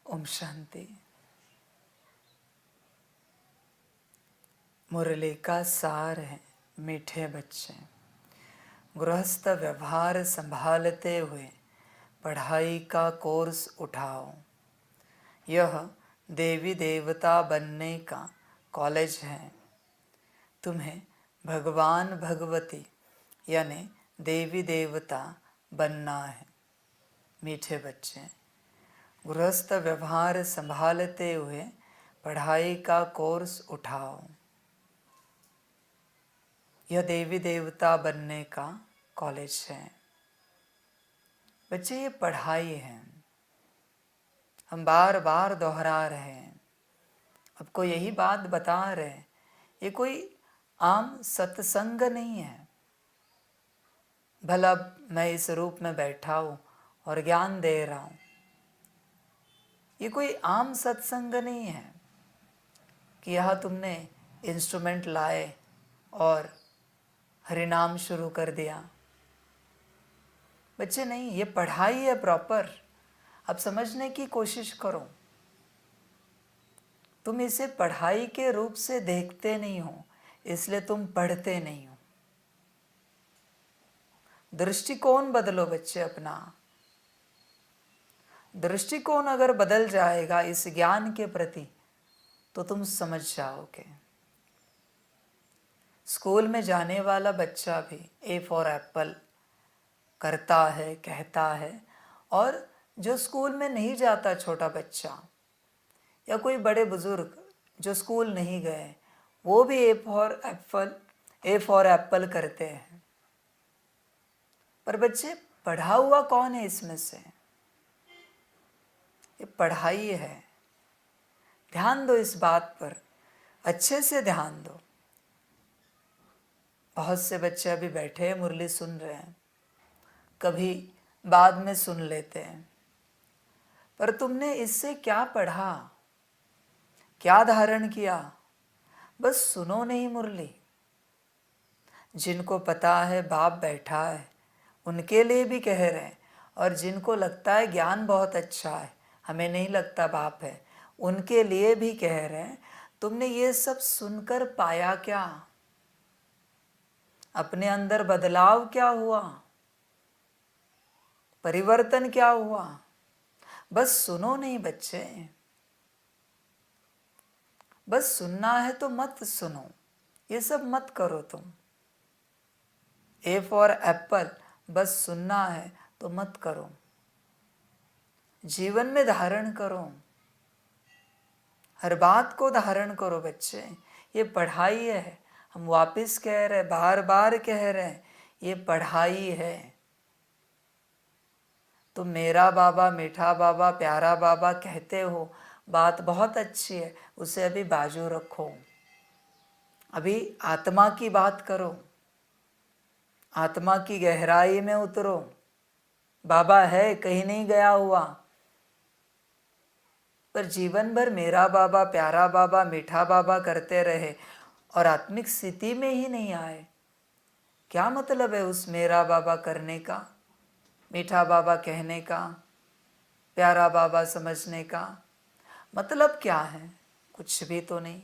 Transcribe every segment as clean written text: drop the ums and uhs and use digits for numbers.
ओम शांति। मुरली का सार है मीठे बच्चे, गृहस्थ व्यवहार संभालते हुए पढ़ाई का कोर्स उठाओ। यह देवी देवता बनने का कॉलेज है। तुम्हें भगवान भगवती यानी देवी देवता बनना है। मीठे बच्चे, गृहस्थ व्यवहार संभालते हुए पढ़ाई का कोर्स उठाओ। यह देवी देवता बनने का कॉलेज है। बच्चे, ये पढ़ाई है, हम बार बार दोहरा रहे हैं, आपको यही बात बता रहे हैं। ये कोई आम सत्संग नहीं है। भला मैं इस रूप में बैठा हूँ और ज्ञान दे रहा हूँ, ये कोई आम सत्संग नहीं है कि यहाँ तुमने इंस्ट्रूमेंट लाए और हरिनाम शुरू कर दिया। बच्चे, नहीं, ये पढ़ाई है प्रॉपर। अब समझने की कोशिश करो। तुम इसे पढ़ाई के रूप से देखते नहीं हो, इसलिए तुम पढ़ते नहीं हो। दृष्टिकोण बदलो बच्चे अपना। दृष्टिकोण अगर बदल जाएगा इस ज्ञान के प्रति तो तुम समझ जाओगे। स्कूल में जाने वाला बच्चा भी ए फॉर एप्पल करता है, कहता है, और जो स्कूल में नहीं जाता छोटा बच्चा या कोई बड़े बुजुर्ग जो स्कूल नहीं गए, वो भी ए फॉर एप्पल करते हैं। पर बच्चे, पढ़ा हुआ कौन है इसमें से? ये पढ़ाई है। ध्यान दो इस बात पर, अच्छे से ध्यान दो। बहुत से बच्चे अभी बैठे हैं, मुरली सुन रहे हैं, कभी बाद में सुन लेते हैं। पर तुमने इससे क्या पढ़ा, क्या धारण किया? बस सुनो नहीं मुरली। जिनको पता है बाप बैठा है उनके लिए भी कह रहे हैं, और जिनको लगता है ज्ञान बहुत अच्छा है, हमें नहीं लगता बाप है, उनके लिए भी कह रहे हैं। तुमने ये सब सुनकर पाया क्या? अपने अंदर बदलाव क्या हुआ? परिवर्तन क्या हुआ? बस सुनो नहीं बच्चे। बस सुनना है तो मत सुनो, ये सब मत करो तुम। ए फॉर एप्पल बस सुनना है तो मत करो, जीवन में धारण करो। हर बात को धारण करो बच्चे। ये पढ़ाई है, हम वापस कह रहे, बार बार कह रहे हैं, ये पढ़ाई है। तुम मेरा बाबा, मीठा बाबा, प्यारा बाबा कहते हो, बात बहुत अच्छी है, उसे अभी बाजू रखो। अभी आत्मा की बात करो, आत्मा की गहराई में उतरो। बाबा है, कहीं नहीं गया हुआ, पर जीवन भर मेरा बाबा, प्यारा बाबा, मीठा बाबा करते रहे और आत्मिक स्थिति में ही नहीं आए। क्या मतलब है उस मेरा बाबा करने का, मीठा बाबा कहने का, प्यारा बाबा समझने का? मतलब क्या है? कुछ भी तो नहीं।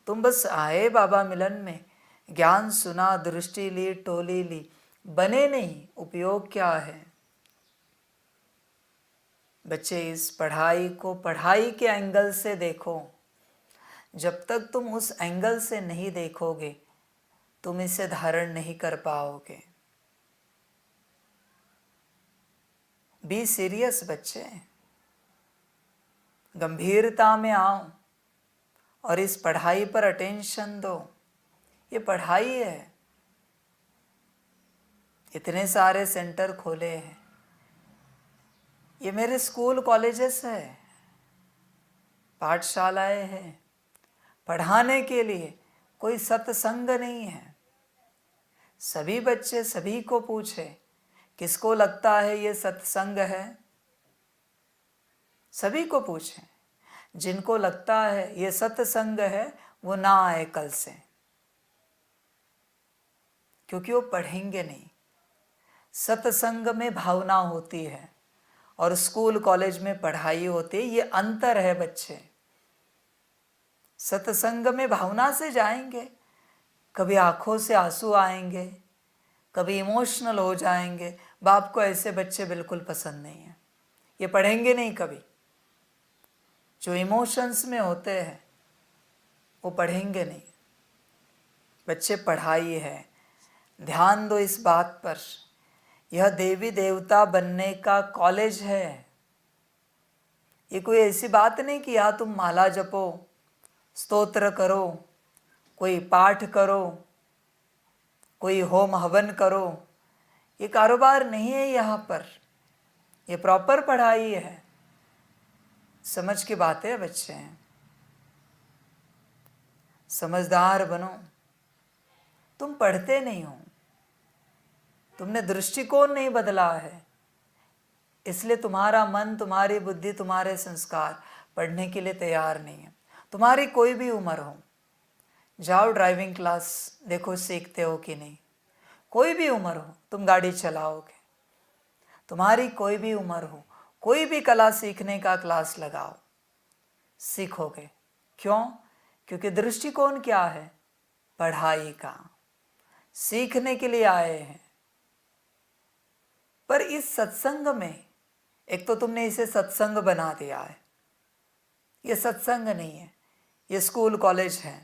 तुम बस आए बाबा मिलन में, ज्ञान सुना, दृष्टि ली, टोली ली, बने नहीं। उपयोग क्या है? बच्चे इस पढ़ाई को पढ़ाई के एंगल से देखो। जब तक तुम उस एंगल से नहीं देखोगे, तुम इसे धारण नहीं कर पाओगे। बी सीरियस बच्चे, गंभीरता में आओ और इस पढ़ाई पर अटेंशन दो। ये पढ़ाई है। इतने सारे सेंटर खोले हैं, ये मेरे स्कूल कॉलेजेस है, पाठशालाएं हैं, पढ़ाने के लिए। कोई सत्संग नहीं है। सभी बच्चे सभी को पूछे, किसको लगता है ये सत्संग है? सभी को पूछें। जिनको लगता है ये सत्संग है, वो ना आए कल से, क्योंकि वो पढ़ेंगे नहीं। सत्संग में भावना होती है और स्कूल कॉलेज में पढ़ाई होती है। ये अंतर है बच्चे। सत्संग में भावना से जाएंगे, कभी आंखों से आंसू आएंगे, कभी इमोशनल हो जाएंगे। बाप को ऐसे बच्चे बिल्कुल पसंद नहीं है। ये पढ़ेंगे नहीं कभी। जो इमोशंस में होते हैं वो पढ़ेंगे नहीं। बच्चे पढ़ाई है, ध्यान दो इस बात पर। यह देवी देवता बनने का कॉलेज है। ये कोई ऐसी बात नहीं कि यहाँ तुम माला जपो, स्तोत्र करो, कोई पाठ करो, कोई होम हवन करो। ये कारोबार नहीं है यहाँ पर। ये प्रॉपर पढ़ाई है। समझ की बात है बच्चे, समझदार बनो। तुम पढ़ते नहीं हो, तुमने दृष्टिकोण नहीं बदला है, इसलिए तुम्हारा मन, तुम्हारी बुद्धि, तुम्हारे संस्कार पढ़ने के लिए तैयार नहीं है। तुम्हारी कोई भी उम्र हो, जाओ ड्राइविंग क्लास, देखो सीखते हो कि नहीं। कोई भी उम्र हो, तुम गाड़ी चलाओगे। तुम्हारी कोई भी उम्र हो, कोई भी कला सीखने का क्लास लगाओ, सीखोगे। क्यों? क्योंकि दृष्टिकोण क्या है? पढ़ाई का। सीखने के लिए आए हैं। पर इस सत्संग में, एक तो तुमने इसे सत्संग बना दिया है। ये सत्संग नहीं है, ये स्कूल कॉलेज है,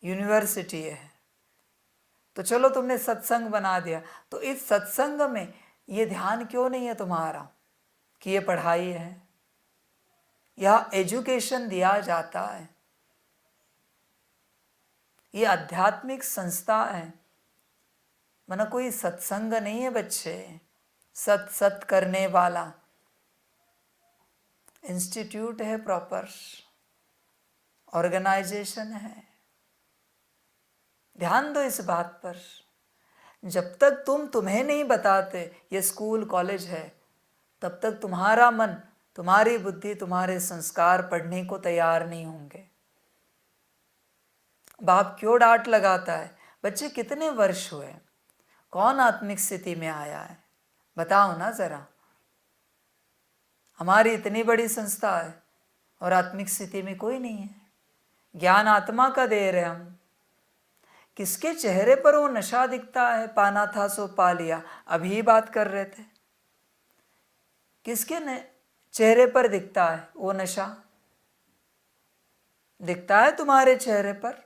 यूनिवर्सिटी है। तो चलो तुमने सत्संग बना दिया, तो इस सत्संग में ये ध्यान क्यों नहीं है तुम्हारा कि ये पढ़ाई है? यह एजुकेशन दिया जाता है। ये आध्यात्मिक संस्था है, माना कोई सत्संग नहीं है बच्चे। सत सत करने वाला इंस्टीट्यूट है, प्रॉपर ऑर्गेनाइजेशन है। ध्यान दो इस बात पर। जब तक तुम तुम्हें नहीं बताते ये स्कूल कॉलेज है, तब तक तुम्हारा मन, तुम्हारी बुद्धि, तुम्हारे संस्कार पढ़ने को तैयार नहीं होंगे। बाप क्यों डांट लगाता है? बच्चे कितने वर्ष हुए, कौन आत्मिक स्थिति में आया है? बताओ ना जरा। हमारी इतनी बड़ी संस्था है और आत्मिक स्थिति में कोई नहीं है। ज्ञान आत्मा का दे रहे हम। किसके चेहरे पर वो नशा दिखता है? पाना था सो पा लिया, अभी बात कर रहे थे। किसके चेहरे पर दिखता है वो नशा? दिखता है तुम्हारे चेहरे पर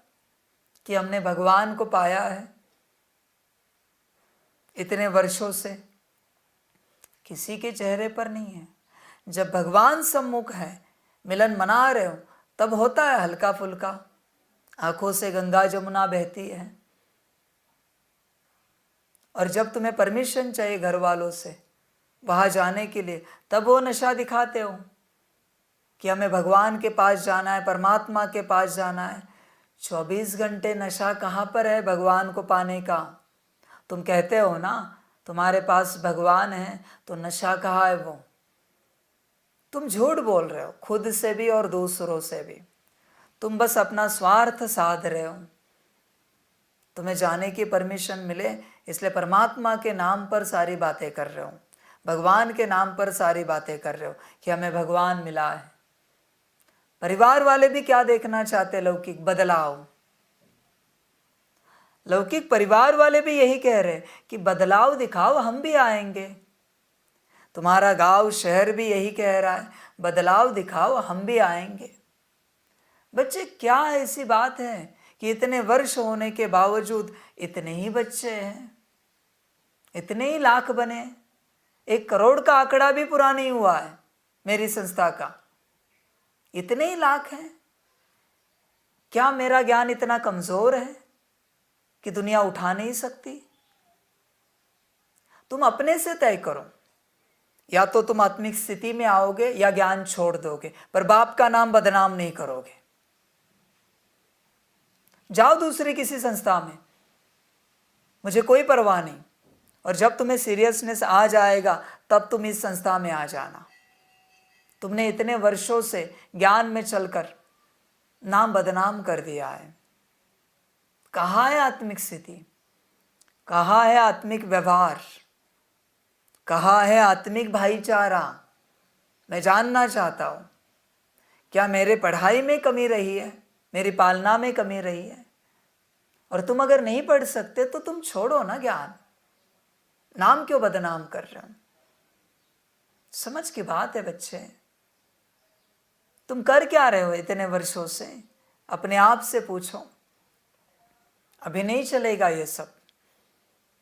कि हमने भगवान को पाया है इतने वर्षों से? किसी के चेहरे पर नहीं है। जब भगवान सम्मुख है, मिलन मना रहे हो तब होता है हल्का फुल्का, आंखों से गंगा जमुना बहती है। और जब तुम्हें परमिशन चाहिए घर वालों से वहां जाने के लिए, तब वो नशा दिखाते हो कि हमें भगवान के पास जाना है, परमात्मा के पास जाना है। 24 घंटे नशा कहाँ पर है भगवान को पाने का? तुम कहते हो ना तुम्हारे पास भगवान है, तो नशा कहाँ है वो? तुम झूठ बोल रहे हो, खुद से भी और दूसरों से भी। तुम बस अपना स्वार्थ साध रहे हो। तुम्हें जाने की परमिशन मिले इसलिए परमात्मा के नाम पर सारी बातें कर रहे हो, भगवान के नाम पर सारी बातें कर रहे हो कि हमें भगवान मिला है। परिवार वाले भी क्या देखना चाहते? लौकिक बदलाव। लौकिक परिवार वाले भी यही कह रहे कि बदलाव दिखाओ, हम भी आएंगे। तुम्हारा गांव शहर भी यही कह रहा है, बदलाव दिखाओ, हम भी आएंगे। बच्चे, क्या ऐसी बात है कि इतने वर्ष होने के बावजूद इतने ही बच्चे हैं, इतने ही लाख बने? 1 करोड़ का आंकड़ा भी पूरा नहीं हुआ है मेरी संस्था का, इतने ही लाख हैं। क्या मेरा ज्ञान इतना कमजोर है कि दुनिया उठा नहीं सकती? तुम अपने से तय करो, या तो तुम आत्मिक स्थिति में आओगे या ज्ञान छोड़ दोगे, पर बाप का नाम बदनाम नहीं करोगे। जाओ दूसरी किसी संस्था में, मुझे कोई परवाह नहीं। और जब तुम्हें सीरियसनेस आ जाएगा तब तुम इस संस्था में आ जाना। तुमने इतने वर्षों से ज्ञान में चलकर नाम बदनाम कर दिया है। कहाँ है आत्मिक स्थिति? कहाँ है आत्मिक व्यवहार? कहाँ है आत्मिक भाईचारा? मैं जानना चाहता हूँ। क्या मेरे पढ़ाई में कमी रही है, मेरी पालना में कमी रही है? और तुम अगर नहीं पढ़ सकते तो तुम छोड़ो ना ज्ञान, नाम क्यों बदनाम कर रहे हो? समझ की बात है बच्चे। तुम कर क्या रहे हो इतने वर्षों से? अपने आप से पूछो। अभी नहीं चलेगा ये सब।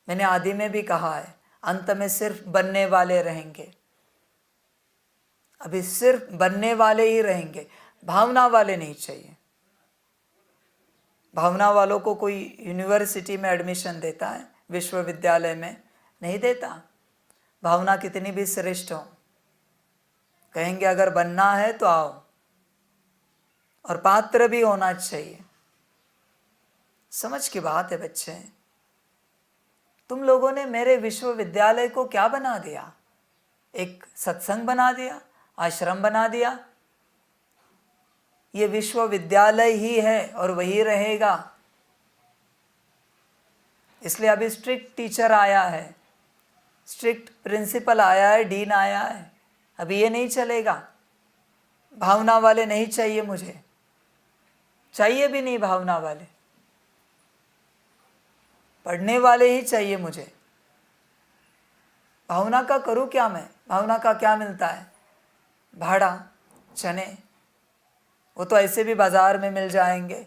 मैंने आदि में भी कहा है, अंत में सिर्फ बनने वाले रहेंगे। अभी सिर्फ बनने वाले ही रहेंगे, भावना वाले नहीं चाहिए। भावना वालों को कोई यूनिवर्सिटी में एडमिशन देता है? विश्वविद्यालय में नहीं देता। भावना कितनी भी श्रेष्ठ हो, कहेंगे अगर बनना है तो आओ, और पात्र भी होना चाहिए। समझ की बात है बच्चे। तुम लोगों ने मेरे विश्वविद्यालय को क्या बना दिया? एक सत्संग बना दिया, आश्रम बना दिया। ये विश्वविद्यालय ही है और वही रहेगा। इसलिए अभी स्ट्रिक्ट टीचर आया है, स्ट्रिक्ट प्रिंसिपल आया है, डीन आया है। अभी ये नहीं चलेगा। भावना वाले नहीं चाहिए मुझे, चाहिए भी नहीं भावना वाले, पढ़ने वाले ही चाहिए मुझे। भावना का करूँ क्या मैं? भावना का क्या मिलता है? भाड़ा, चने, वो तो ऐसे भी बाजार में मिल जाएंगे।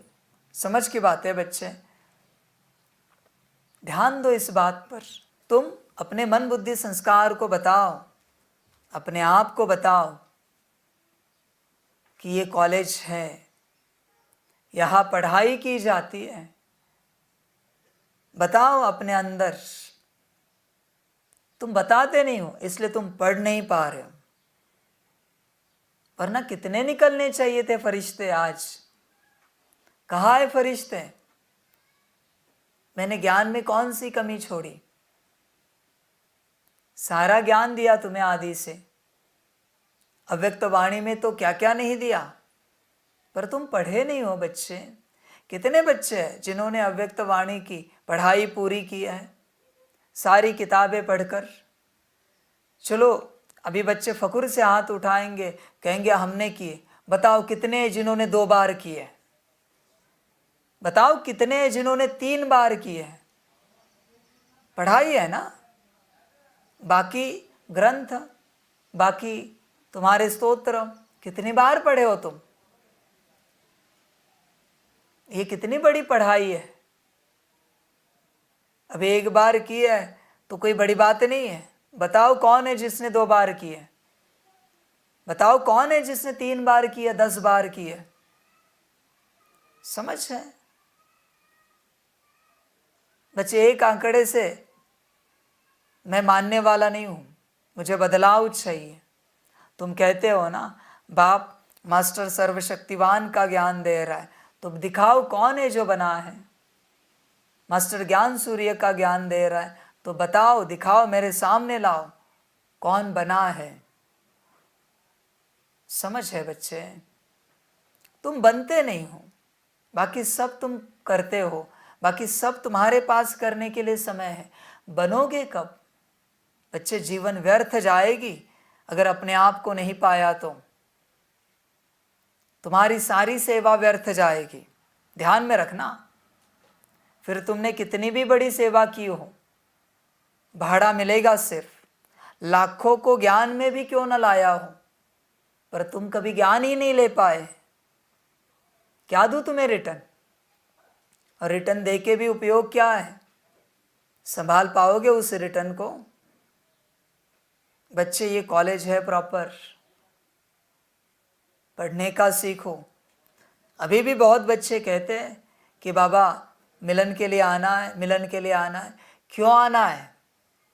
समझ की बात है बच्चे। ध्यान दो इस बात पर। तुम अपने मन बुद्धि संस्कार को बताओ, अपने आप को बताओ कि ये कॉलेज है, यहाँ पढ़ाई की जाती है। बताओ अपने अंदर। तुम बताते नहीं हो इसलिए तुम पढ़ नहीं पा रहे हो, वरना कितने निकलने चाहिए थे फरिश्ते आज। कहाँ है फरिश्ते? मैंने ज्ञान में कौन सी कमी छोड़ी? सारा ज्ञान दिया तुम्हें आदि से। अव्यक्त वाणी में तो क्या क्या नहीं दिया, पर तुम पढ़े नहीं हो बच्चे। कितने बच्चे हैं जिन्होंने अव्यक्त वाणी की पढ़ाई पूरी की है, सारी किताबें पढ़कर? चलो अभी बच्चे फकुर से हाथ उठाएंगे, कहेंगे हमने किए। बताओ कितने जिन्होंने 2 बार किए? बताओ कितने जिन्होंने 3 बार किए? पढ़ाई है ना। बाकी ग्रंथ, बाकी तुम्हारे स्तोत्र कितनी बार पढ़े हो तुम? ये कितनी बड़ी पढ़ाई है। अब 1 बार की है तो कोई बड़ी बात नहीं है। बताओ कौन है जिसने 2 बार की है? बताओ कौन है जिसने 3 बार की है, 10 बार की है? समझ है बच्चे? एक आंकड़े से मैं मानने वाला नहीं हूं, मुझे बदलाव चाहिए। तुम कहते हो ना बाप मास्टर सर्वशक्तिवान का ज्ञान दे रहा है, तो दिखाओ कौन है जो बना है। मास्टर ज्ञान सूर्य का ज्ञान दे रहा है, तो बताओ, दिखाओ, मेरे सामने लाओ कौन बना है। समझ है बच्चे? तुम बनते नहीं हो, बाकी सब तुम करते हो, बाकी सब तुम्हारे पास करने के लिए समय है। बनोगे कब? बच्चे, जीवन व्यर्थ जाएगी अगर अपने आप को नहीं पाया तो। तुम्हारी सारी सेवा व्यर्थ जाएगी, ध्यान में रखना। फिर तुमने कितनी भी बड़ी सेवा की हो, भाड़ा मिलेगा सिर्फ। लाखों को ज्ञान में भी क्यों न लाया हो, पर तुम कभी ज्ञान ही नहीं ले पाए। क्या दूं तुम्हें रिटर्न? और रिटर्न देके भी उपयोग क्या है? संभाल पाओगे उस रिटर्न को? बच्चे, ये कॉलेज है प्रॉपर, पढ़ने का सीखो। अभी भी बहुत बच्चे कहते हैं कि बाबा मिलन के लिए आना है, मिलन के लिए आना है। क्यों आना है?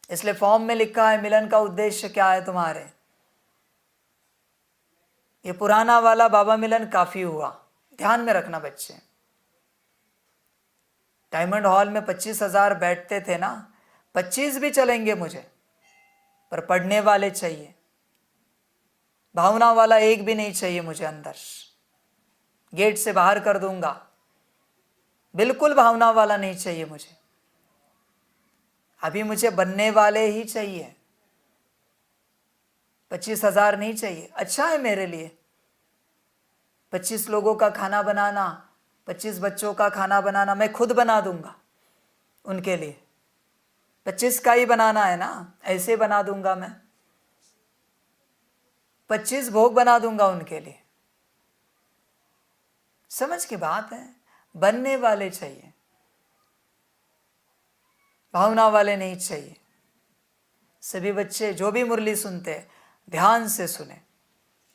इसलिए फॉर्म में लिखा है मिलन का उद्देश्य क्या है तुम्हारे? ये पुराना वाला बाबा मिलन काफी हुआ, ध्यान में रखना बच्चे। डायमंड हॉल में 25,000 बैठते थे ना, 25 भी चलेंगे मुझे, पर पढ़ने वाले चाहिए। भावना वाला एक भी नहीं चाहिए मुझे अंदर, गेट से बाहर कर दूंगा। बिल्कुल भावना वाला नहीं चाहिए मुझे। अभी मुझे बनने वाले ही चाहिए, 25,000 नहीं चाहिए। अच्छा है मेरे लिए 25 लोगों का खाना बनाना, 25 बच्चों का खाना बनाना, मैं खुद बना दूंगा उनके लिए। 25 का ही बनाना है ना, ऐसे बना दूंगा मैं। 25 भोग बना दूंगा उनके लिए। समझ की बात है? बनने वाले चाहिए, भावना वाले नहीं चाहिए। सभी बच्चे जो भी मुरली सुनते हैं ध्यान से सुने।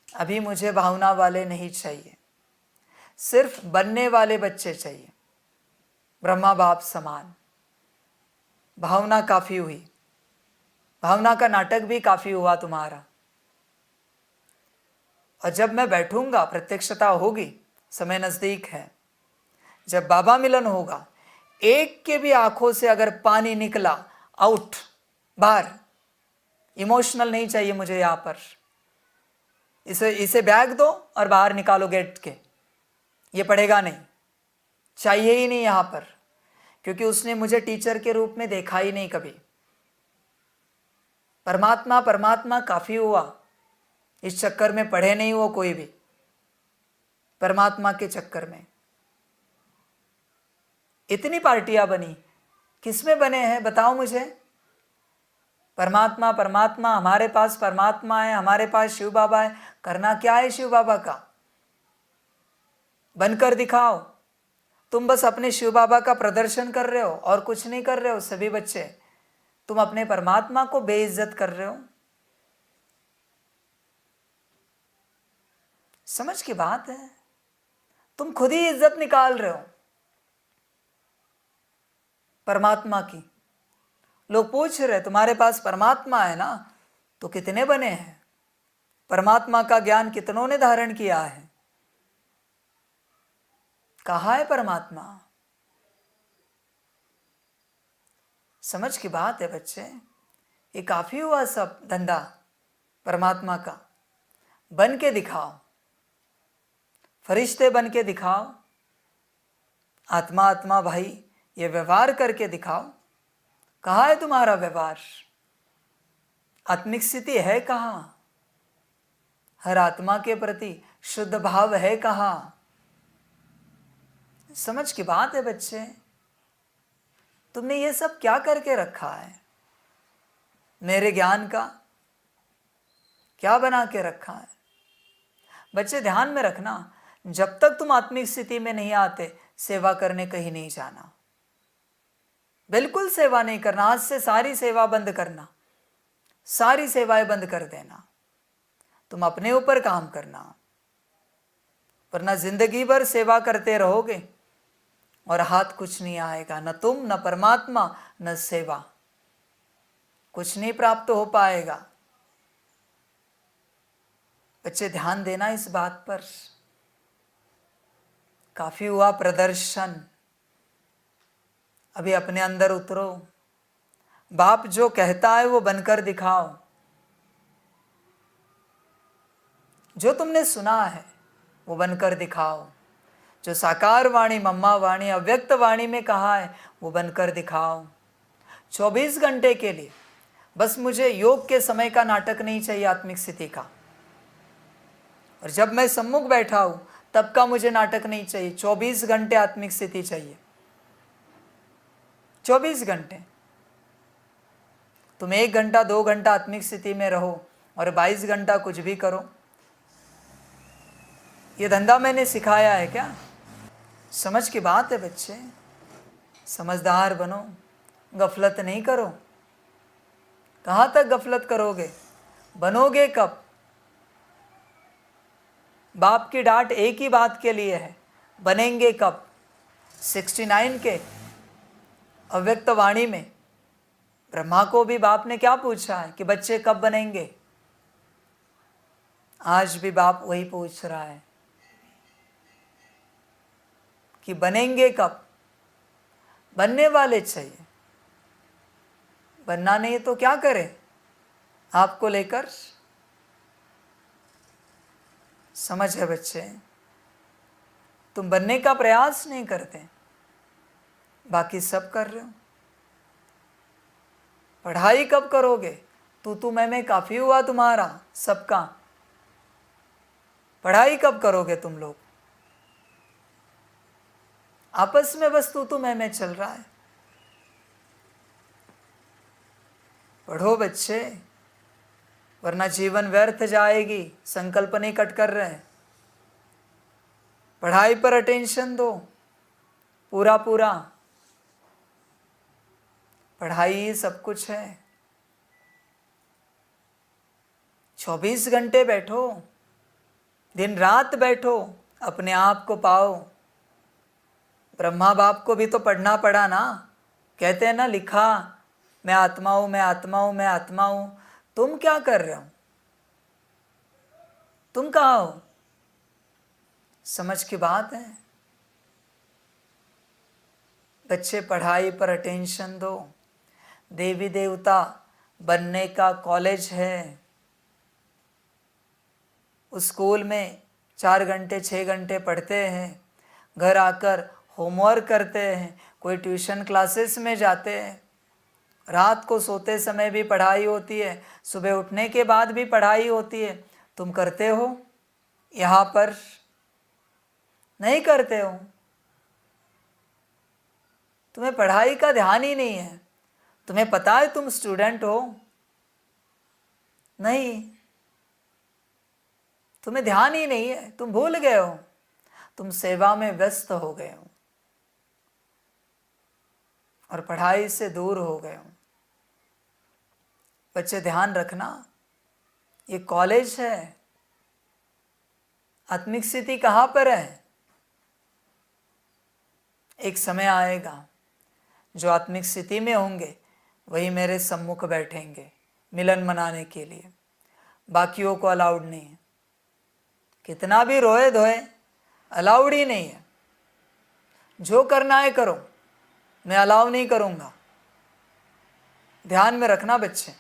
अभी मुझे भावना वाले नहीं चाहिए, सिर्फ बनने वाले बच्चे चाहिए, ब्रह्मा बाप समान। भावना काफी हुई, भावना का नाटक भी काफी हुआ तुम्हारा। और जब मैं बैठूंगा प्रत्यक्षता होगी, समय नजदीक है। जब बाबा मिलन होगा, एक के भी आंखों से अगर पानी निकला, आउट, बाहर। इमोशनल नहीं चाहिए मुझे यहां पर। इसे बैग दो और बाहर निकालो गेट के, ये पढ़ेगा नहीं, चाहिए ही नहीं यहां पर, क्योंकि उसने मुझे टीचर के रूप में देखा ही नहीं कभी। परमात्मा परमात्मा काफी हुआ, इस चक्कर में पढ़े नहीं हो कोई भी। परमात्मा के चक्कर में इतनी पार्टियां बनी, किसमें बने हैं बताओ मुझे? परमात्मा परमात्मा, हमारे पास परमात्मा है, हमारे पास शिव बाबा है। करना क्या है शिव बाबा का? बनकर दिखाओ। तुम बस अपने शिव बाबा का प्रदर्शन कर रहे हो और कुछ नहीं कर रहे हो। सभी बच्चे, तुम अपने परमात्मा को बेइज्जत कर रहे हो। समझ की बात है? तुम खुद ही इज्जत निकाल रहे हो परमात्मा की। लोग पूछ रहे तुम्हारे पास परमात्मा है ना, तो कितने बने हैं? परमात्मा का ज्ञान कितनों ने धारण किया है? कहाँ है परमात्मा? समझ की बात है बच्चे, ये काफी हुआ सब धंधा परमात्मा का। बन के दिखाओ, फरिश्ते बन के दिखाओ, आत्मा आत्मा भाई ये व्यवहार करके दिखाओ। कहाँ है तुम्हारा व्यवहार? आत्मिक स्थिति है कहाँ? हर आत्मा के प्रति शुद्ध भाव है कहाँ? समझ की बात है बच्चे, तुमने ये सब क्या करके रखा है? मेरे ज्ञान का क्या बना के रखा है? बच्चे ध्यान में रखना, जब तक तुम आत्मिक स्थिति में नहीं आते, सेवा करने कहीं नहीं जाना। बिल्कुल सेवा नहीं करना। आज से सारी सेवा बंद करना, सारी सेवाएं बंद कर देना। तुम अपने ऊपर काम करना, वरना जिंदगी भर सेवा करते रहोगे और हाथ कुछ नहीं आएगा, न तुम न परमात्मा न सेवा, कुछ नहीं प्राप्त हो पाएगा। बच्चे ध्यान देना इस बात पर। काफी हुआ प्रदर्शन, अभी अपने अंदर उतरो। बाप जो कहता है वो बनकर दिखाओ। जो तुमने सुना है वो बनकर दिखाओ। जो साकार वाणी, मम्मा वाणी, अव्यक्त वाणी में कहा है वो बनकर दिखाओ। 24 घंटे के लिए बस मुझे योग के समय का नाटक नहीं चाहिए, आत्मिक स्थिति का। और जब मैं सम्मुख बैठा हूं तब का मुझे नाटक नहीं चाहिए। 24 घंटे आत्मिक स्थिति चाहिए। 24 घंटे। तुम 1 घंटा 2 घंटा आत्मिक स्थिति में रहो और 22 घंटा कुछ भी करो, ये धंधा मैंने सिखाया है क्या? समझ की बात है बच्चे, समझदार बनो, गफलत नहीं करो। कहाँ तक गफलत करोगे? बनोगे कब? बाप की डांट एक ही बात के लिए है, बनेंगे कब? 69 के अव्यक्त वाणी में ब्रह्मा को भी बाप ने क्या पूछा है कि बच्चे कब बनेंगे? आज भी बाप वही पूछ रहा है कि बनेंगे कब? बनने वाले चाहिए, बनना नहीं तो क्या करें आपको लेकर? समझ है बच्चे? तुम बनने का प्रयास नहीं करते, बाकी सब कर रहे हो। पढ़ाई कब करोगे? तू मैं काफी हुआ तुम्हारा सबका। पढ़ाई कब करोगे तुम लोग? आपस में बस तू मैं चल रहा है। पढ़ो बच्चे, वरना जीवन व्यर्थ जाएगी। संकल्प नहीं कट कर रहे हैं। पढ़ाई पर अटेंशन दो पूरा पूरा। पढ़ाई ही सब कुछ है। 24 घंटे बैठो, दिन रात बैठो, अपने आप को पाओ। ब्रह्मा बाप को भी तो पढ़ना पड़ा ना। कहते हैं ना, लिखा मैं आत्मा हूं, मैं आत्मा हूं, मैं आत्मा हूं। तुम क्या कर रहे हो? तुम कहाँ हो? समझ की बात है बच्चे, पढ़ाई पर अटेंशन दो। देवी देवता बनने का कॉलेज है। उस स्कूल में 4 घंटे 6 घंटे पढ़ते हैं, घर आकर होमवर्क करते हैं, कोई ट्यूशन क्लासेस में जाते हैं, रात को सोते समय भी पढ़ाई होती है, सुबह उठने के बाद भी पढ़ाई होती है। तुम करते हो? यहाँ पर नहीं करते हो। तुम्हें पढ़ाई का ध्यान ही नहीं है। तुम्हें पता है तुम स्टूडेंट हो? नहीं, तुम्हें ध्यान ही नहीं है। तुम भूल गए हो, तुम सेवा में व्यस्त हो गए हो और पढ़ाई से दूर हो गए हो। बच्चे ध्यान रखना, ये कॉलेज है। आत्मिक स्थिति कहाँ पर है? एक समय आएगा जो आत्मिक स्थिति में होंगे वही मेरे सम्मुख बैठेंगे मिलन मनाने के लिए। बाकियों को अलाउड नहीं है। कितना भी रोए धोए, अलाउड ही नहीं है। जो करना है करो, मैं अलाउ नहीं करूँगा। ध्यान में रखना बच्चे,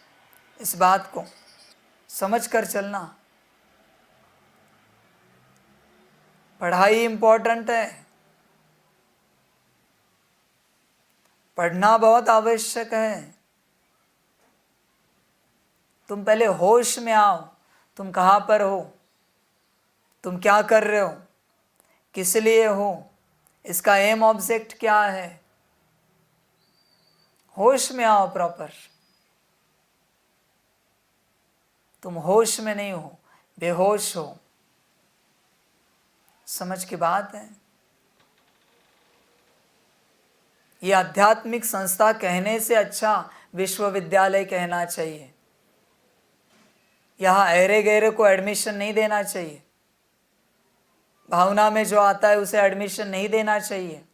इस बात को समझ कर चलना। पढ़ाई इम्पोर्टेंट है, पढ़ना बहुत आवश्यक है। तुम पहले होश में आओ, तुम कहाँ पर हो, तुम क्या कर रहे हो, किस लिए हो, इसका एम ऑब्जेक्ट क्या है। होश में आओ प्रॉपर। तुम होश में नहीं हो, बेहोश हो। समझ की बात है? ये आध्यात्मिक संस्था कहने से अच्छा विश्वविद्यालय कहना चाहिए। यहाँ अहरे गहरे को एडमिशन नहीं देना चाहिए। भावना में जो आता है उसे एडमिशन नहीं देना चाहिए।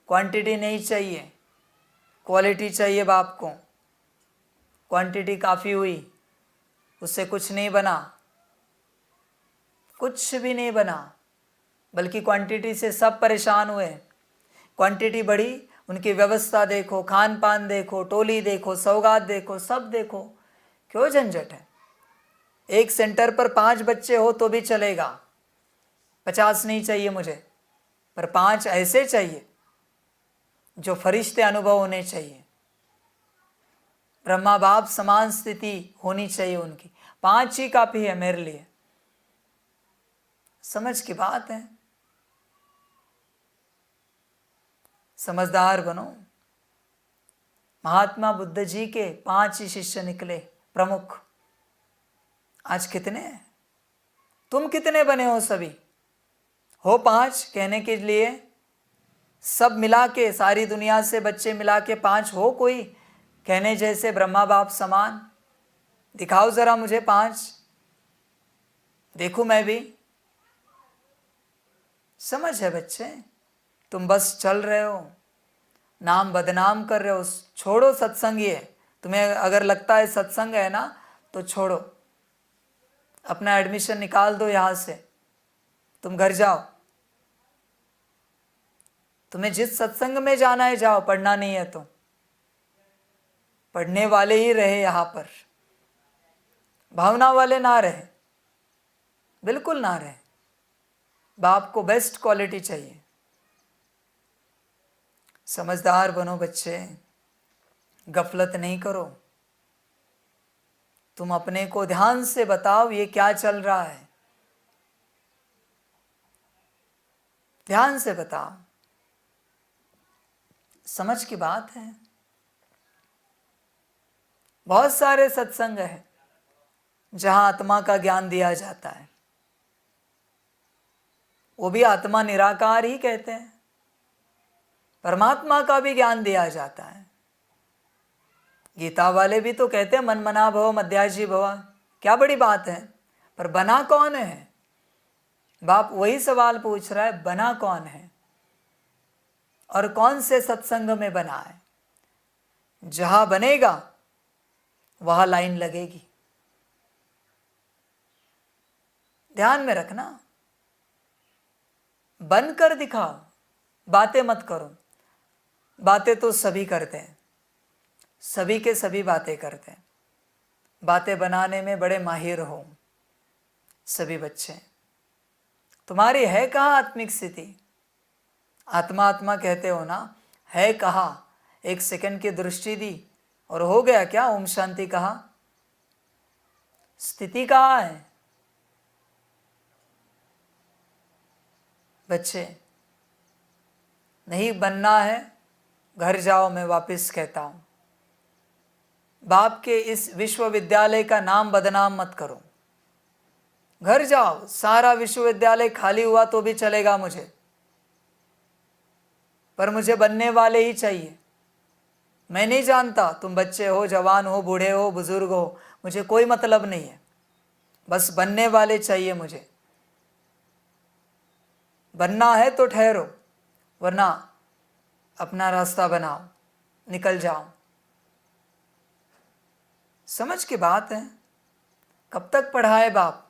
क्वांटिटी नहीं चाहिए, क्वालिटी चाहिए बाप को। क्वांटिटी काफ़ी हुई, उससे कुछ नहीं बना, कुछ भी नहीं बना, बल्कि क्वांटिटी से सब परेशान हुए। क्वांटिटी बढ़ी, उनकी व्यवस्था देखो, खान पान देखो, टोली देखो, सौगात देखो, सब देखो, क्यों झंझट है। एक सेंटर पर 5 बच्चे हो तो भी चलेगा, 50 नहीं चाहिए मुझे, पर 5 ऐसे चाहिए जो फरिश्ते अनुभव होने चाहिए, ब्रह्मा बाप समान स्थिति होनी चाहिए उनकी। 5 ही काफ़ी है मेरे लिए। समझ की बात है, समझदार बनो। महात्मा बुद्ध जी के 5 ही शिष्य निकले प्रमुख। आज कितने हैं? तुम कितने बने हो? सभी हो 5 कहने के लिए, सब मिला के, सारी दुनिया से बच्चे मिला के 5 हो कोई कहने जैसे ब्रह्मा बाप समान? दिखाओ जरा मुझे 5, देखूं मैं भी। समझ है बच्चे? तुम बस चल रहे हो, नाम बदनाम कर रहे हो। छोड़ो सत्संग। ये तुम्हें अगर लगता है सत्संग है ना, तो छोड़ो, अपना एडमिशन निकाल दो यहाँ से, तुम घर जाओ। तुम्हें जिस सत्संग में जाना है जाओ, पढ़ना नहीं है तो। पढ़ने वाले ही रहे यहाँ पर, भावना वाले ना रहे, बिल्कुल ना रहे। बाप को बेस्ट क्वालिटी चाहिए। समझदार बनो बच्चे, गफलत नहीं करो। तुम अपने को ध्यान से बताओ ये क्या चल रहा है, ध्यान से बताओ। समझ की बात है। बहुत सारे सत्संग हैं जहां आत्मा का ज्ञान दिया जाता है, वो भी आत्मा निराकार ही कहते हैं। परमात्मा का भी ज्ञान दिया जाता है। गीता वाले भी तो कहते हैं मन मना भव मध्याजी भव। क्या बड़ी बात है, पर बना कौन है? बाप वही सवाल पूछ रहा है, बना कौन है और कौन से सत्संग में बना है? जहां बनेगा वहां लाइन लगेगी। ध्यान में रखना, बनकर दिखाओ, बातें मत करो। बातें तो सभी करते हैं, सभी के सभी बातें करते हैं। बातें बनाने में बड़े माहिर हो सभी बच्चे। तुम्हारी है कहाँ आत्मिक स्थिति? आत्मा आत्मा कहते हो ना, है कहाँ? 1 सेकंड की दृष्टि दी और हो गया क्या? ओम शांति कहा। स्थिति कहाँ है बच्चे? नहीं बनना है, घर जाओ। मैं वापस कहता हूं, बाप के इस विश्वविद्यालय का नाम बदनाम मत करो। घर जाओ, सारा विश्वविद्यालय खाली हुआ तो भी चलेगा मुझे, पर मुझे बनने वाले ही चाहिए। मैं नहीं जानता तुम बच्चे हो, जवान हो, बूढ़े हो, बुजुर्ग हो, मुझे कोई मतलब नहीं है, बस बनने वाले चाहिए मुझे। बनना है तो ठहरो, वरना अपना रास्ता बनाओ, निकल जाओ। समझ की बात है। कब तक पढ़ाए बाप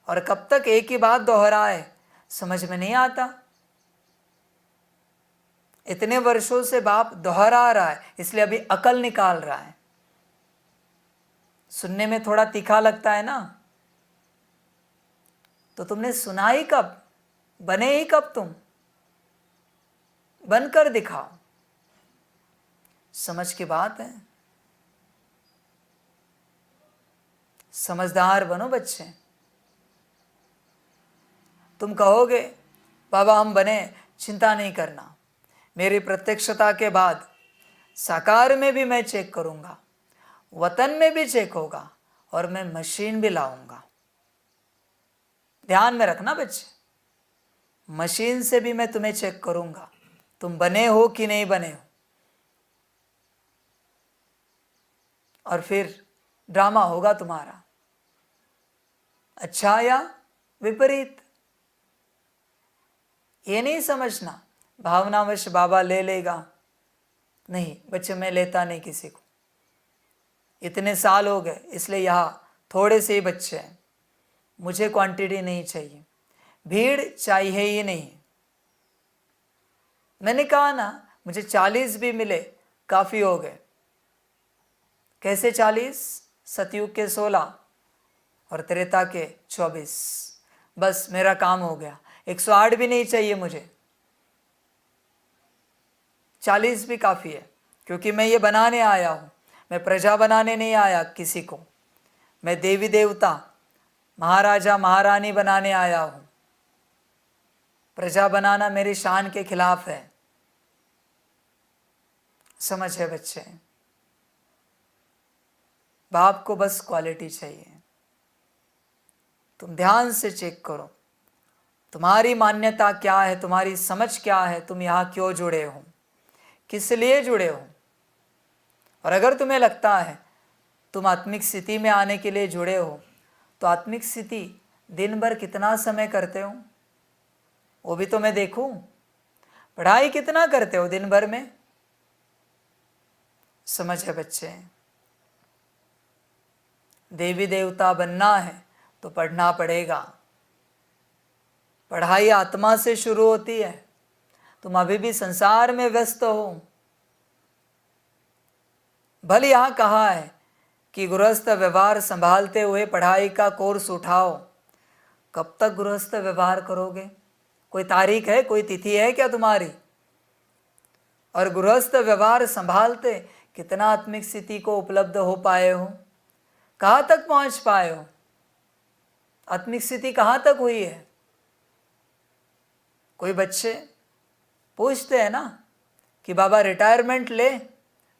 और कब तक एक ही बात दोहराए? समझ में नहीं आता। इतने वर्षों से बाप दोहरा रहा है, इसलिए अभी अकल निकाल रहा है। सुनने में थोड़ा तीखा लगता है ना, तो तुमने सुना ही कब? बने ही कब तुम? बनकर दिखाओ। समझ की बात है। समझदार बनो बच्चे। तुम कहोगे बाबा हम बने, चिंता नहीं करना, मेरी प्रत्यक्षता के बाद साकार में भी मैं चेक करूंगा, वतन में भी चेक होगा और मैं मशीन भी लाऊंगा। ध्यान में रखना बच्चे, मशीन से भी मैं तुम्हें चेक करूंगा, तुम बने हो कि नहीं बने हो। और फिर ड्रामा होगा तुम्हारा। अच्छा या विपरीत। ये नहीं समझना भावनावश बाबा ले लेगा, नहीं बच्चे, मैं लेता नहीं किसी को। इतने साल हो गए इसलिए यहाँ थोड़े से ही बच्चे हैं, मुझे क्वांटिटी नहीं चाहिए, भीड़ चाहिए ही नहीं। मैंने कहा ना, मुझे 40 भी मिले काफ़ी हो गए। कैसे 40? सतयुग के 16 और त्रेता के 24, बस मेरा काम हो गया। 108 भी नहीं चाहिए मुझे, 40 भी काफ़ी है, क्योंकि मैं ये बनाने आया हूँ। मैं प्रजा बनाने नहीं आया किसी को, मैं देवी देवता महाराजा महारानी बनाने आया हूँ। प्रजा बनाना मेरी शान के खिलाफ है। समझ है बच्चे? बाप को बस क्वालिटी चाहिए। तुम ध्यान से चेक करो, तुम्हारी मान्यता क्या है, तुम्हारी समझ क्या है, तुम यहाँ क्यों जुड़े हो, किस लिए जुड़े हो। और अगर तुम्हें लगता है तुम आत्मिक स्थिति में आने के लिए जुड़े हो, तो आत्मिक स्थिति दिन भर कितना समय करते हो वो भी तो मैं देखूं। पढ़ाई कितना करते हो दिन भर में? समझ है बच्चे? देवी देवता बनना है तो पढ़ना पड़ेगा। पढ़ाई आत्मा से शुरू होती है। तुम अभी भी संसार में व्यस्त हो। भले यहाँ कहा है कि गृहस्थ व्यवहार संभालते हुए पढ़ाई का कोर्स उठाओ। कब तक गृहस्थ व्यवहार करोगे? कोई तारीख है, कोई तिथि है क्या तुम्हारी? और गृहस्थ व्यवहार संभालते कितना आत्मिक स्थिति को उपलब्ध हो पाए हो, कहाँ तक पहुँच पाए हो, आत्मिक स्थिति कहाँ तक हुई है? कोई बच्चे पूछते हैं ना कि बाबा रिटायरमेंट ले,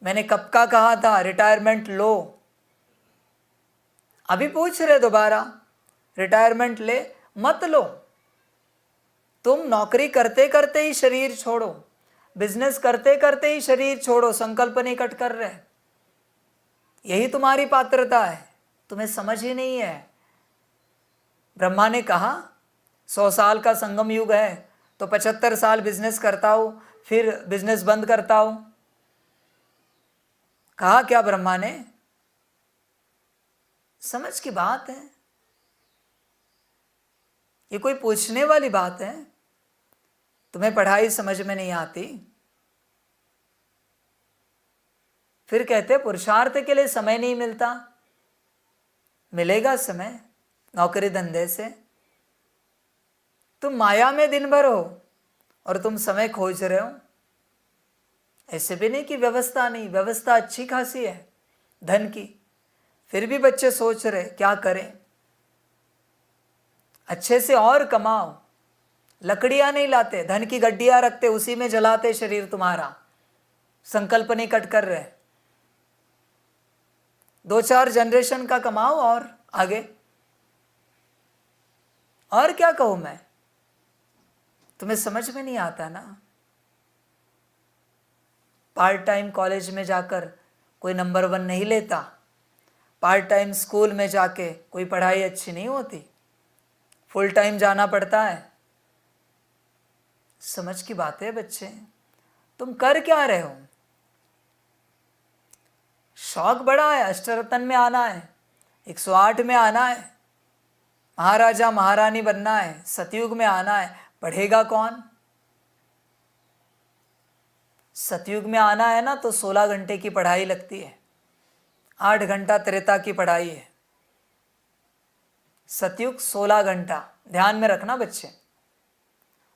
मैंने कब का कहा था रिटायरमेंट लो। अभी पूछ रहे दोबारा रिटायरमेंट ले, मत लो। तुम नौकरी करते करते ही शरीर छोड़ो, बिजनेस करते करते ही शरीर छोड़ो, संकल्प नहीं कट कर रहे। यही तुम्हारी पात्रता है, तुम्हें समझ ही नहीं है। ब्रह्मा ने कहा 100 साल का संगम युग है, तो 75 साल बिजनेस करता हूँ, फिर बिजनेस बंद करता हूँ। कहा क्या ब्रह्मा ने? समझ की बात है, ये कोई पूछने वाली बात है? तुम्हें पढ़ाई समझ में नहीं आती, फिर कहते पुरुषार्थ के लिए समय नहीं मिलता। मिलेगा समय नौकरी धंधे से। तुम माया में दिन भर हो और तुम समय खोज रहे हो। ऐसे भी नहीं कि व्यवस्था नहीं, व्यवस्था अच्छी खासी है धन की, फिर भी बच्चे सोच रहे क्या करें। अच्छे से और कमाओ। लकड़ियां नहीं लाते, धन की गड्डियां रखते, उसी में जलाते शरीर तुम्हारा। संकल्प नहीं कट कर रहे। 2-4 जनरेशन का कमाओ और आगे। और क्या कहूं मैं? तुम्हें समझ में नहीं आता ना। पार्ट टाइम कॉलेज में जाकर कोई नंबर 1 नहीं लेता, पार्ट टाइम स्कूल में जाके कोई पढ़ाई अच्छी नहीं होती, फुल टाइम जाना पड़ता है। समझ की बात है बच्चे, तुम कर क्या रहे हो? शौक बड़ा है, अष्टरत्न में आना है, 108 में आना है, महाराजा महारानी बनना है, सतयुग में आना है। पढ़ेगा कौन? सतयुग में आना है ना तो 16 घंटे की पढ़ाई लगती है, 8 घंटा त्रेता की पढ़ाई है। सतयुग 16 घंटा, ध्यान में रखना बच्चे।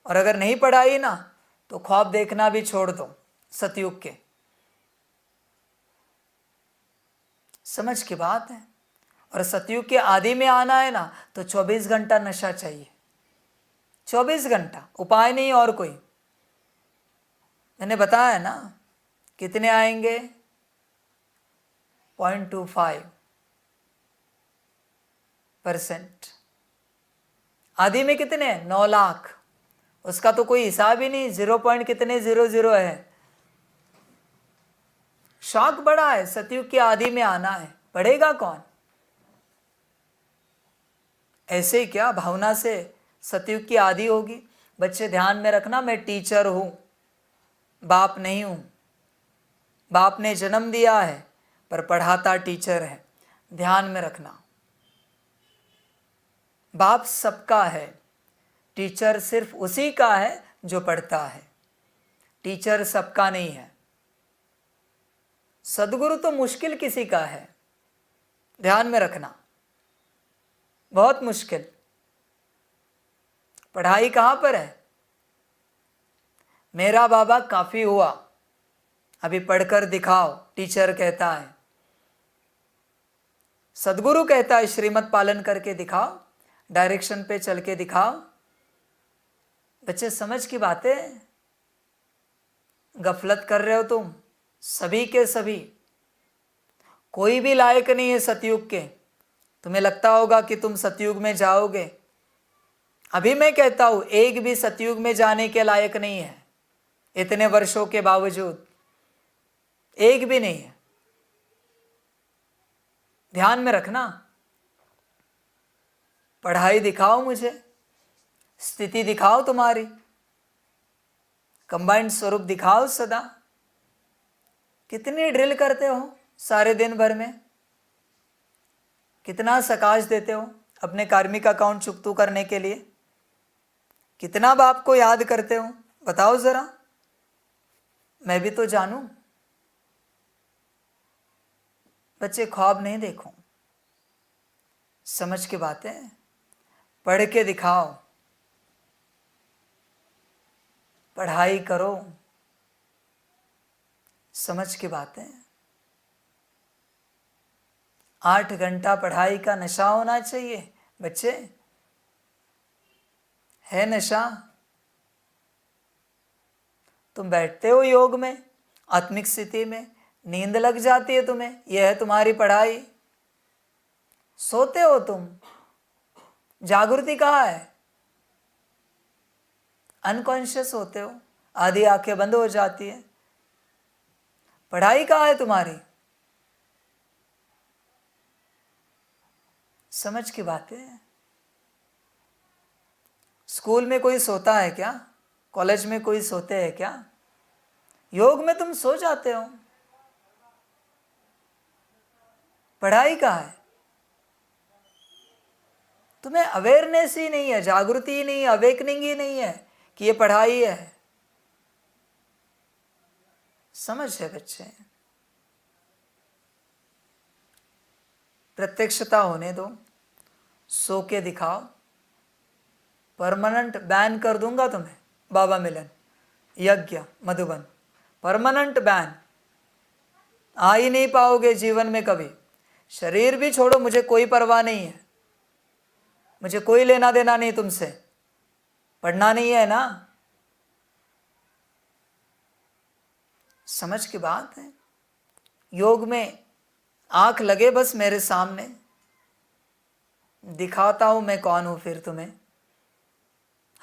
और अगर नहीं पढ़ाई ना तो ख्वाब देखना भी छोड़ दो सतयुग के। समझ की बात है। और सतयुग के आदि में आना है ना तो 24 घंटा नशा चाहिए, 24 घंटा, उपाय नहीं और कोई। मैंने बताया ना कितने आएंगे, 0.25%। आदि में कितने? 9 लाख। उसका तो कोई हिसाब ही नहीं, 0 पॉइंट कितने 00 है। शौक बड़ा है, सतयुग के आदि में आना है। पढ़ेगा कौन? ऐसे ही क्या भावना से सतयुग की आदि होगी। बच्चे ध्यान में रखना, मैं टीचर हूं, बाप नहीं हूं। बाप ने जन्म दिया है पर पढ़ाता टीचर है, ध्यान में रखना। बाप सबका है, टीचर सिर्फ उसी का है जो पढ़ता है। टीचर सबका नहीं है। सदगुरु तो मुश्किल किसी का है, ध्यान में रखना, बहुत मुश्किल। पढ़ाई कहां पर है? मेरा बाबा काफी हुआ, अभी पढ़कर दिखाओ, टीचर कहता है। सदगुरु कहता है श्रीमत पालन करके दिखाओ, डायरेक्शन पे चल के दिखाओ। बच्चे समझ की बातें, गफलत कर रहे हो तुम सभी के सभी। कोई भी लायक नहीं है सतयुग के। तुम्हें लगता होगा कि तुम सतयुग में जाओगे, अभी मैं कहता हूं एक भी सतयुग में जाने के लायक नहीं है। इतने वर्षों के बावजूद एक भी नहीं है, ध्यान में रखना। पढ़ाई दिखाओ मुझे, स्थिति दिखाओ तुम्हारी, कंबाइंड स्वरूप दिखाओ सदा। कितनी ड्रिल करते हो सारे दिन भर में, कितना सकाश देते हो अपने कार्मिक अकाउंट चुकतू करने के लिए, कितना बाप को याद करते हो, बताओ जरा, मैं भी तो जानूं। बच्चे ख्वाब नहीं देखो, समझ की बातें पढ़ के दिखाओ, पढ़ाई करो, समझ की बातें। 8 घंटा पढ़ाई का नशा होना चाहिए बच्चे, है नशा? तुम बैठते हो योग में, आत्मिक स्थिति में, नींद लग जाती है तुम्हें, यह है तुम्हारी पढ़ाई। सोते हो तुम, जागृति कहाँ है? अनकॉन्शियस होते हो, आधी आंखें बंद हो जाती है। पढ़ाई कहाँ है तुम्हारी? समझ की बात है। स्कूल में कोई सोता है क्या? कॉलेज में कोई सोते हैं क्या? योग में तुम सो जाते हो। पढ़ाई कहाँ है? तुम्हें अवेयरनेस ही नहीं है, जागृति ही नहीं है, अवेकनिंग ही नहीं है कि ये पढ़ाई है। समझ है बच्चे, प्रत्यक्षता होने दो, सो के दिखाओ। परमानेंट बैन कर दूंगा तुम्हें, बाबा मिलन, यज्ञ, मधुबन, परमानेंट बैन। आ ही नहीं पाओगे जीवन में कभी। शरीर भी छोड़ो, मुझे कोई परवाह नहीं है, मुझे कोई लेना देना नहीं तुमसे। पढ़ना नहीं है ना, समझ की बात है। योग में आंख लगे बस मेरे सामने, दिखाता हूं मैं कौन हूं। फिर तुम्हें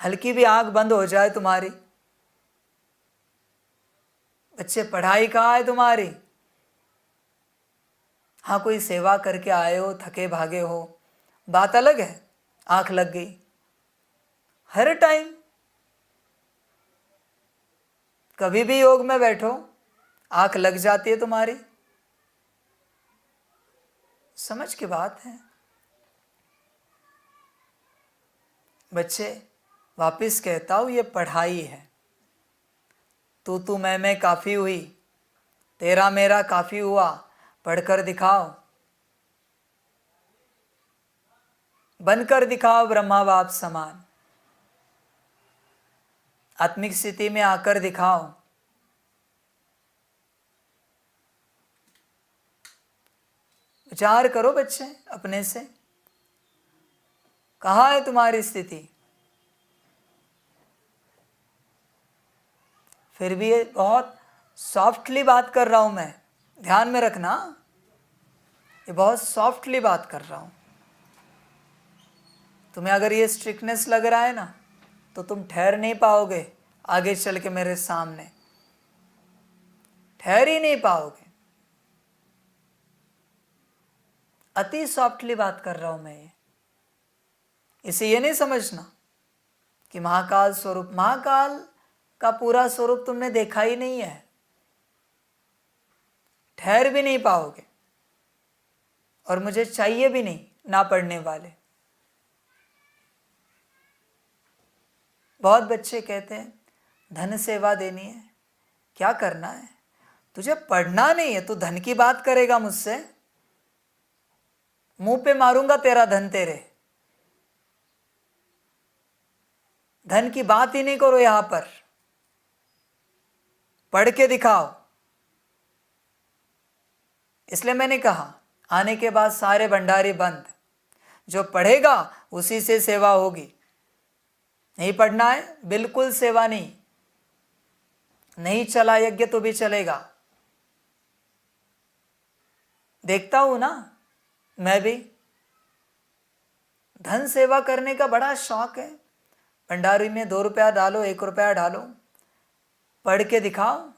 हल्की भी आंख बंद हो जाए तुम्हारी, बच्चे पढ़ाई कहाँ है तुम्हारी? हाँ, कोई सेवा करके आए हो, थके भागे हो, बात अलग है, आंख लग गई। हर टाइम कभी भी योग में बैठो, आंख लग जाती है तुम्हारी। समझ की बात है बच्चे। वापिस कहता हूं, ये पढ़ाई है। तू मैं काफी हुई, तेरा मेरा काफी हुआ। पढ़कर दिखाओ, बनकर दिखाओ ब्रह्मा बाप समान। आत्मिक स्थिति में आकर दिखाओ। विचार करो बच्चे अपने से, कहाँ है तुम्हारी स्थिति? फिर भी ये बहुत सॉफ्टली बात कर रहा हूं मैं, ध्यान में रखना, ये बहुत सॉफ्टली बात कर रहा हूं। तुम्हें अगर ये स्ट्रिक्टनेस लग रहा है ना, तो तुम ठहर नहीं पाओगे आगे चल के मेरे सामने, ठहर ही नहीं पाओगे। अति सॉफ्टली बात कर रहा हूं मैं ये। इसे ये नहीं समझना कि महाकाल स्वरूप, महाकाल का पूरा स्वरूप तुमने देखा ही नहीं है, ठहर भी नहीं पाओगे, और मुझे चाहिए भी नहीं ना पढ़ने वाले। बहुत बच्चे कहते हैं धन सेवा देनी है, क्या करना है, तुझे पढ़ना नहीं है, तू धन की बात करेगा मुझसे, मुंह पे मारूंगा तेरा धन तेरे। धन की बात ही नहीं करो यहां पर, पढ़ के दिखाओ। इसलिए मैंने कहा आने के बाद सारे भंडारी बंद, जो पढ़ेगा उसी से सेवा होगी। नहीं पढ़ना है, बिल्कुल सेवा नहीं। नहीं चला यज्ञ तो भी चलेगा। देखता हूं ना, मैं भी धन सेवा करने का बड़ा शौक है। भंडारी में 2 रुपया डालो, 1 रुपया डालो, पढ़ के दिखाओ,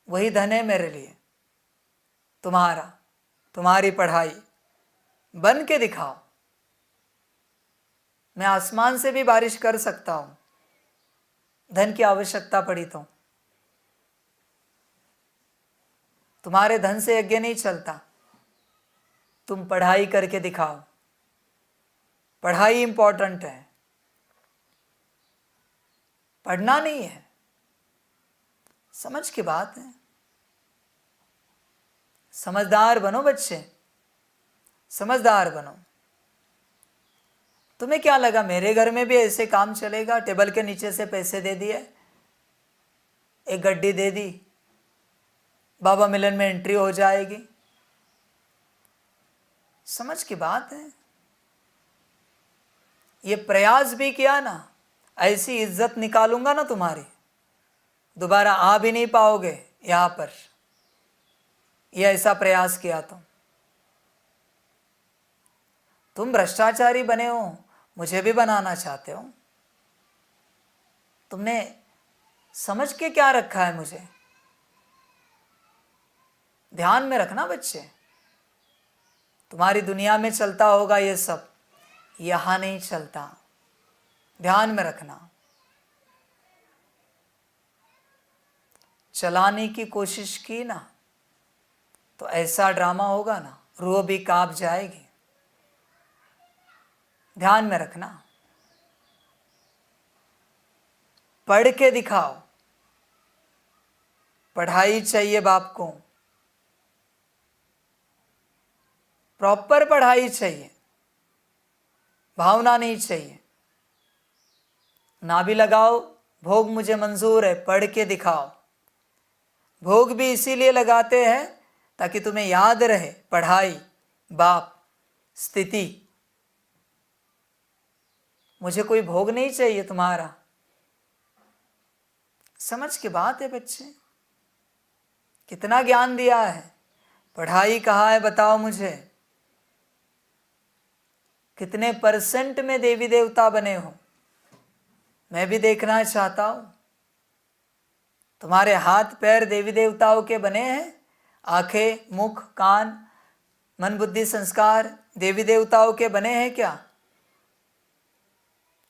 वही धन है मेरे लिए, तुम्हारा, तुम्हारी पढ़ाई, बन के दिखाओ। मैं आसमान से भी बारिश कर सकता हूं, धन की आवश्यकता पड़ी तो। तुम्हारे धन से यज्ञ नहीं चलता, तुम पढ़ाई करके दिखाओ। पढ़ाई इंपॉर्टेंट है, पढ़ना नहीं है। समझ की बात है। समझदार बनो बच्चे, समझदार बनो। तुम्हें क्या लगा मेरे घर में भी ऐसे काम चलेगा? टेबल के नीचे से पैसे दे दिए, एक गड्डी दे दी, बाबा मिलन में एंट्री हो जाएगी। समझ की बात है। ये प्रयास भी किया ना, ऐसी इज्जत निकालूंगा ना तुम्हारी, दोबारा आ भी नहीं पाओगे यहां पर। ये ऐसा प्रयास किया तो तुम भ्रष्टाचारी बने हो, मुझे भी बनाना चाहते हो। तुमने समझ के क्या रखा है मुझे? ध्यान में रखना बच्चे, तुम्हारी दुनिया में चलता होगा ये सब, यहां नहीं चलता। ध्यान में रखना। चलाने की कोशिश की ना तो ऐसा ड्रामा होगा ना, रूह भी कांप जाएगी। ध्यान में रखना। पढ़ के दिखाओ। पढ़ाई चाहिए बाप को, प्रॉपर पढ़ाई चाहिए, भावना नहीं चाहिए। ना भी लगाओ, भोग मुझे मंजूर है, पढ़ के दिखाओ। भोग भी इसीलिए लगाते हैं ताकि तुम्हें याद रहे पढ़ाई, बाप, स्थिति। मुझे कोई भोग नहीं चाहिए तुम्हारा। समझ की बात है बच्चे। कितना ज्ञान दिया है, पढ़ाई कहाँ है बताओ मुझे। कितने % में देवी देवता बने हो, मैं भी देखना चाहता हूं। तुम्हारे हाथ पैर देवी देवताओं के बने हैं, आंखें, मुख, कान, मन, बुद्धि, संस्कार देवी देवताओं के बने हैं क्या?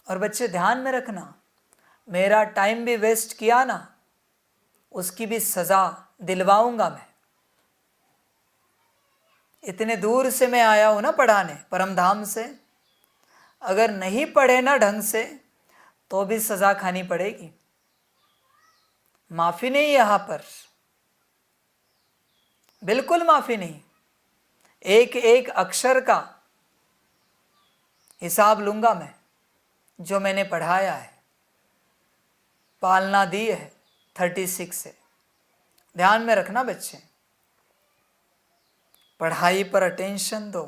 और बच्चे ध्यान में रखना, मेरा टाइम भी वेस्ट किया ना, उसकी भी सजा दिलवाऊंगा मैं। इतने दूर से मैं आया हूं ना पढ़ाने, परम धाम से। अगर नहीं पढ़े ना ढंग से तो भी सजा खानी पड़ेगी। माफी नहीं यहां पर, बिल्कुल माफी नहीं। एक एक अक्षर का हिसाब लूंगा मैं, जो मैंने पढ़ाया है, पालना दी है 36 से। ध्यान में रखना बच्चे, पढ़ाई पर अटेंशन दो।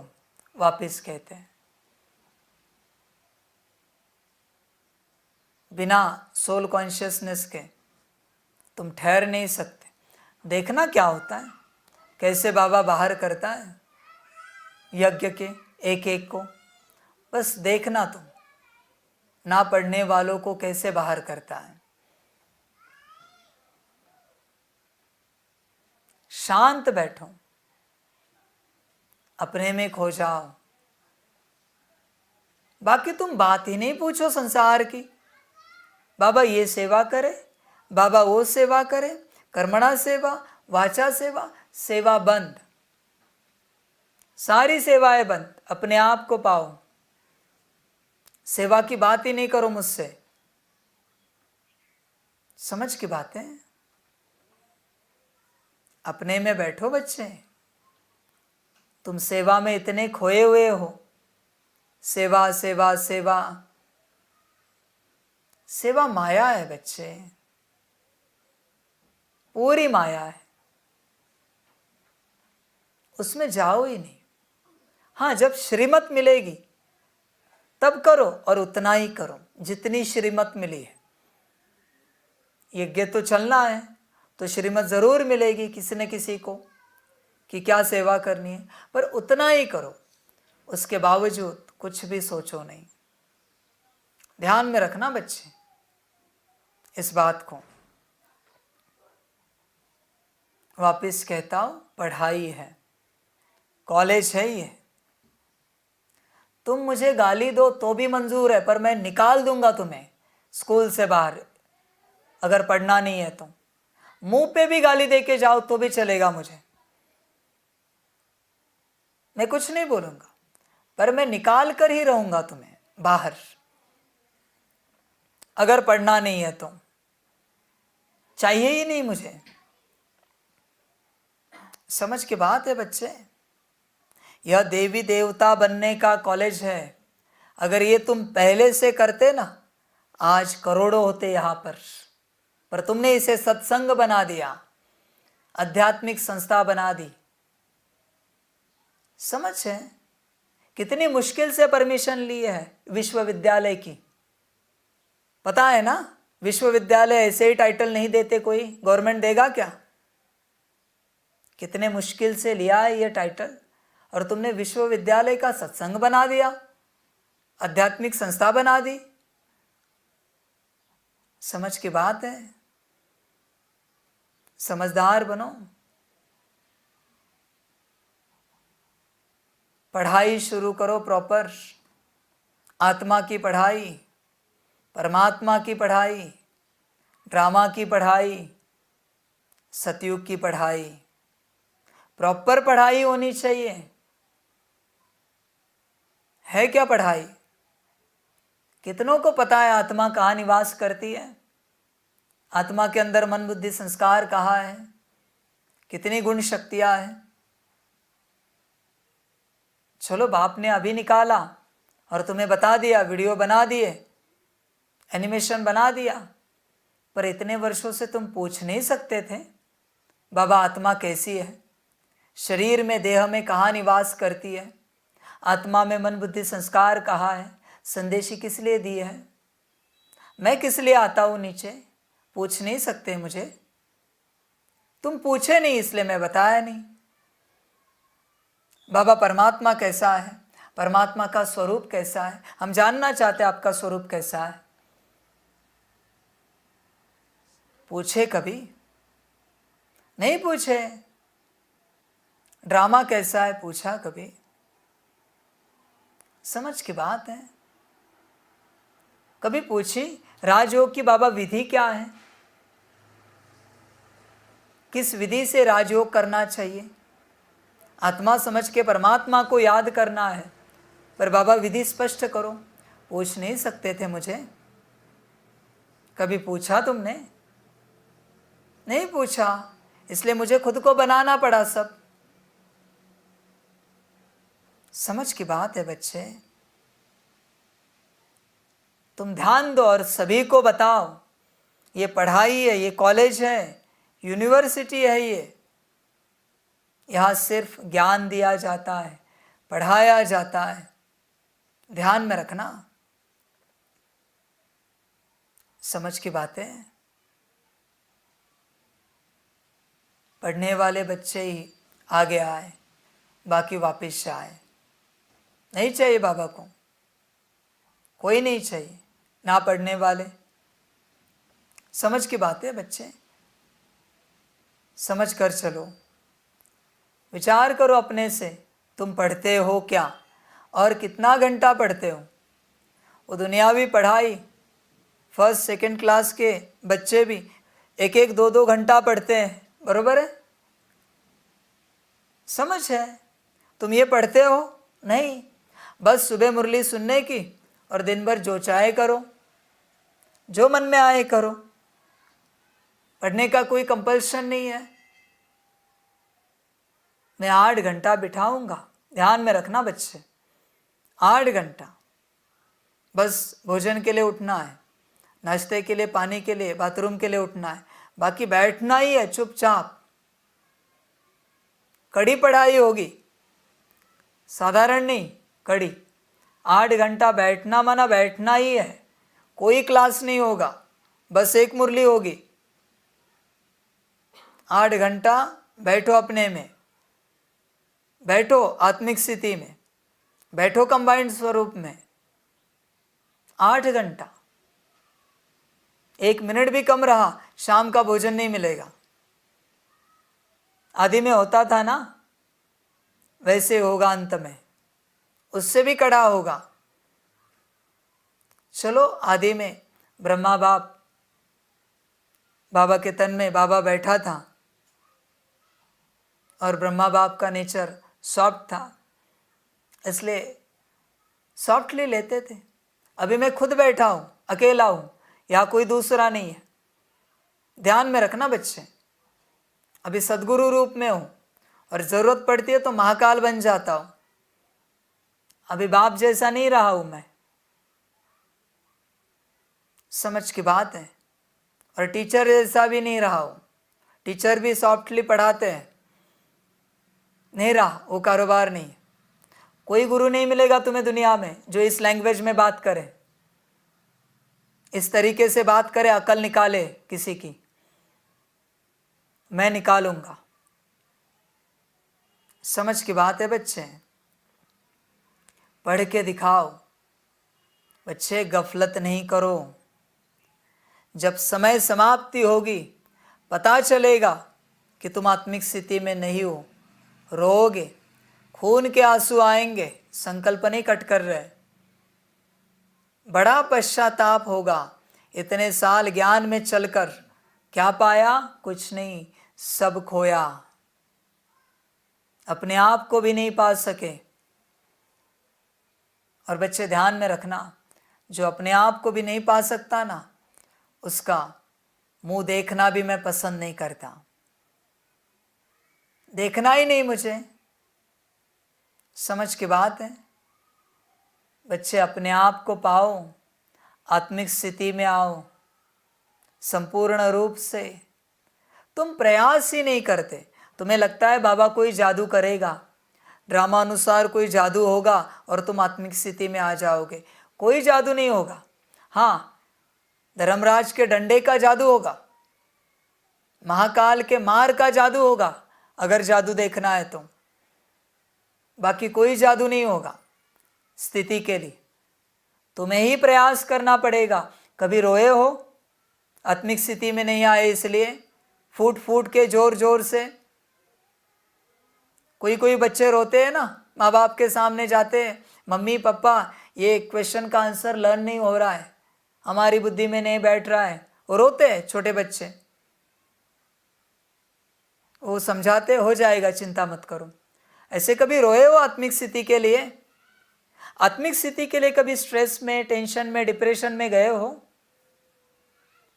वापिस कहते हैं, बिना सोल कॉन्शियसनेस के तुम ठहर नहीं सकते। देखना क्या होता है, कैसे बाबा बाहर करता है यज्ञ के एक एक को। बस देखना तुम, ना पढ़ने वालों को कैसे बाहर करता है। शांत बैठो, अपने में खो जाओ, बाकी तुम बात ही नहीं पूछो संसार की। बाबा ये सेवा करे, बाबा वो सेवा करे, कर्मणा सेवा, वाचा सेवा, सेवा बंद, सारी सेवाएं बंद, अपने आप को पाओ। सेवा की बात ही नहीं करो मुझसे। समझ की बात है। अपने में बैठो बच्चे। तुम सेवा में इतने खोए हुए हो। सेवा सेवा सेवा, सेवा माया है बच्चे, पूरी माया है, उसमें जाओ ही नहीं। हाँ, जब श्रीमत मिलेगी तब करो, और उतना ही करो जितनी श्रीमत मिली है। यज्ञ तो चलना है तो श्रीमत जरूर मिलेगी किसी न किसी को कि क्या सेवा करनी है, पर उतना ही करो। उसके बावजूद कुछ भी सोचो नहीं। ध्यान में रखना बच्चे इस बात को। वापिस कहता हूं, पढ़ाई है, कॉलेज है ये। तुम मुझे गाली दो तो भी मंजूर है, पर मैं निकाल दूंगा तुम्हें स्कूल से बाहर अगर पढ़ना नहीं है तो। मुंह पे भी गाली दे के जाओ तो भी चलेगा मुझे, मैं कुछ नहीं बोलूंगा, पर मैं निकाल कर ही रहूंगा तुम्हें बाहर अगर पढ़ना नहीं है तो। चाहिए ही नहीं मुझे। समझ की बात है बच्चे। यह देवी देवता बनने का कॉलेज है। अगर ये तुम पहले से करते ना, आज करोड़ों होते यहाँ पर तुमने इसे सत्संग बना दिया, आध्यात्मिक संस्था बना दी। समझ है कितनी मुश्किल से परमिशन ली है विश्वविद्यालय की। पता है ना, विश्वविद्यालय ऐसे ही टाइटल नहीं देते कोई, गवर्नमेंट देगा क्या? कितने मुश्किल से लिया है ये टाइटल, और तुमने विश्वविद्यालय का सत्संग बना दिया, आध्यात्मिक संस्था बना दी। समझ की बात है। समझदार बनो। पढ़ाई शुरू करो प्रॉपर। आत्मा की पढ़ाई, परमात्मा की पढ़ाई, ड्रामा की पढ़ाई, सतयुग की पढ़ाई, प्रॉपर पढ़ाई होनी चाहिए। है क्या पढ़ाई? कितनों को पता है आत्मा कहाँ निवास करती है? आत्मा के अंदर मन बुद्धि संस्कार कहाँ है? कितनी गुण शक्तियां हैं? चलो, बाप ने अभी निकाला और तुम्हें बता दिया, वीडियो बना दिए, एनिमेशन बना दिया, पर इतने वर्षों से तुम पूछ नहीं सकते थे बाबा आत्मा कैसी है, शरीर में देह में कहाँ निवास करती है, आत्मा में मन बुद्धि संस्कार कहाँ है, संदेशी किस लिए दी है, मैं किस लिए आता हूँ नीचे? पूछ नहीं सकते मुझे? तुम पूछे नहीं इसलिए मैं बताया नहीं। बाबा परमात्मा कैसा है, परमात्मा का स्वरूप कैसा है, हम जानना चाहते हैं आपका स्वरूप कैसा है। पूछे कभी? नहीं पूछे। ड्रामा कैसा है पूछा कभी? समझ की बात है। कभी पूछी राजयोग की बाबा विधि क्या है? किस विधि से राजयोग करना चाहिए? आत्मा समझ के परमात्मा को याद करना है, पर बाबा विधि स्पष्ट करो। पूछ नहीं सकते थे मुझे? कभी पूछा तुमने? नहीं पूछा, इसलिए मुझे खुद को बनाना पड़ा सब। समझ की बात है बच्चे। तुम ध्यान दो और सभी को बताओ, ये पढ़ाई है, ये कॉलेज है, यूनिवर्सिटी है, ये यहाँ सिर्फ ज्ञान दिया जाता है, पढ़ाया जाता है। ध्यान में रखना। समझ की बातें। पढ़ने वाले बच्चे ही आगे आए, बाकी वापिस आए। नहीं चाहिए बाबा को, कोई नहीं चाहिए, ना पढ़ने वाले। समझ की बात है बच्चे, समझ कर चलो। विचार करो अपने से, तुम पढ़ते हो क्या और कितना घंटा पढ़ते हो? वो दुनियावी पढ़ाई फर्स्ट सेकंड क्लास के बच्चे भी 1-1 2-2 घंटा पढ़ते हैं, बरोबर है? समझ है? तुम ये पढ़ते हो नहीं, बस सुबह मुरली सुनने की और दिन भर जो चाहे करो, जो मन में आए करो, पढ़ने का कोई कंपल्शन नहीं है। मैं 8 घंटा बिठाऊंगा, ध्यान में रखना बच्चे, 8 घंटा। बस भोजन के लिए उठना है, नाश्ते के लिए, पानी के लिए, बाथरूम के लिए उठना है, बाकी बैठना ही है चुपचाप। कड़ी पढ़ाई होगी, साधारण नहीं, कड़ी। 8 घंटा बैठना माना बैठना ही है, कोई क्लास नहीं होगा, बस एक मुरली होगी। 8 घंटा बैठो अपने में, बैठो आत्मिक स्थिति में, बैठो कंबाइंड स्वरूप में। 8 घंटा, 1 मिनट भी कम रहा शाम का भोजन नहीं मिलेगा। आदि में होता था ना, वैसे होगा अंत में, उससे भी कड़ा होगा। चलो आदि में ब्रह्मा बाप, बाबा के तन में बाबा बैठा था और ब्रह्मा बाप का नेचर सॉफ्ट था, इसलिए सॉफ्टली लेते थे। अभी मैं खुद बैठा हूँ, अकेला हूँ, यहाँ कोई दूसरा नहीं है। ध्यान में रखना बच्चे, अभी सद्गुरु रूप में हूँ और ज़रूरत पड़ती है तो महाकाल बन जाता हूँ। अभी बाप जैसा नहीं रहा हूँ मैं, समझ की बात है। और टीचर जैसा भी नहीं रहा हूँ, टीचर भी सॉफ्टली पढ़ाते हैं, नहीं रहा, वो कारोबार नहीं। कोई गुरु नहीं मिलेगा तुम्हें दुनिया में जो इस लैंग्वेज में बात करे, इस तरीके से बात करे, अकल निकाले किसी की। मैं निकालूंगा, समझ की बात है बच्चे, पढ़ के दिखाओ बच्चे, गफलत नहीं करो। जब समय समाप्ति होगी पता चलेगा कि तुम आत्मिक स्थिति में नहीं हो, रोओगे, खून के आंसू आएंगे, संकल्प नहीं कट कर रहे, बड़ा पश्चाताप होगा। इतने साल ज्ञान में चलकर क्या पाया? कुछ नहीं, सब खोया, अपने आप को भी नहीं पा सके। और बच्चे ध्यान में रखना, जो अपने आप को भी नहीं पा सकता ना, उसका मुंह देखना भी मैं पसंद नहीं करता, देखना ही नहीं मुझे। समझ की बात है बच्चे, अपने आप को पाओ, आत्मिक स्थिति में आओ संपूर्ण रूप से। तुम प्रयास ही नहीं करते, तुम्हें लगता है बाबा कोई जादू करेगा, ड्रामा अनुसार कोई जादू होगा और तुम आत्मिक स्थिति में आ जाओगे। कोई जादू नहीं होगा। हाँ, धर्मराज के डंडे का जादू होगा, महाकाल के मार का जादू होगा, अगर जादू देखना है तो। बाकी कोई जादू नहीं होगा स्थिति के लिए, तुम्हें ही प्रयास करना पड़ेगा। कभी रोए हो आत्मिक स्थिति में नहीं आए इसलिए, फूट फूट के, जोर जोर से? कोई बच्चे रोते हैं ना, माँ बाप के सामने जाते हैं, मम्मी पापा ये क्वेश्चन का आंसर लर्न नहीं हो रहा है, हमारी बुद्धि में नहीं बैठ रहा है, वो रोते हैं छोटे बच्चे। वो समझाते, हो जाएगा, चिंता मत करो। ऐसे कभी रोए हो आत्मिक स्थिति के लिए? आत्मिक स्थिति के लिए कभी स्ट्रेस में, टेंशन में, डिप्रेशन में गए हो?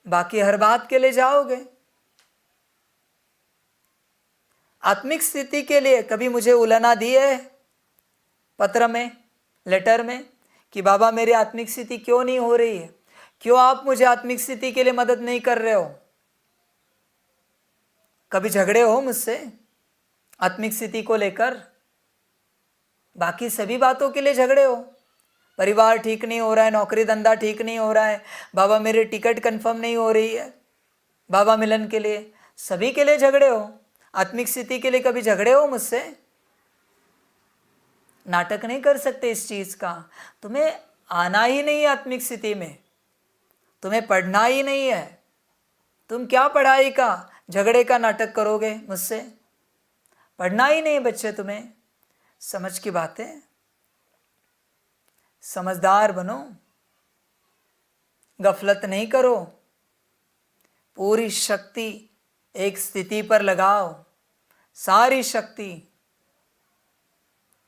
बाकी हर बात के लिए जाओगे। आत्मिक स्थिति के लिए कभी मुझे उलाहना दी है पत्र में, लेटर में, कि बाबा मेरी आत्मिक स्थिति क्यों नहीं हो रही है, क्यों आप मुझे आत्मिक स्थिति के लिए मदद नहीं कर रहे हो? कभी झगड़े हो मुझसे आत्मिक स्थिति को लेकर? बाकी सभी बातों के लिए झगड़े हो, परिवार ठीक नहीं हो रहा है, नौकरी धंधा ठीक नहीं हो रहा है, बाबा मेरी टिकट कंफर्म नहीं हो रही है बाबा मिलन के लिए, सभी के लिए झगड़े हो। आत्मिक स्थिति के लिए कभी झगड़े हो मुझसे? नाटक नहीं कर सकते इस चीज का। तुम्हें आना ही नहीं है आत्मिक स्थिति में, तुम्हें पढ़ना ही नहीं है, तुम क्या पढ़ाई का झगड़े का नाटक करोगे मुझसे? पढ़ना ही नहीं बच्चे तुम्हें। समझ की बात है, समझदार बनो, गफलत नहीं करो, पूरी शक्ति एक स्थिति पर लगाओ, सारी शक्ति।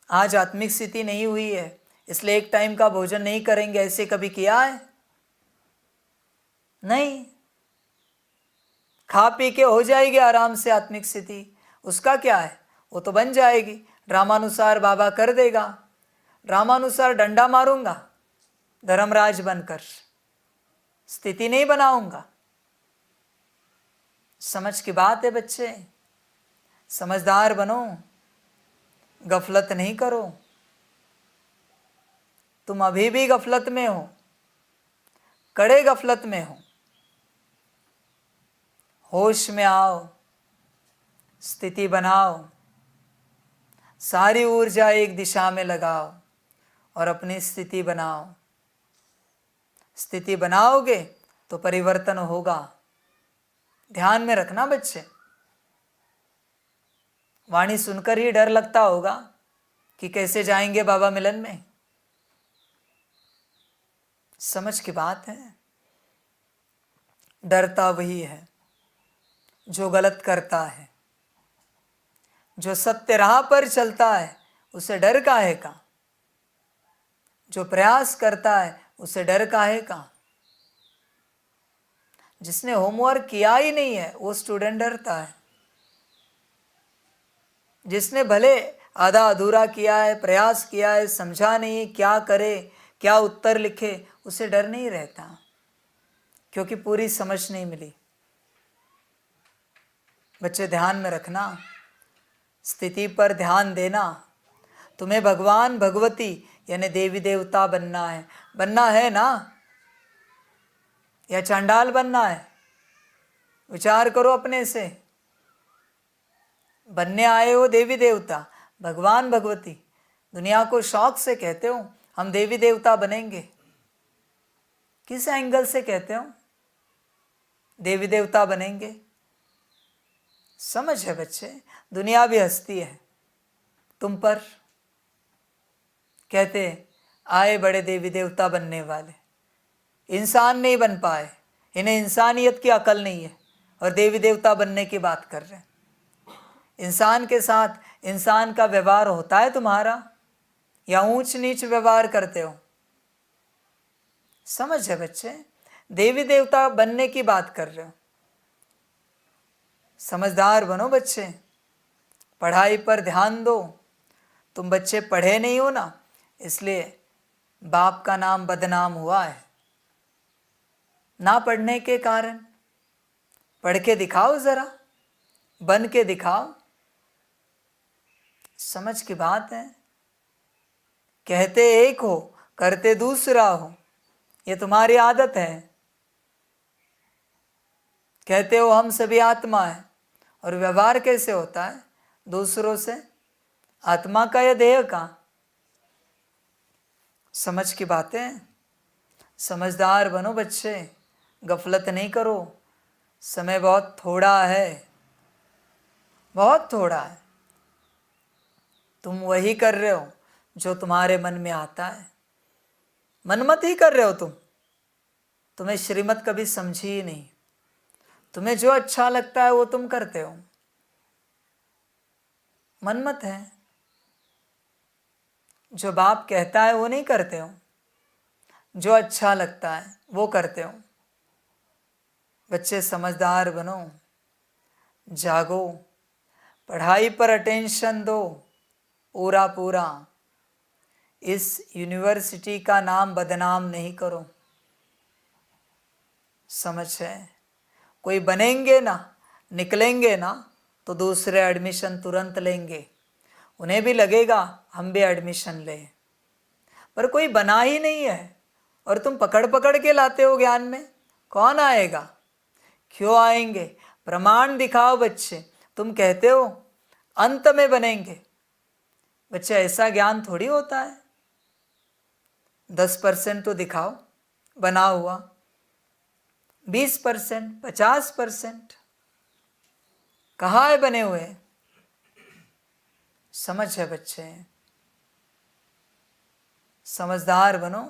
आज आत्मिक स्थिति नहीं हुई है इसलिए एक टाइम का भोजन नहीं करेंगे, ऐसे कभी किया है? नहीं। खा पी के हो जाएगी आराम से आत्मिक स्थिति, उसका क्या है, वो तो बन जाएगी। ड्रामानुसार बाबा कर देगा, ड्रामानुसार डंडा मारूंगा धर्मराज बनकर, स्थिति नहीं बनाऊंगा। समझ की बात है बच्चे, समझदार बनो, गफलत नहीं करो। तुम अभी भी गफलत में हो, कड़े गफलत में हो। होश में आओ, स्थिति बनाओ, सारी ऊर्जा एक दिशा में लगाओ और अपनी स्थिति बनाओ। स्थिति बनाओगे तो परिवर्तन होगा। ध्यान में रखना बच्चे। वाणी सुनकर ही डर लगता होगा कि कैसे जाएंगे बाबा मिलन में। समझ की बात है। डरता वही है जो गलत करता है, जो सत्य राह पर चलता है उसे डर काहे का, जो प्रयास करता है उसे डर काहे का। जिसने होमवर्क किया ही नहीं है वो स्टूडेंट डरता है। जिसने भले आधा अधूरा किया है, प्रयास किया है, समझा नहीं क्या करे, क्या उत्तर लिखे, उसे डर नहीं रहता, क्योंकि पूरी समझ नहीं मिली। बच्चे ध्यान में रखना, स्थिति पर ध्यान देना। तुम्हें भगवान भगवती यानी देवी देवता बनना है ना, या चांडाल बनना है? विचार करो अपने से। बनने आए हो देवी देवता, भगवान भगवती। दुनिया को शौक से कहते हो हम देवी देवता बनेंगे। किस एंगल से कहते हो देवी देवता बनेंगे? समझ है बच्चे, दुनिया भी हंसती है तुम पर। कहते आए बड़े देवी देवता बनने वाले, इंसान नहीं बन पाए, इन्हें इंसानियत की अकल नहीं है और देवी देवता बनने की बात कर रहे हैं। इंसान के साथ इंसान का व्यवहार होता है तुम्हारा, या ऊंच नीच व्यवहार करते हो? समझ है बच्चे, देवी देवता बनने की बात कर रहे हो। समझदार बनो बच्चे, पढ़ाई पर ध्यान दो। तुम बच्चे पढ़े नहीं हो ना, इसलिए बाप का नाम बदनाम हुआ है। ना पढ़ने के कारण पढ़ के दिखाओ, जरा बन के दिखाओ। समझ की बात है। कहते एक हो, करते दूसरा हो, ये तुम्हारी आदत है। कहते हो हम सभी आत्मा है, और व्यवहार कैसे होता है दूसरों से? आत्मा का या देह का? समझ की बातें। समझदार बनो बच्चे, गफलत नहीं करो। समय बहुत थोड़ा है, बहुत थोड़ा है। तुम वही कर रहे हो जो तुम्हारे मन में आता है। मनमत ही कर रहे हो तुम। तुम्हें श्रीमत कभी समझी ही नहीं। तुम्हें जो अच्छा लगता है वो तुम करते हो। मनमत है। जो बाप कहता है वो नहीं करते हो, जो अच्छा लगता है वो करते हो। बच्चे समझदार बनो, जागो, पढ़ाई पर अटेंशन दो पूरा पूरा। इस यूनिवर्सिटी का नाम बदनाम नहीं करो। समझ है? कोई बनेंगे ना, निकलेंगे ना, तो दूसरे एडमिशन तुरंत लेंगे। उन्हें भी लगेगा हम भी एडमिशन लें, पर कोई बना ही नहीं है और तुम पकड़ पकड़ के लाते हो ज्ञान में। कौन आएगा? क्यों आएंगे? प्रमाण दिखाओ बच्चे। तुम कहते हो अंत में बनेंगे। बच्चे ऐसा ज्ञान थोड़ी होता है। 10% तो दिखाओ बना हुआ, 20%, 50%। कहाँ है बने हुए? समझ है बच्चे, समझदार बनो।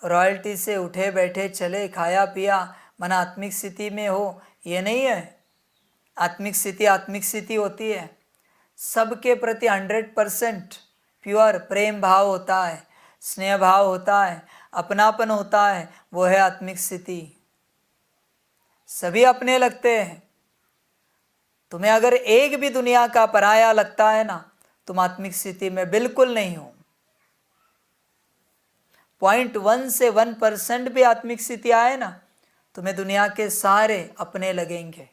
रॉयल्टी से उठे बैठे चले, खाया पिया, मन आत्मिक स्थिति में हो, ये नहीं है। आत्मिक स्थिति होती है सबके प्रति 100% प्योर प्रेम भाव होता है, स्नेह भाव होता है, अपनापन होता है, वो है आत्मिक स्थिति। सभी अपने लगते हैं। तुम्हें अगर एक भी दुनिया का पराया लगता है ना, तुम आत्मिक स्थिति में बिल्कुल नहीं हो। 0.1 से 1% भी आत्मिक स्थिति आए ना, तुम्हें दुनिया के सारे अपने लगेंगे।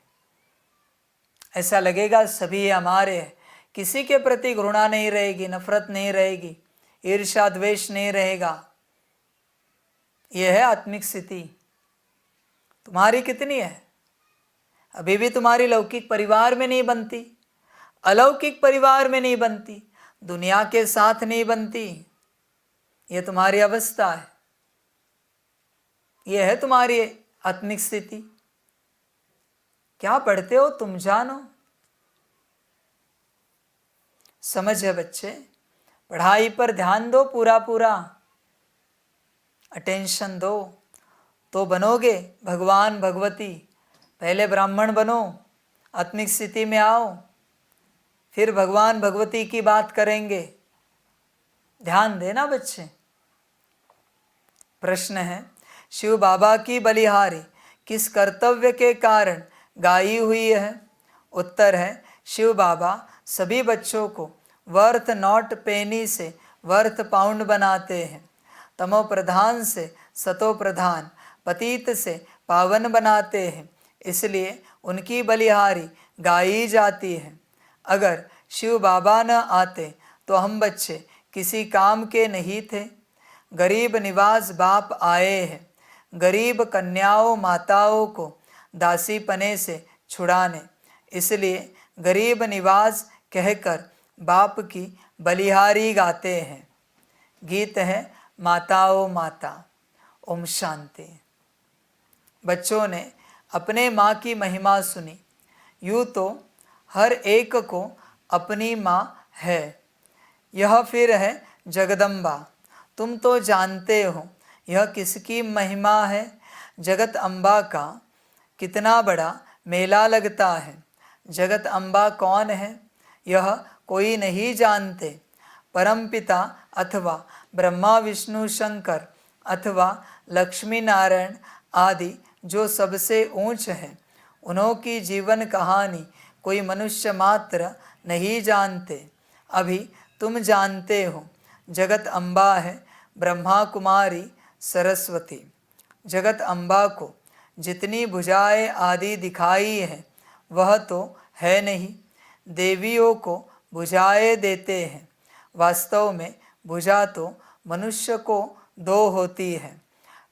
ऐसा लगेगा सभी हमारे हैं, किसी के प्रति घृणा नहीं रहेगी, नफरत नहीं रहेगी, ईर्ष्या द्वेष नहीं रहेगा। यह है आत्मिक स्थिति। तुम्हारी कितनी है? अभी भी तुम्हारी लौकिक परिवार में नहीं बनती, अलौकिक परिवार में नहीं बनती, दुनिया के साथ नहीं बनती। यह तुम्हारी अवस्था है, यह है तुम्हारी आत्मिक स्थिति। क्या पढ़ते हो तुम जानो। समझ है बच्चे, पढ़ाई पर ध्यान दो, पूरा पूरा अटेंशन दो, तो बनोगे भगवान भगवती। पहले ब्राह्मण बनो, आत्मिक स्थिति में आओ, फिर भगवान भगवती की बात करेंगे। ध्यान देना बच्चे। प्रश्न है, शिव बाबा की बलिहारी किस कर्तव्य के कारण गाई हुई है? उत्तर है, शिव बाबा सभी बच्चों को वर्थ नॉट पेनी से वर्थ पाउंड बनाते हैं, तमो प्रधान से सतो प्रधान, पतित से पावन बनाते हैं, इसलिए उनकी बलिहारी गाई जाती है। अगर शिव बाबा न आते तो हम बच्चे किसी काम के नहीं थे। गरीब निवास बाप आए हैं, गरीब कन्याओं माताओं को दासी पने से छुड़ाने, इसलिए गरीब निवास कहकर बाप की बलिहारी गाते हैं। गीत है माताओं माता। ओम शांति। बच्चों ने अपने माँ की महिमा सुनी। यूँ तो हर एक को अपनी माँ है, यह फिर है जगदम्बा। तुम तो जानते हो यह किसकी महिमा है। जगत अम्बा का कितना बड़ा मेला लगता है। जगत अम्बा कौन है यह कोई नहीं जानते। परमपिता अथवा ब्रह्मा विष्णु शंकर अथवा लक्ष्मी नारायण आदि जो सबसे ऊंच है, उन्हों की जीवन कहानी कोई मनुष्य मात्र नहीं जानते। अभी तुम जानते हो जगत अम्बा है ब्रह्मा कुमारी सरस्वती। जगत अम्बा को जितनी भुजाएं आदि दिखाई है वह तो है नहीं। देवियों को भुजाएं देते हैं, वास्तव में भुजा तो मनुष्य को 2 होती है।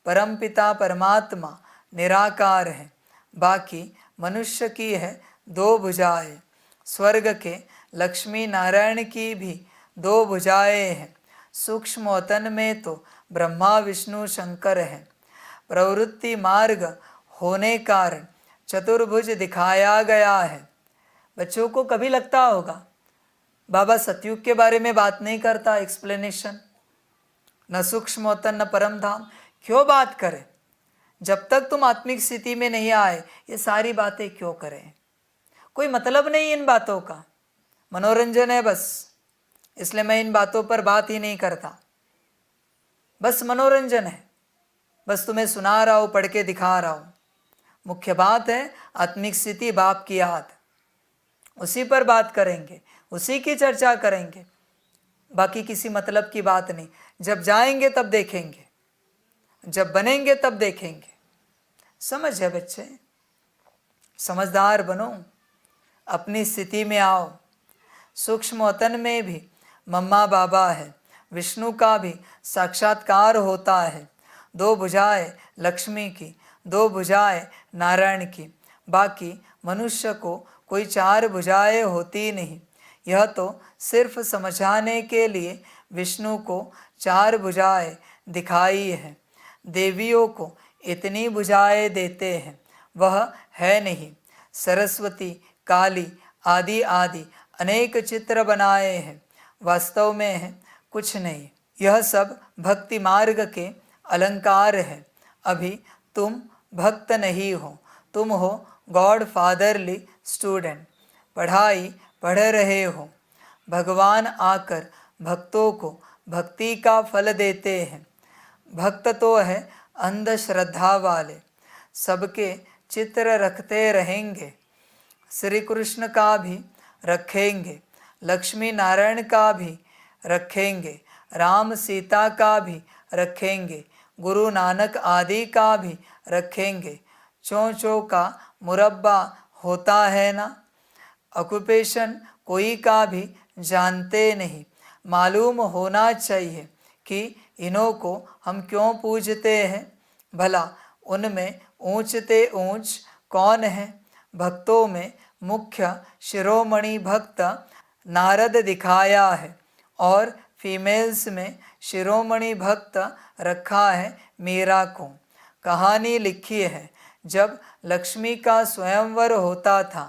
परमपिता परमात्मा निराकार है, बाकी मनुष्य की है 2 भुजाएं। स्वर्ग के लक्ष्मी नारायण की भी 2 भुजाएं हैं। सूक्ष्म वतन में तो ब्रह्मा विष्णु शंकर है। प्रवृत्ति मार्ग होने कारण चतुर्भुज दिखाया गया है। बच्चों को कभी लगता होगा बाबा सतयुग के बारे में बात नहीं करता, एक्सप्लेनेशन, न सूक्ष्म वतन न परम धाम, क्यों बात करें? जब तक तुम आत्मिक स्थिति में नहीं आए ये सारी बातें क्यों करें? कोई मतलब नहीं इन बातों का, मनोरंजन है बस। इसलिए मैं इन बातों पर बात ही नहीं करता। बस मनोरंजन है, बस तुम्हें सुना रहा हूँ, पढ़ के दिखा रहा हूँ। मुख्य बात है आत्मिक स्थिति, बाप की याद, उसी पर बात करेंगे, उसी की चर्चा करेंगे, बाकी किसी मतलब की बात नहीं। जब जाएंगे तब देखेंगे, जब बनेंगे तब देखेंगे। समझ है बच्चे? समझदार बनो, अपनी स्थिति में आओ। सूक्ष्म वतन में भी मम्मा बाबा है, विष्णु का भी साक्षात्कार होता है। 2 भुजाएं लक्ष्मी की, 2 भुजाएं नारायण की, बाकी मनुष्य को कोई 4 भुजाएं होती नहीं। यह तो सिर्फ समझाने के लिए विष्णु को 4 भुजाएं दिखाई है। देवियों को इतनी भुजाएं देते हैं, वह है नहीं। सरस्वती, काली आदि आदि अनेक चित्र बनाए हैं, वास्तव में है कुछ नहीं। यह सब भक्ति मार्ग के अलंकार है। अभी तुम भक्त नहीं हो, तुम हो गॉड फादरली स्टूडेंट। पढ़ाई पढ़ रहे हो। भगवान आकर भक्तों को भक्ति का फल देते हैं। भक्त तो है अंधश्रद्धा वाले, सबके चित्र रखते रहेंगे। श्री कृष्ण का भी रखेंगे, लक्ष्मी नारायण का भी रखेंगे, राम सीता का भी रखेंगे, गुरु नानक आदि का भी रखेंगे। चों का मुरब्बा होता है ना। ऑक्यूपेशन कोई का भी जानते नहीं। मालूम होना चाहिए कि इन्हों को हम क्यों पूजते हैं। भला उनमें ऊंचते ऊंच कौन है। भक्तों में मुख्य शिरोमणि भक्त नारद दिखाया है और फीमेल्स में शिरोमणि भक्त रखा है मीरा को। कहानी लिखी है जब लक्ष्मी का स्वयंवर होता था।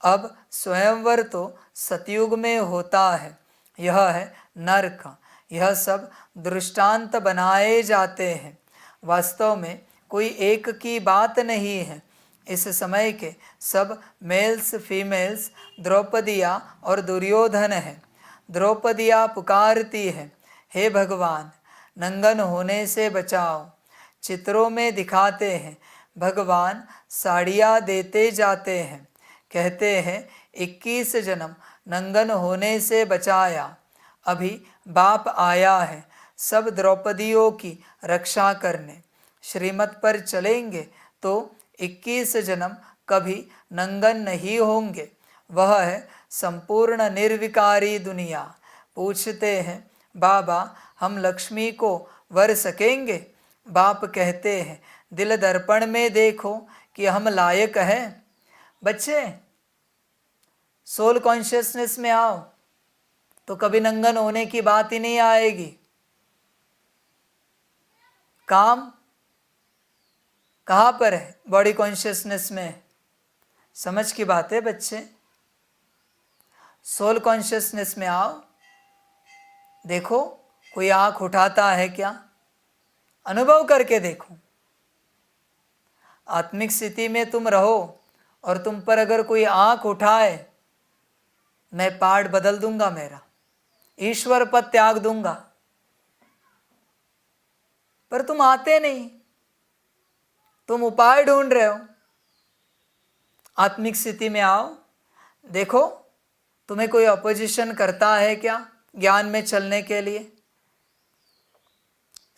अब स्वयंवर तो सतयुग में होता है। यह है नरक। यह सब दृष्टांत बनाए जाते हैं। वास्तव में कोई एक की बात नहीं है। इस समय के सब मेल्स फीमेल्स द्रौपदिया और दुर्योधन हैं। द्रौपदिया पुकारती है, हे भगवान नंगन होने से बचाओ। चित्रों में दिखाते हैं, भगवान साड़ियाँ देते जाते हैं। कहते हैं 21 जन्म नंगन होने से बचाया। अभी बाप आया है सब द्रौपदियों की रक्षा करने। श्रीमत पर चलेंगे तो 21 जन्म कभी नंगन नहीं होंगे। वह है संपूर्ण निर्विकारी दुनिया। पूछते हैं, बाबा हम लक्ष्मी को वर सकेंगे। बाप कहते हैं, दिल दर्पण में देखो कि हम लायक हैं। बच्चे सोल कॉन्शियसनेस में आओ तो कभी नंगन होने की बात ही नहीं आएगी। काम कहाँ पर है? बॉडी कॉन्शियसनेस में। समझ की बात है बच्चे। सोल कॉन्शियसनेस में आओ। देखो कोई आंख उठाता है क्या? अनुभव करके देखो। आत्मिक स्थिति में तुम रहो और तुम पर अगर कोई आंख उठाए, मैं पाठ बदल दूंगा, मेरा ईश्वर पद त्याग दूंगा। पर तुम आते नहीं, तुम उपाय ढूंढ रहे हो। आत्मिक स्थिति में आओ। देखो तुम्हें कोई अपोजिशन करता है क्या ज्ञान में चलने के लिए,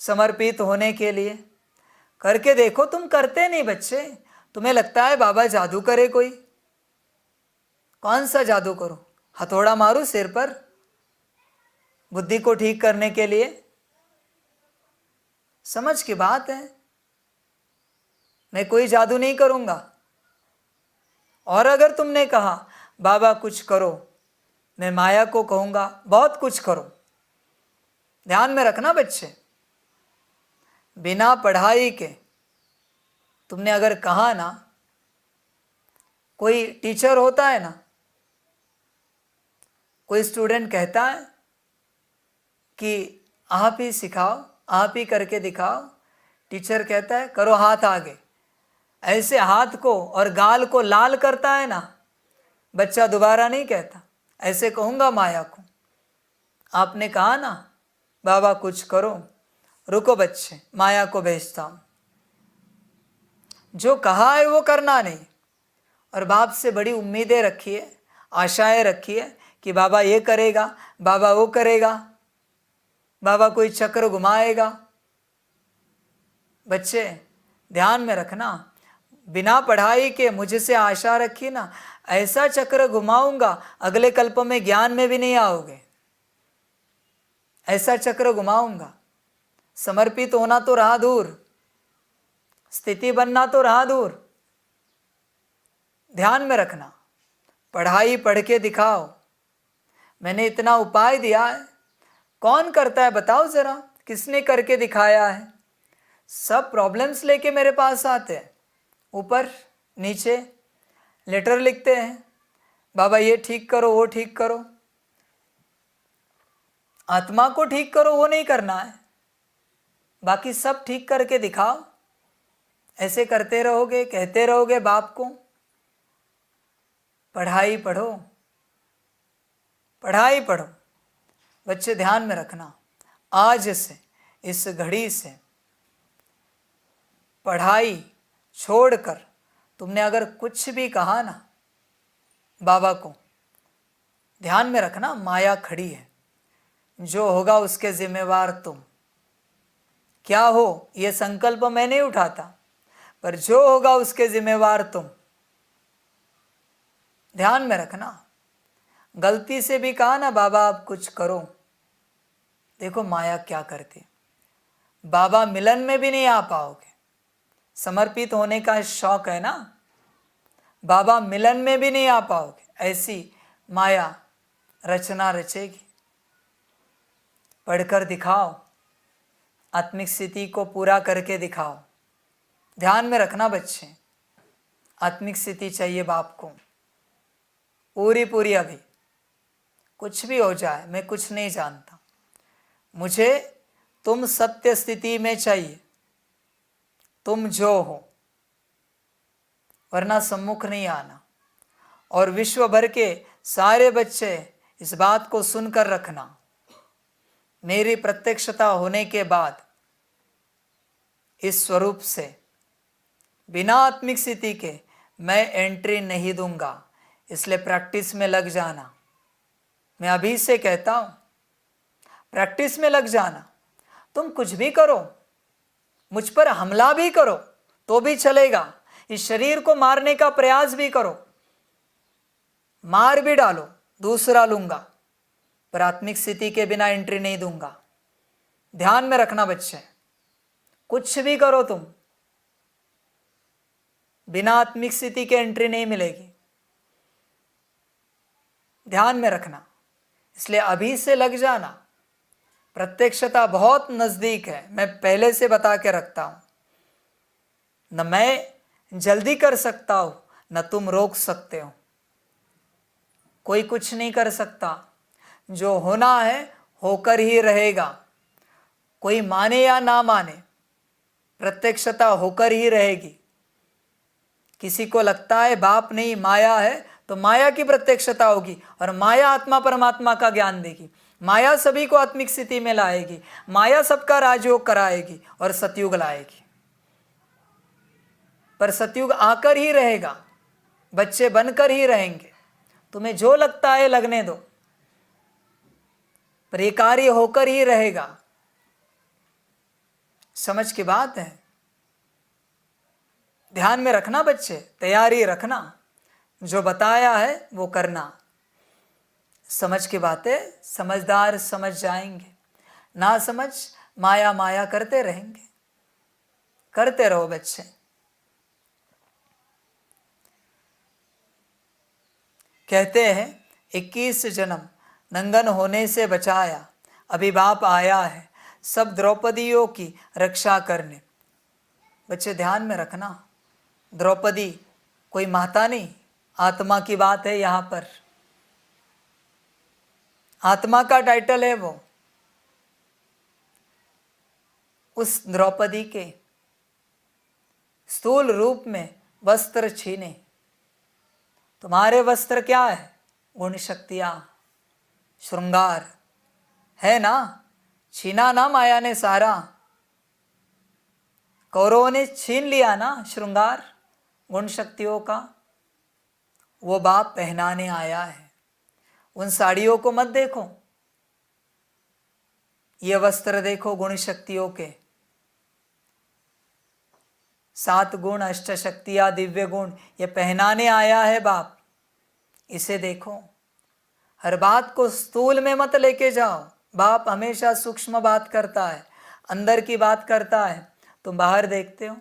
समर्पित होने के लिए? करके देखो। तुम करते नहीं बच्चे। तुम्हें लगता है बाबा जादू करे कोई। कौन सा जादू करो? हथौड़ा मारूं सिर पर बुद्धि को ठीक करने के लिए? समझ की बात है। मैं कोई जादू नहीं करूंगा। और अगर तुमने कहा बाबा कुछ करो, मैं माया को कहूंगा बहुत कुछ करो। ध्यान में रखना बच्चे, बिना पढ़ाई के तुमने अगर कहा ना, कोई टीचर होता है ना, कोई स्टूडेंट कहता है कि आप ही सिखाओ, आप ही करके दिखाओ। टीचर कहता है करो हाथ आगे। ऐसे हाथ को और गाल को लाल करता है ना, बच्चा दोबारा नहीं कहता, ऐसे कहूँगा माया को। आपने कहा ना बाबा कुछ करो, रुको बच्चे माया को भेजता हूँ। जो कहा है वो करना नहीं। और बाप से बड़ी उम्मीदें रखिए, आशाएं रखिए कि बाबा ये करेगा, बाबा वो करेगा, बाबा कोई चक्र घुमाएगा। बच्चे ध्यान में रखना, बिना पढ़ाई के मुझसे आशा रखी ना, ऐसा चक्र घुमाऊंगा अगले कल्प में ज्ञान में भी नहीं आओगे। ऐसा चक्र घुमाऊंगा। समर्पित होना तो रहा दूर, स्थिति बनना तो रहा दूर। ध्यान में रखना, पढ़ाई पढ़ के दिखाओ। मैंने इतना उपाय दिया है, कौन करता है बताओ जरा, किसने करके दिखाया है? सब प्रॉब्लम्स लेके मेरे पास आते हैं, ऊपर नीचे लेटर लिखते हैं, बाबा ये ठीक करो, वो ठीक करो। आत्मा को ठीक करो वो नहीं करना है, बाकी सब ठीक करके दिखाओ। ऐसे करते रहोगे, कहते रहोगे बाप को पढ़ाई पढ़ो, पढ़ाई पढ़ो। बच्चे ध्यान में रखना, आज से, इस घड़ी से पढ़ाई छोड़कर तुमने अगर कुछ भी कहा ना बाबा को, ध्यान में रखना माया खड़ी है, जो होगा उसके जिम्मेवार तुम। क्या हो ये संकल्प मैं नहीं उठाता, पर जो होगा उसके जिम्मेवार तुम। ध्यान में रखना। गलती से भी कहा ना बाबा आप कुछ करो, देखो माया क्या करती। बाबा मिलन में भी नहीं आ पाओगे, समर्पित होने का शौक है ना, बाबा मिलन में भी नहीं आ पाओगे, ऐसी माया रचना रचेगी। पढ़कर दिखाओ, आत्मिक स्थिति को पूरा करके दिखाओ। ध्यान में रखना बच्चे, आत्मिक स्थिति चाहिए बाप को पूरी पूरी। अभी कुछ भी हो जाए मैं कुछ नहीं जानता, मुझे तुम सत्य स्थिति में चाहिए, तुम जो हो, वरना सम्मुख नहीं आना। और विश्व भर के सारे बच्चे इस बात को सुनकर रखना, मेरी प्रत्यक्षता होने के बाद इस स्वरूप से बिना आत्मिक स्थिति के मैं एंट्री नहीं दूंगा, इसलिए प्रैक्टिस में लग जाना। मैं अभी से कहता हूं, प्रैक्टिस में लग जाना। तुम कुछ भी करो, मुझ पर हमला भी करो तो भी चलेगा, इस शरीर को मारने का प्रयास भी करो, मार भी डालो, दूसरा लूंगा, पर आत्मिक स्थिति के बिना एंट्री नहीं दूंगा। ध्यान में रखना बच्चे, कुछ भी करो तुम, बिना आत्मिक स्थिति के एंट्री नहीं मिलेगी। ध्यान में रखना, इसलिए अभी से लग जाना। प्रत्यक्षता बहुत नजदीक है, मैं पहले से बता के रखता हूं। न मैं जल्दी कर सकता हूं, न तुम रोक सकते हो, कोई कुछ नहीं कर सकता। जो होना है होकर ही रहेगा, कोई माने या ना माने, प्रत्यक्षता होकर ही रहेगी। किसी को लगता है बाप नहीं माया है, तो माया की प्रत्यक्षता होगी, और माया आत्मा परमात्मा का ज्ञान देगी। माया सभी को आत्मिक स्थिति में लाएगी, माया सबका राजयोग कराएगी और सतयुग लाएगी। पर सतयुग आकर ही रहेगा, बच्चे बनकर ही रहेंगे। तुम्हें जो लगता है लगने दो, पर ये कार्य होकर ही रहेगा। समझ की बात है, ध्यान में रखना बच्चे, तैयारी रखना, जो बताया है वो करना। समझ की बातें समझदार समझ जाएंगे, ना समझ माया माया करते रहेंगे। करते रहो बच्चे। कहते हैं 21 जन्म नंगन होने से बचाया, अभी बाप आया है सब द्रौपदियों की रक्षा करने। बच्चे ध्यान में रखना, द्रौपदी कोई माता नहीं, आत्मा की बात है यहां पर, आत्मा का टाइटल है वो। उस द्रौपदी के स्थूल रूप में वस्त्र छीने। तुम्हारे वस्त्र क्या है? गुण शक्तियां, श्रृंगार है ना, छीना ना माया ने सारा। कौरवों ने छीन लिया ना श्रृंगार गुण शक्तियों का, वो बाप पहनाने आया है। उन साड़ियों को मत देखो, ये वस्त्र देखो गुण शक्तियों के। 7 गुण, अष्ट शक्तियां, दिव्य गुण, ये पहनाने आया है बाप। इसे देखो, हर बात को स्थूल में मत लेके जाओ। बाप हमेशा सूक्ष्म बात करता है, अंदर की बात करता है। तुम बाहर देखते हो,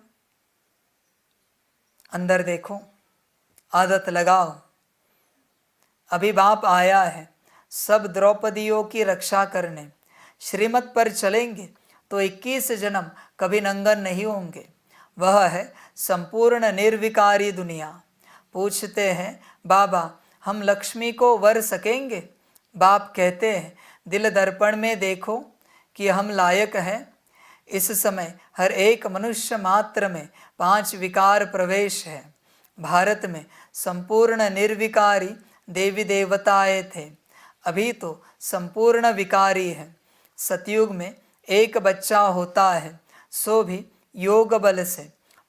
अंदर देखो, आदत लगाओ। अभी बाप आया है सब द्रौपदियों की रक्षा करने। श्रीमत पर चलेंगे तो 21 जन्म कभी नंगन नहीं होंगे। वह है संपूर्ण निर्विकारी दुनिया। पूछते हैं बाबा हम लक्ष्मी को वर सकेंगे? बाप कहते हैं दिल दर्पण में देखो कि हम लायक हैं इस समय हर एक मनुष्य मात्र में 5 विकार प्रवेश है। भारत में संपूर्ण निर्विकारी देवी देवताएं थे, अभी तो संपूर्ण विकारी है। सतयुग में एक बच्चा होता है, सो भी योग बल से।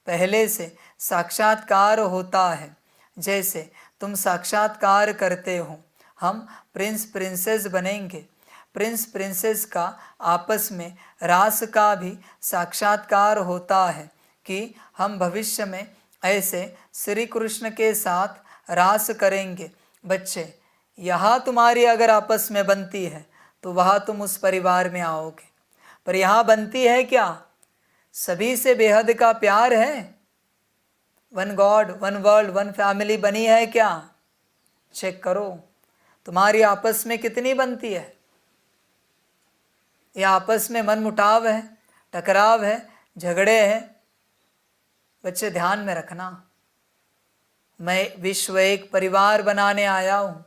पहले से साक्षात्कार होता है, जैसे तुम साक्षात्कार करते हो। हम प्रिंस प्रिंसेस बनेंगे। प्रिंस प्रिंसेस का आपस में रास का भी साक्षात्कार होता है कि हम भविष्य में ऐसे श्री कृष्ण के साथ रास करेंगे। बच्चे, यहाँ तुम्हारी अगर आपस में बनती है तो वहाँ तुम उस परिवार में आओगे, पर यहाँ बनती है क्या? सभी से बेहद का प्यार है? One God, one world, one family बनी है क्या? चेक करो तुम्हारी आपस में कितनी बनती है। या आपस में मन मुटाव है, टकराव है, झगड़े हैं। बच्चे ध्यान में रखना, मैं विश्व एक परिवार बनाने आया हूँ।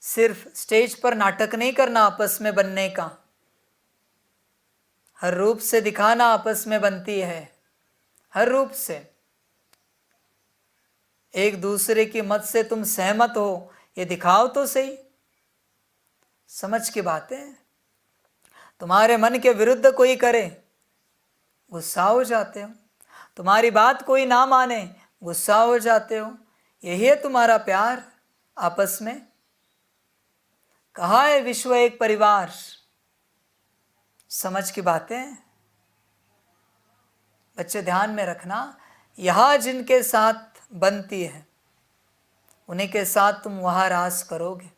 सिर्फ स्टेज पर नाटक नहीं करना आपस में बनने का, हर रूप से दिखाना आपस में बनती है, हर रूप से। एक दूसरे की मत से तुम सहमत हो, ये दिखाओ तो सही। समझ की बात है। तुम्हारे मन के विरुद्ध कोई करे, गुस्सा हो जाते हो। तुम्हारी बात कोई ना माने, गुस्सा हो जाते हो। यही है तुम्हारा प्यार आपस में। कहाँ है विश्व एक परिवार? समझ की बातें। बच्चे ध्यान में रखना, यहाँ जिनके साथ बनती है उन्हीं के साथ तुम वहाँ रास करोगे,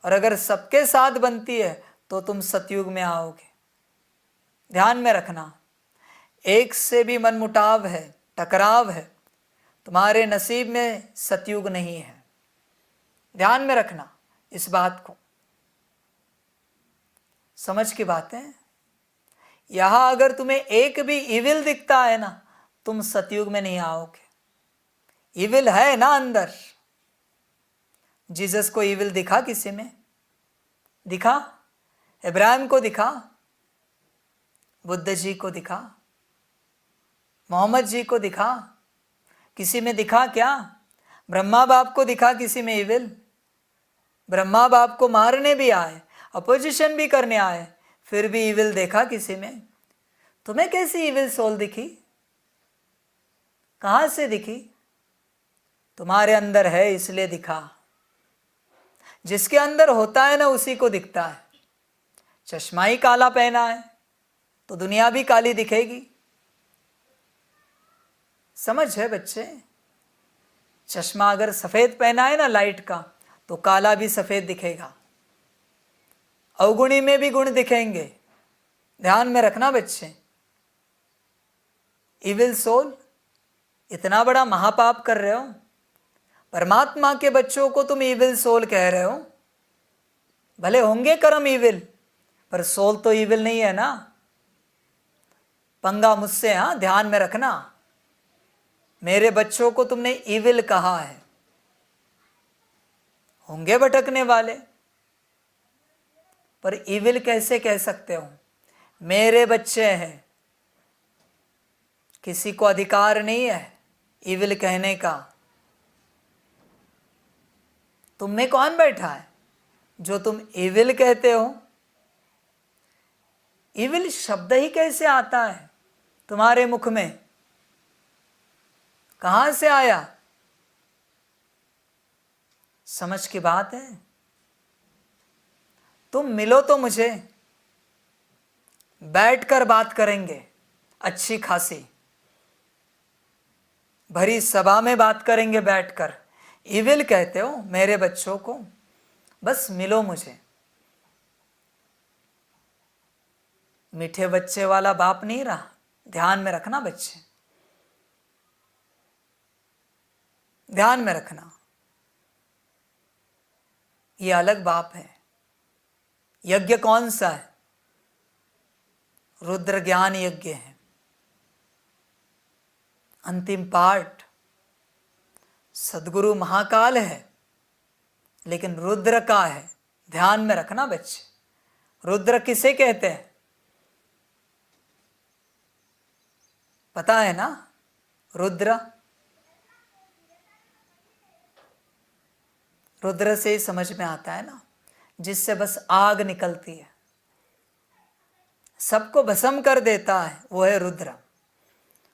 और अगर सबके साथ बनती है तो तुम सतयुग में आओगे। ध्यान में रखना, एक से भी मनमुटाव है, टकराव है, तुम्हारे नसीब में सतयुग नहीं है। ध्यान में रखना इस बात को। समझ की बात है। यहां अगर तुम्हें एक भी इविल दिखता है ना, तुम सतयुग में नहीं आओगे। इविल है ना अंदर। जीसस को इविल दिखा किसी में? दिखा? इब्राहिम को दिखा, बुद्ध जी को दिखा, मोहम्मद जी को दिखा? किसी में दिखा क्या? ब्रह्मा बाप को दिखा किसी में इविल? ब्रह्मा बाप को मारने भी आए, अपोजिशन भी करने आए, फिर भी इविल देखा किसी में? तुम्हें कैसी इविल सोल दिखी? कहां से दिखी? तुम्हारे अंदर है इसलिए दिखा। जिसके अंदर होता है ना उसी को दिखता है। चश्मा ही काला पहना है तो दुनिया भी काली दिखेगी। समझ है बच्चे? चश्मा अगर सफेद पहना है ना लाइट का, तो काला भी सफेद दिखेगा। अवगुणी में भी गुण दिखेंगे। ध्यान में रखना बच्चे। इविल सोल, इतना बड़ा महापाप कर रहे हो। परमात्मा के बच्चों को तुम इविल सोल कह रहे हो। भले होंगे कर्म इविल, पर सोल तो इविल नहीं है ना। पंगा मुझसे, हाँ, ध्यान में रखना। मेरे बच्चों को तुमने इविल कहा है। होंगे भटकने वाले, पर इविल कैसे कह सकते हो? मेरे बच्चे हैं, किसी को अधिकार नहीं है इविल कहने का। तुम में कौन बैठा है जो तुम इविल कहते हो? इविल शब्द ही कैसे आता है तुम्हारे मुख में? कहां से आया? समझ की बात है। तुम मिलो तो मुझे, बैठकर बात करेंगे, अच्छी खासी भरी सभा में बात करेंगे बैठकर। इविल कहते हो मेरे बच्चों को? बस मिलो मुझे। मीठे बच्चे वाला बाप नहीं रहा। ध्यान में रखना बच्चे, ध्यान में रखना। ये अलग बाप है। यज्ञ कौन सा है? रुद्र ज्ञान यज्ञ है। अंतिम पार्ट सदगुरु महाकाल है, लेकिन रुद्र का है। ध्यान में रखना बच्चे। रुद्र किसे कहते हैं? पता है ना, रुद्र, रुद्र से ही समझ में आता है ना, जिससे बस आग निकलती है, सबको भस्म कर देता है, वो है रुद्र।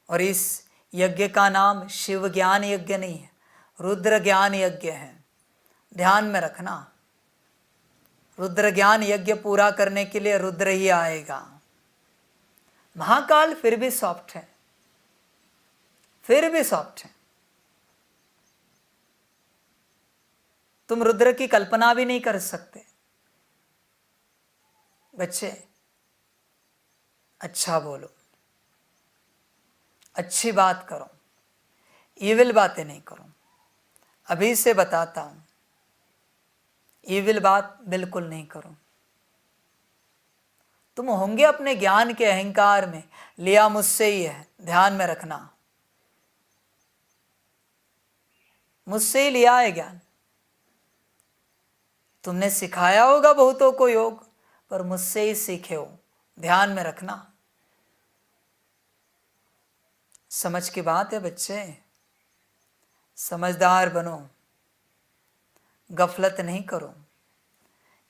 और इस यज्ञ का नाम शिव ज्ञान यज्ञ नहीं है, रुद्र ज्ञान यज्ञ है। ध्यान में रखना, रुद्र ज्ञान यज्ञ पूरा करने के लिए रुद्र ही आएगा। महाकाल फिर भी सॉफ्ट है, फिर भी सॉफ्ट है। तुम रुद्र की कल्पना भी नहीं कर सकते। बच्चे, अच्छा बोलो, अच्छी बात करो, ईविल बातें नहीं करो। अभी से बताता हूं, ईविल बात बिल्कुल नहीं करो। तुम होंगे अपने ज्ञान के अहंकार में, लिया मुझसे ही है, ध्यान में रखना, मुझसे ही लिया है ज्ञान। तुमने सिखाया होगा बहुतों को योग, पर मुझसे ही सीखे हो, ध्यान में रखना। समझ की बात है बच्चे, समझदार बनो, गफलत नहीं करो।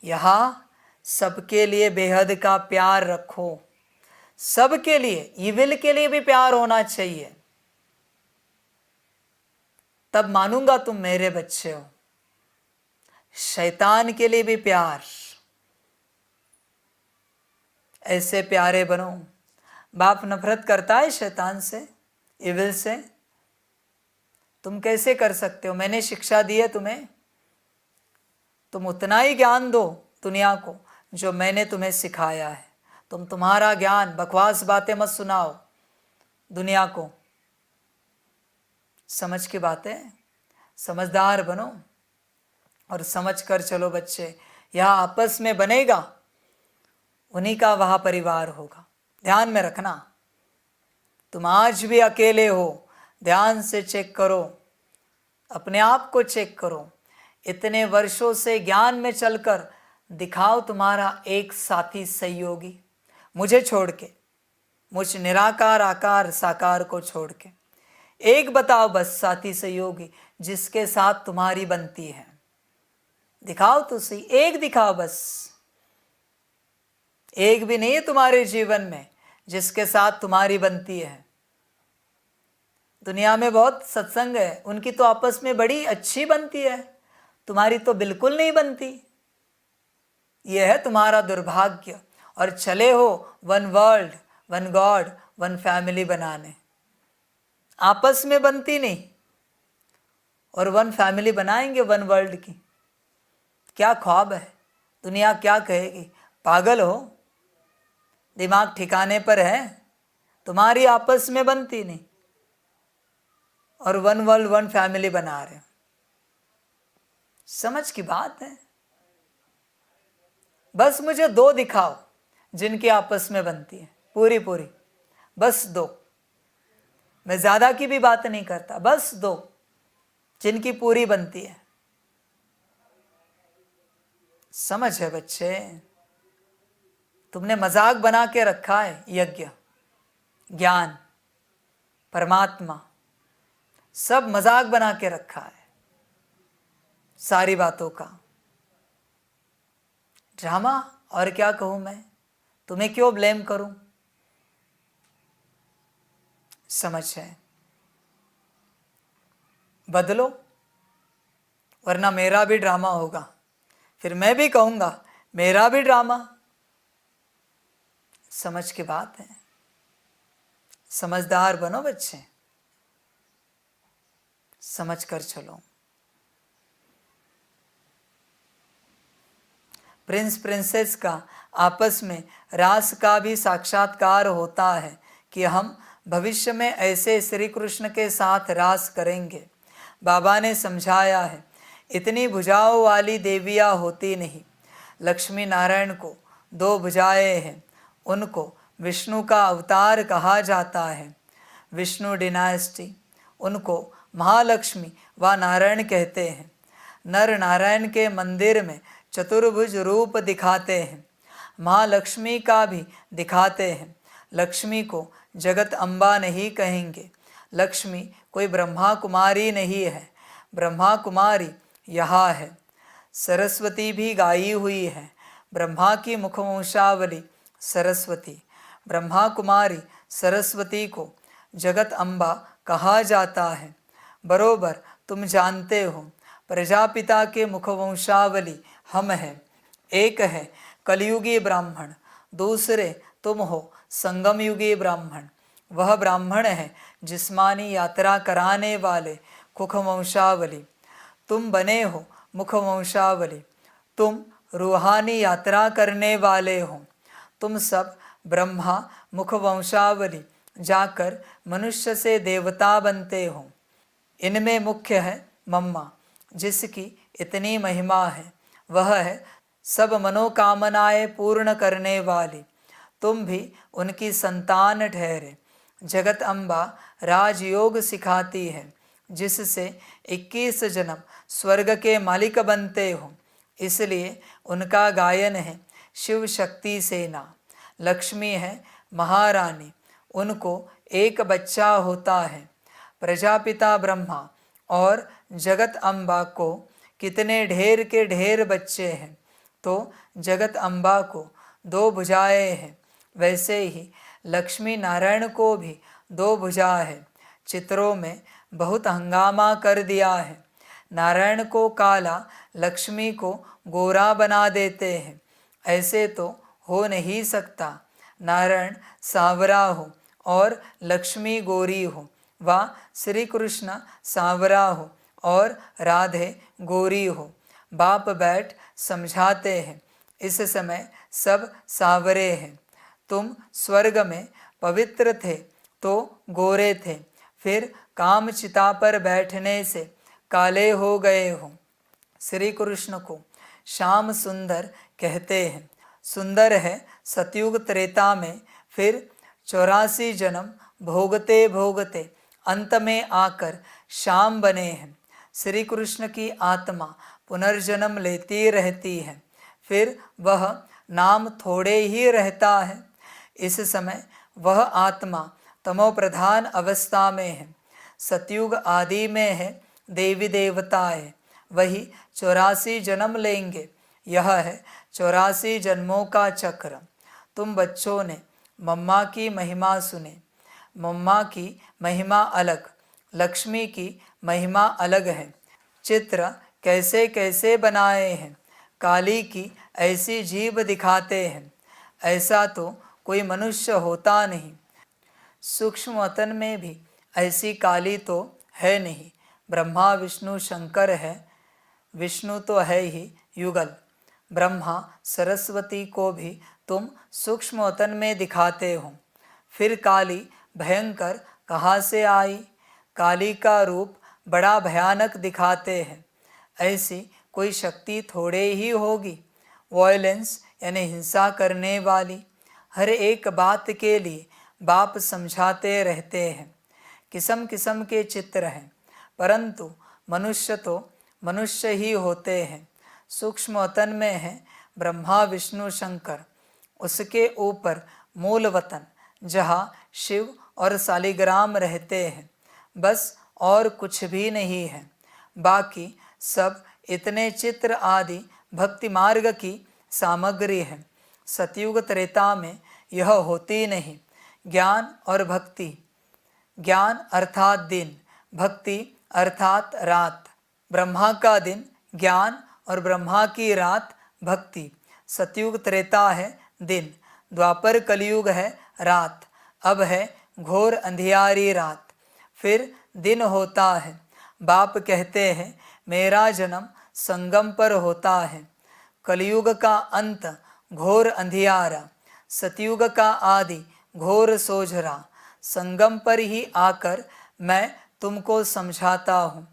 यहां सबके लिए बेहद का प्यार रखो, सबके लिए, ईविल के लिए भी प्यार होना चाहिए, तब मानूंगा तुम मेरे बच्चे हो। शैतान के लिए भी प्यार, ऐसे प्यारे बनो। बाप नफरत करता है शैतान से, इविल से, तुम कैसे कर सकते हो? मैंने शिक्षा दी है तुम्हें, तुम उतना ही ज्ञान दो दुनिया को जो मैंने तुम्हें सिखाया है। तुम तुम्हारा ज्ञान, बकवास बातें मत सुनाओ दुनिया को। समझ की बातें, समझदार बनो और समझ कर चलो बच्चे। यह आपस में बनेगा, उन्हीं का वह परिवार होगा। ध्यान में रखना, तुम आज भी अकेले हो, ध्यान से चेक करो, अपने आप को चेक करो। इतने वर्षों से ज्ञान में चलकर दिखाओ तुम्हारा एक साथी सहयोगी, मुझे छोड़ के, मुझ निराकार आकार साकार को छोड़ के। एक बताओ बस साथी सहयोगी जिसके साथ तुम्हारी बनती है, दिखाओ तो सही, एक दिखाओ बस। एक भी नहीं है तुम्हारे जीवन में जिसके साथ तुम्हारी बनती है। दुनिया में बहुत सत्संग है, उनकी तो आपस में बड़ी अच्छी बनती है, तुम्हारी तो बिल्कुल नहीं बनती। यह है तुम्हारा दुर्भाग्य। और चले हो one world, one God, one family बनाने, आपस में बनती नहीं। और वन फैमिली बनाएंगे वन वर्ल्ड की, क्या ख्वाब है? दुनिया क्या कहेगी? पागल हो, दिमाग ठिकाने पर है? तुम्हारी आपस में बनती नहीं और वन वर्ल्ड वन फैमिली बना रहे हो। समझ की बात है। बस मुझे दो दिखाओ जिनकी आपस में बनती है, पूरी पूरी, बस दो। मैं ज्यादा की भी बात नहीं करता, बस दो जिनकी पूरी बनती है। समझ है बच्चे? तुमने मजाक बना के रखा है यज्ञ, ज्ञान, परमात्मा, सब मजाक बना के रखा है सारी बातों का। ड्रामा, और क्या कहूं मैं, तुम्हें क्यों ब्लेम करूं? समझ है, बदलो, वरना मेरा भी ड्रामा होगा, फिर मैं भी कहूंगा मेरा भी ड्रामा। समझ की बात है, समझदार बनो बच्चे, समझ कर चलो। प्रिंस प्रिंसेस का आपस में रास का भी साक्षात्कार होता है कि हम भविष्य में ऐसे श्री कृष्ण के साथ रास करेंगे। बाबा ने समझाया है, इतनी भुजाओं वाली देवियाँ होती नहीं। लक्ष्मी नारायण को दो भुजाएं हैं, उनको विष्णु का अवतार कहा जाता है। विष्णु डिनास्टी, उनको महालक्ष्मी व नारायण कहते हैं। नर नारायण के मंदिर में चतुर्भुज रूप दिखाते हैं, महालक्ष्मी का भी दिखाते हैं। लक्ष्मी को जगत अम्बा नहीं कहेंगे। लक्ष्मी कोई ब्रह्मा कुमारी नहीं है, ब्रह्मा कुमारी यहाँ है। सरस्वती भी गाई हुई है, ब्रह्मा की मुखवंशावली सरस्वती। ब्रह्मा कुमारी सरस्वती को जगत अम्बा कहा जाता है। बरोबर तुम जानते हो, प्रजापिता के मुखवंशावली हम हैं। एक है कलयुगी ब्राह्मण, दूसरे तुम हो संगम युगी ब्राह्मण। वह ब्राह्मण है जिस्मानी यात्रा कराने वाले मुखवंशावली। तुम बने हो मुखवंशावली, तुम रूहानी यात्रा करने वाले हो। तुम सब ब्रह्मा मुखवंशावली जाकर मनुष्य से देवता बनते हो। इनमें मुख्य है मम्मा, जिसकी इतनी महिमा है। वह है सब मनोकामनाएं पूर्ण करने वाली। तुम भी उनकी संतान ठहरे। जगत अम्बा राजयोग सिखाती है, जिससे 21 जन्म स्वर्ग के मालिक बनते हो। इसलिए उनका गायन है शिव शक्ति सेना। लक्ष्मी है महारानी, उनको एक बच्चा होता है। प्रजापिता ब्रह्मा और जगत अम्बा को कितने ढेर के ढेर बच्चे हैं, तो जगत अम्बा को 2 भुजाएं हैं। वैसे ही लक्ष्मी नारायण को भी 2 भुजा है। चित्रों में बहुत हंगामा कर दिया है। नारायण को काला, लक्ष्मी को गोरा बना देते हैं। ऐसे तो हो नहीं सकता। नारायण सांवरा हो और लक्ष्मी गोरी हो, व श्री कृष्ण सांवरा हो और राधे गोरी हो। बाप बैठ समझाते हैं, इस समय सब सांवरे हैं। तुम स्वर्ग में पवित्र थे तो गोरे थे, फिर कामचिता पर बैठने से काले हो गए हो। श्री कृष्ण को श्याम सुंदर कहते हैं। सुंदर है सतयुग त्रेता में, फिर 84 जन्म भोगते भोगते अंत में आकर श्याम बने हैं। श्री कृष्ण की आत्मा पुनर्जन्म लेती रहती है, फिर वह नाम थोड़े ही रहता है। इस समय वह आत्मा तमोप्रधान अवस्था में है। सतयुग आदि में है देवी देवताएं, वही 84 जन्म लेंगे। यह है 84 जन्मों का चक्र। तुम बच्चों ने मम्मा की महिमा सुने। मम्मा की महिमा अलग, लक्ष्मी की महिमा अलग है। चित्र कैसे कैसे बनाए हैं। काली की ऐसी जीभ दिखाते हैं, ऐसा तो कोई मनुष्य होता नहीं। सूक्ष्म वतन में भी ऐसी काली तो है नहीं। ब्रह्मा विष्णु शंकर है, विष्णु तो है ही युगल। ब्रह्मा सरस्वती को भी तुम सूक्ष्म वतन में दिखाते हो। फिर काली भयंकर कहाँ से आई। काली का रूप बड़ा भयानक दिखाते हैं। ऐसी कोई शक्ति थोड़े ही होगी। वॉयलेंस यानी हिंसा करने वाली। हर एक बात के लिए बाप समझाते रहते हैं। किस्म किस्म के चित्र हैं, परंतु मनुष्य तो मनुष्य ही होते हैं। सूक्ष्म वतन में है ब्रह्मा विष्णु शंकर, उसके ऊपर मूल वतन जहाँ शिव और शालिग्राम रहते हैं, बस और कुछ भी नहीं है। बाकी सब इतने चित्र आदि भक्ति मार्ग की सामग्री है। सतयुग त्रेता में यह होती नहीं। ज्ञान और भक्ति, ज्ञान अर्थात दिन, भक्ति अर्थात रात। ब्रह्मा का दिन ज्ञान और ब्रह्मा की रात भक्ति। सतयुग त्रेता है दिन, द्वापर कलयुग है रात। अब है घोर अंधियारी रात, फिर दिन होता है। बाप कहते हैं मेरा जन्म संगम पर होता है। कलयुग का अंत घोर अंधियारा, सतयुग का आदि घोर सोझरा। संगम पर ही आकर मैं तुमको समझाता हूँ।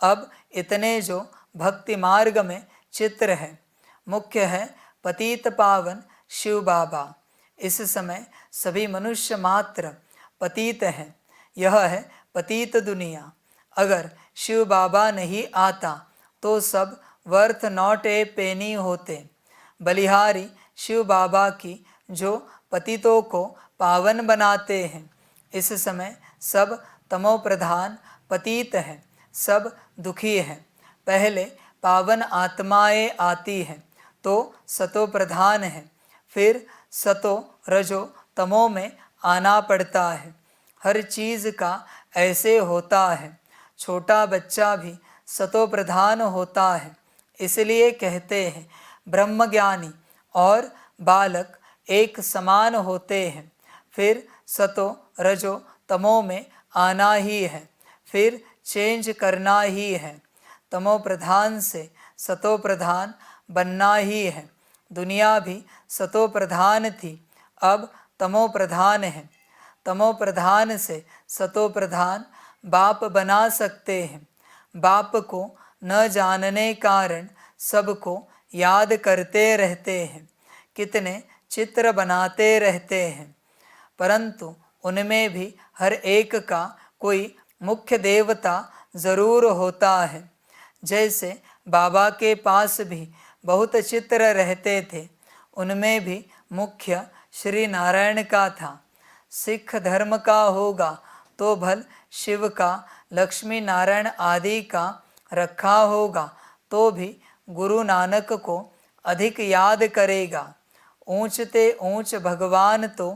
अब इतने जो भक्ति मार्ग में चित्र है, मुख्य है पतित पावन शिव बाबा। इस समय सभी मनुष्य मात्र पतित हैं। यह है पतित दुनिया। अगर शिव बाबा नहीं आता तो सब वर्थ नॉट ए पेनी होते। बलिहारी शिव बाबा की जो पतितों को पावन बनाते हैं, इस समय सब तमो प्रधान पतित हैं, सब दुखी हैं। पहले पावन आत्माएं आती हैं तो सतो प्रधान है, फिर सतो रजो तमो में आना पड़ता है। हर चीज़ का ऐसे होता है। छोटा बच्चा भी सतो प्रधान होता है। इसलिए कहते हैं ब्रह्मज्ञानी और बालक एक समान होते हैं। फिर सतो रजो तमो में आना ही है, फिर चेंज करना ही है। तमो प्रधान से सतो प्रधान बनना ही है। दुनिया भी सतो प्रधान थी, अब तमो प्रधान है। तमो प्रधान से सतो प्रधान बाप बना सकते हैं। बाप को न जानने कारण सबको याद करते रहते हैं, कितने चित्र बनाते रहते हैं, परंतु उनमें भी हर एक का कोई मुख्य देवता ज़रूर होता है। जैसे बाबा के पास भी बहुत चित्र रहते थे, उनमें भी मुख्य श्री नारायण का था। सिख धर्म का होगा तो भल शिव का, लक्ष्मी नारायण आदि का रखा होगा तो भी गुरु नानक को अधिक याद करेगा। ऊंचते ऊंच भगवान तो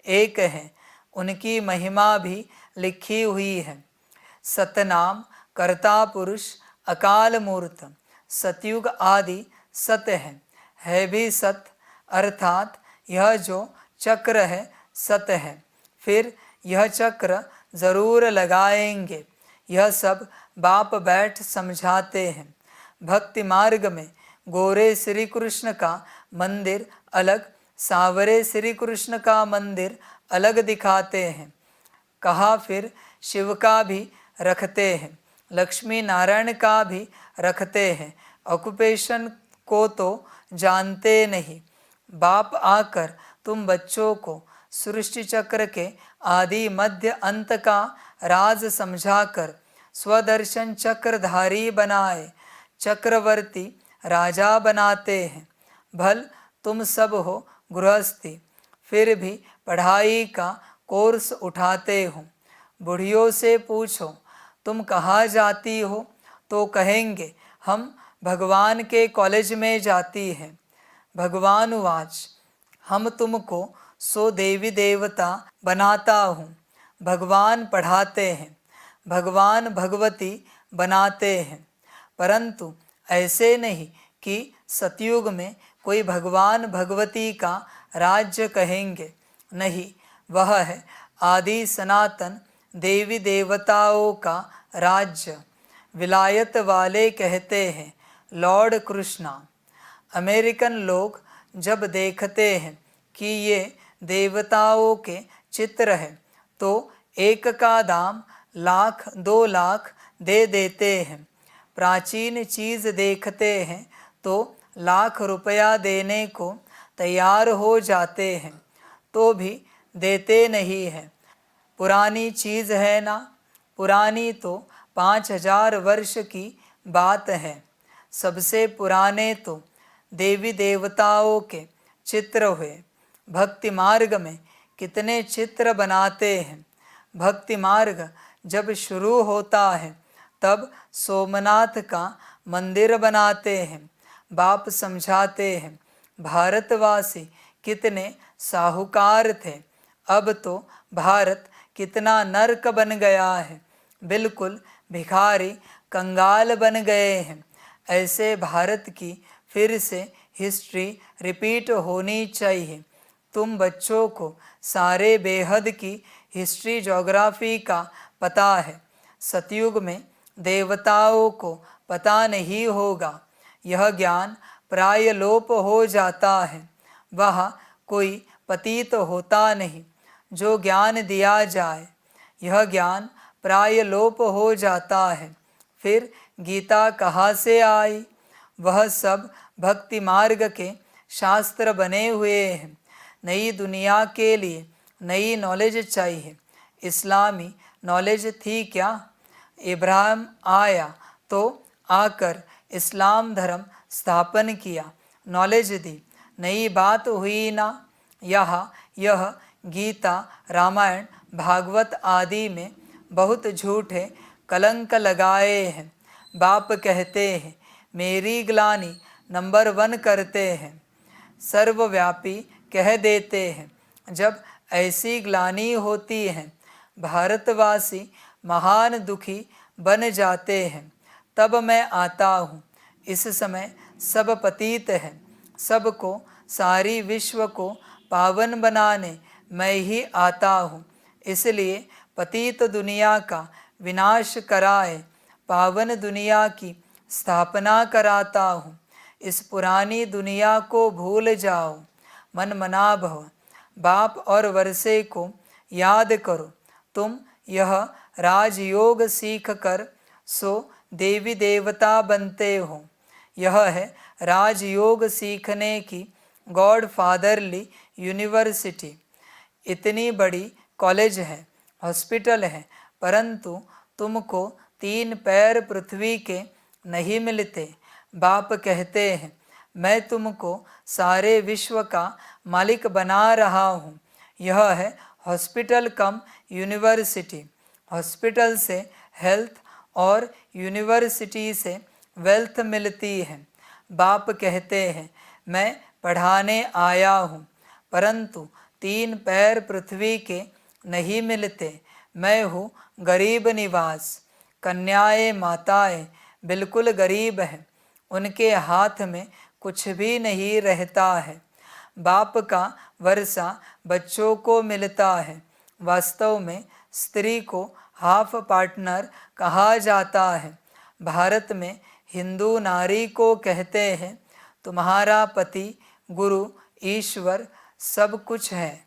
एक है, उनकी महिमा भी लिखी हुई है। सतनाम कर्ता पुरुष अकाल मूर्त, सतयुग आदि सत्य है भी सत्य, अर्थात यह जो चक्र है सत्य है। फिर यह चक्र ज़रूर लगाएंगे। यह सब बाप बैठ समझाते हैं। भक्ति मार्ग में गोरे श्री कृष्ण का मंदिर अलग, सांवरे श्री कृष्ण का मंदिर अलग दिखाते हैं। कहा फिर शिव का भी रखते हैं, लक्ष्मी नारायण का भी रखते हैं। ऑक्यूपेशन को तो जानते नहीं। बाप आकर तुम बच्चों को सृष्टि चक्र के आदि मध्य अंत का राज समझाकर स्वदर्शन चक्रधारी बनाए चक्रवर्ती राजा बनाते हैं। भल तुम सब हो गृहस्थी, फिर भी पढ़ाई का कोर्स उठाते हो। बुढ़ियों से पूछो तुम कहाँ जाती हो तो कहेंगे हम भगवान के कॉलेज में जाती हैं। भगवान वाच हम तुमको सो देवी देवता बनाता हूँ। भगवान पढ़ाते हैं, भगवान भगवती बनाते हैं, परंतु ऐसे नहीं कि सतयुग में कोई भगवान भगवती का राज्य कहेंगे। नहीं, वह है आदि सनातन देवी देवताओं का राज्य। विलायत वाले कहते हैं लॉर्ड कृष्णा। अमेरिकन लोग जब देखते हैं कि ये देवताओं के चित्र हैं तो एक का दाम 1,00,000 2,00,000 दे देते हैं। प्राचीन चीज़ देखते हैं तो ₹1,00,000 देने को तैयार हो जाते हैं, तो भी देते नहीं हैं। पुरानी चीज़ है ना, पुरानी तो 5,000 वर्ष की बात है। सबसे पुराने तो देवी देवताओं के चित्र हुए। भक्ति मार्ग में कितने चित्र बनाते हैं। भक्ति मार्ग जब शुरू होता है तब सोमनाथ का मंदिर बनाते हैं। बाप समझाते हैं भारतवासी कितने साहूकार थे, अब तो भारत कितना नर्क बन गया है, बिल्कुल भिखारी कंगाल बन गए हैं। ऐसे भारत की फिर से हिस्ट्री रिपीट होनी चाहिए। तुम बच्चों को सारे बेहद की हिस्ट्री ज्योग्राफी का पता है, सतयुग में देवताओं को पता नहीं होगा। यह ज्ञान प्राय लोप हो जाता है, वह कोई पतित होता नहीं। जो ज्ञान दिया जाए यह ज्ञान प्राय लोप हो जाता है। फिर गीता कहाँ से आई? वह सब भक्ति मार्ग के शास्त्र बने हुए हैं। नई दुनिया के लिए नई नॉलेज चाहिए। इस्लामी नॉलेज थी क्या? इब्राहिम आया तो आकर इस्लाम धर्म स्थापन किया, नॉलेज दी, नई बात हुई ना। यह गीता रामायण भागवत आदि में बहुत झूठे कलंक लगाए हैं। बाप कहते हैं मेरी ग्लानि नंबर 1 करते हैं, सर्वव्यापी कह देते हैं। जब ऐसी ग्लानि होती है भारतवासी महान दुखी बन जाते हैं, तब मैं आता हूँ। इस समय सब पतित हैं, सबको सारी विश्व को पावन बनाने मैं ही आता हूँ। इसलिए पतित दुनिया का विनाश कराए पावन दुनिया की स्थापना कराता हूँ। इस पुरानी दुनिया को भूल जाओ, मन मना भव। बाप और वर्षे को याद करो। तुम यह राजयोग सीख कर सो देवी देवता बनते हो। यह है राजयोग सीखने की गॉड फादरली यूनिवर्सिटी। इतनी बड़ी कॉलेज है, हॉस्पिटल है, परंतु तुमको 3 पैर पृथ्वी के नहीं मिलते। बाप कहते हैं मैं तुमको सारे विश्व का मालिक बना रहा हूँ। यह है हॉस्पिटल कम यूनिवर्सिटी। हॉस्पिटल से हेल्थ और यूनिवर्सिटी से वेल्थ मिलती है। बाप कहते हैं मैं पढ़ाने आया हूँ, परंतु 3 पैर पृथ्वी के नहीं मिलते। मैं हूँ गरीब निवास। कन्याएं माताएं बिल्कुल गरीब हैं, उनके हाथ में कुछ भी नहीं रहता है। बाप का वर्षा बच्चों को मिलता है। वास्तव में स्त्री को हाफ पार्टनर कहा जाता है। भारत में हिंदू नारी को कहते हैं तुम्हारा पति गुरु ईश्वर सब कुछ है,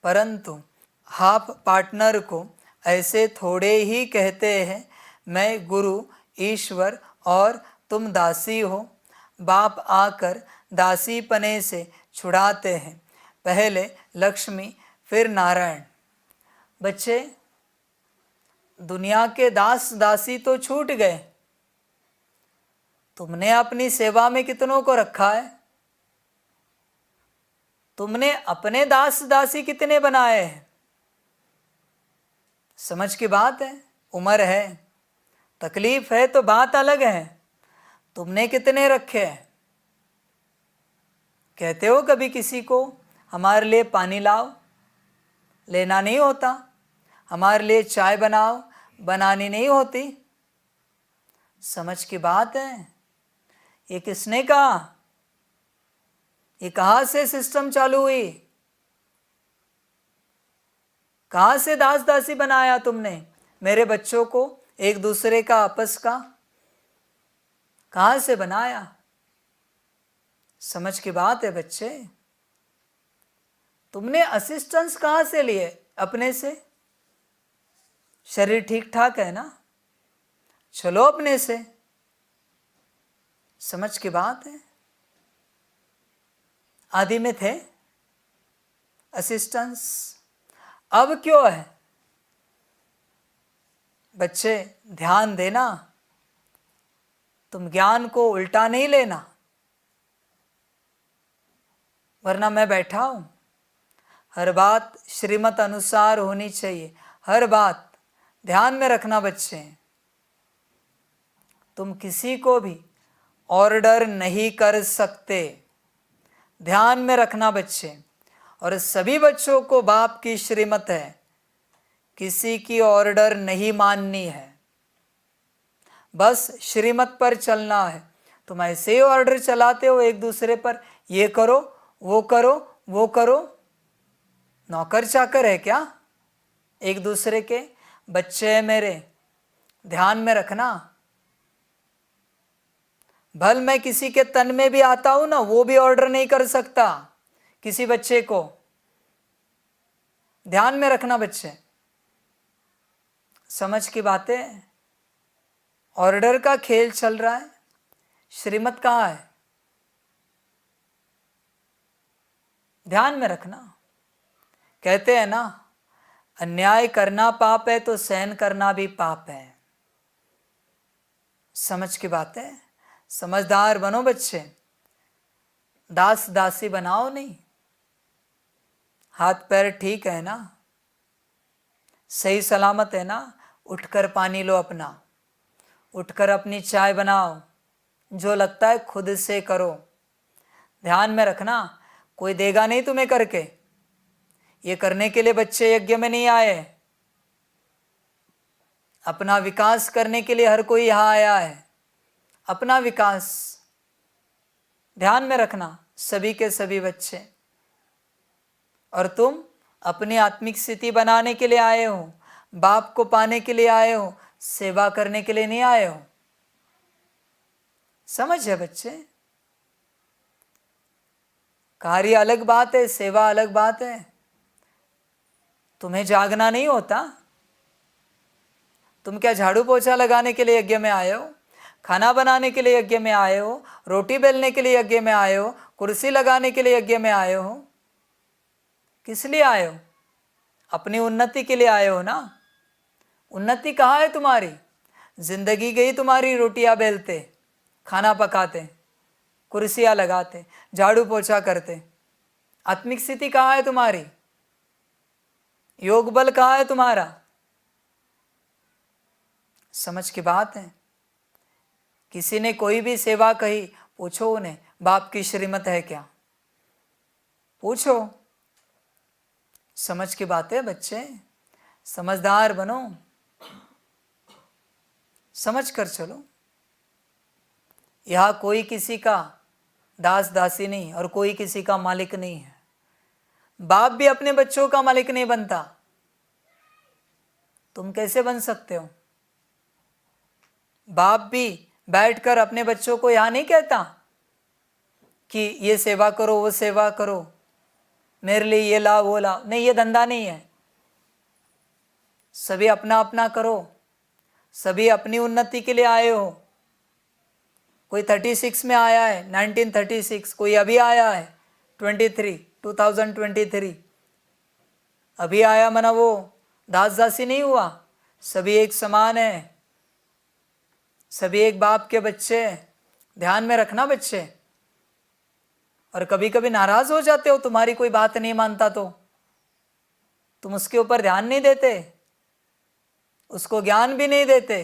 परंतु हाफ पार्टनर को ऐसे थोड़े ही कहते हैं मैं गुरु ईश्वर और तुम दासी हो। बाप आकर दासी पने से छुड़ाते हैं, पहले लक्ष्मी फिर नारायण। बच्चे, दुनिया के दास दासी तो छूट गए, तुमने अपनी सेवा में कितनों को रखा है? तुमने अपने दास दासी कितने बनाए हैं? समझ की बात है। उम्र है, तकलीफ है तो बात अलग है। तुमने कितने रखे हैं? कहते हो कभी किसी को हमारे लिए पानी लाओ? लेना नहीं होता। हमारे लिए चाय बनाओ, बनानी नहीं होती। समझ की बात है। ये किसने कहा? ये कहाँ से सिस्टम चालू हुई? कहाँ से दास दासी बनाया तुमने मेरे बच्चों को? एक दूसरे का आपस का कहाँ से बनाया? समझ की बात है बच्चे। तुमने असिस्टेंस कहाँ से लिए? अपने से। शरीर ठीक ठाक है ना? चलो अपने से। समझ की बात है। आदि में थे असिस्टेंस, अब क्यों है? बच्चे ध्यान देना, तुम ज्ञान को उल्टा नहीं लेना, वरना मैं बैठा हूं। हर बात श्रीमत अनुसार होनी चाहिए, हर बात ध्यान में रखना बच्चे। तुम किसी को भी ऑर्डर नहीं कर सकते, ध्यान में रखना बच्चे। और सभी बच्चों को बाप की श्रीमत है, किसी की ऑर्डर नहीं माननी है, बस श्रीमत पर चलना है। तुम ऐसे ही ऑर्डर चलाते हो एक दूसरे पर, ये करो वो करो वो करो। नौकर चाकर है क्या एक दूसरे के? बच्चे हैं मेरे, ध्यान में रखना। भल मैं किसी के तन में भी आता हूं ना, वो भी ऑर्डर नहीं कर सकता किसी बच्चे को। ध्यान में रखना बच्चे। समझ की बातें। ऑर्डर का खेल चल रहा है, श्रीमत कहाँ है? ध्यान में रखना। कहते हैं ना, अन्याय करना पाप है तो सहन करना भी पाप है। समझ की बातें। समझदार बनो बच्चे, दास दासी बनाओ नहीं। हाथ पैर ठीक है ना? सही सलामत है ना? उठकर पानी लो अपना, उठकर अपनी चाय बनाओ, जो लगता है खुद से करो। ध्यान में रखना, कोई देगा नहीं तुम्हें करके। ये करने के लिए बच्चे यज्ञ में नहीं आए, अपना विकास करने के लिए हर कोई यहाँ आया है, अपना विकास। ध्यान में रखना, सभी के सभी बच्चे। और तुम अपनी आत्मिक स्थिति बनाने के लिए आए हो, बाप को पाने के लिए आए हो, सेवा करने के लिए नहीं आए हो। समझ है बच्चे? कार्य अलग बात है, सेवा अलग बात है। तुम्हें जागना नहीं होता? तुम क्या झाड़ू पोछा लगाने के लिए यज्ञ में आए हो? खाना बनाने के लिए यज्ञ में आए हो? रोटी बेलने के लिए यज्ञ में आए हो? कुर्सी लगाने के लिए यज्ञ में आए हो? किस लिए आए हो? अपनी उन्नति के लिए आए हो ना? उन्नति कहाँ है तुम्हारी? जिंदगी गई तुम्हारी रोटियां बेलते, खाना पकाते, कुर्सियां लगाते, झाड़ू पोछा करते। आत्मिक स्थिति कहाँ है तुम्हारी? योग बल कहाँ है तुम्हारा? समझ की बात है। किसी ने कोई भी सेवा कही, पूछो उन्हें, बाप की श्रीमत है क्या? पूछो। समझ की बात है बच्चे, समझदार बनो, समझ कर चलो। यहाँ कोई किसी का दास दासी नहीं और कोई किसी का मालिक नहीं है। बाप भी अपने बच्चों का मालिक नहीं बनता। तुम कैसे बन सकते हो? बाप भी बैठकर अपने बच्चों को यहाँ नहीं कहता कि ये सेवा करो, वो सेवा करो, मेरे लिए ये लाओ, वो लाओ। नहीं, ये धंधा नहीं है। सभी अपना अपना करो, सभी अपनी उन्नति के लिए आए हो। कोई 36 में आया है, 1936, कोई अभी आया है 2023। अभी आया मना वो दास दासी नहीं हुआ। सभी एक समान है, सभी एक बाप के बच्चे। ध्यान में रखना बच्चे। और कभी कभी नाराज हो जाते हो, तुम्हारी कोई बात नहीं मानता तो तुम उसके ऊपर ध्यान नहीं देते, उसको ज्ञान भी नहीं देते।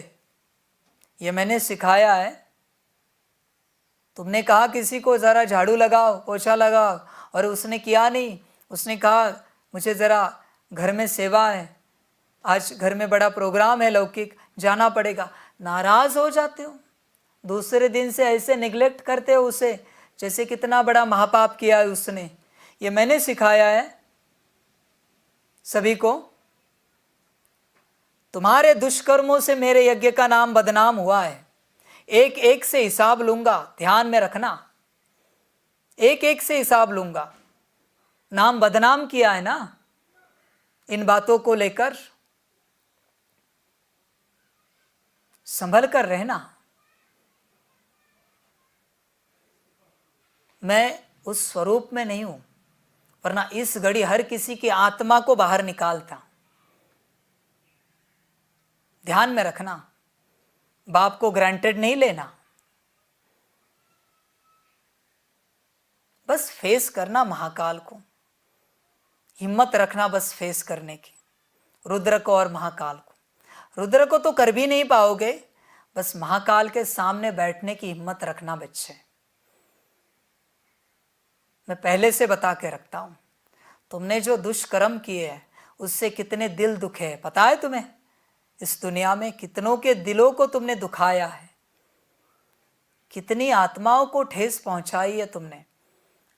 ये मैंने सिखाया है। तुमने कहा किसी को ज़रा झाड़ू लगाओ, पोछा लगाओ, और उसने किया नहीं। उसने कहा मुझे ज़रा घर में सेवा है, आज घर में बड़ा प्रोग्राम है लौकिक, जाना पड़ेगा। नाराज हो जाते हो, दूसरे दिन से ऐसे निगलेक्ट करते हो उसे, जैसे कितना बड़ा महापाप किया है उसने। ये मैंने सिखाया है सभी को। तुम्हारे दुष्कर्मों से मेरे यज्ञ का नाम बदनाम हुआ है। एक एक से हिसाब लूंगा, ध्यान में रखना। एक एक से हिसाब लूंगा। नाम बदनाम किया है ना इन बातों को लेकर, संभल कर रहना। मैं उस स्वरूप में नहीं हूं, वरना इस घड़ी हर किसी की आत्मा को बाहर निकालता। ध्यान में रखना, बाप को ग्रांटेड नहीं लेना। बस फेस करना महाकाल को, हिम्मत रखना बस फेस करने की, रुद्र को और महाकाल को। रुद्र को तो कर भी नहीं पाओगे, बस महाकाल के सामने बैठने की हिम्मत रखना बच्चे। मैं पहले से बता के रखता हूं, तुमने जो दुष्कर्म किए हैं उससे कितने दिल दुखे हैं पता है तुम्हें? इस दुनिया में कितनों के दिलों को तुमने दुखाया है, कितनी आत्माओं को ठेस पहुंचाई है तुमने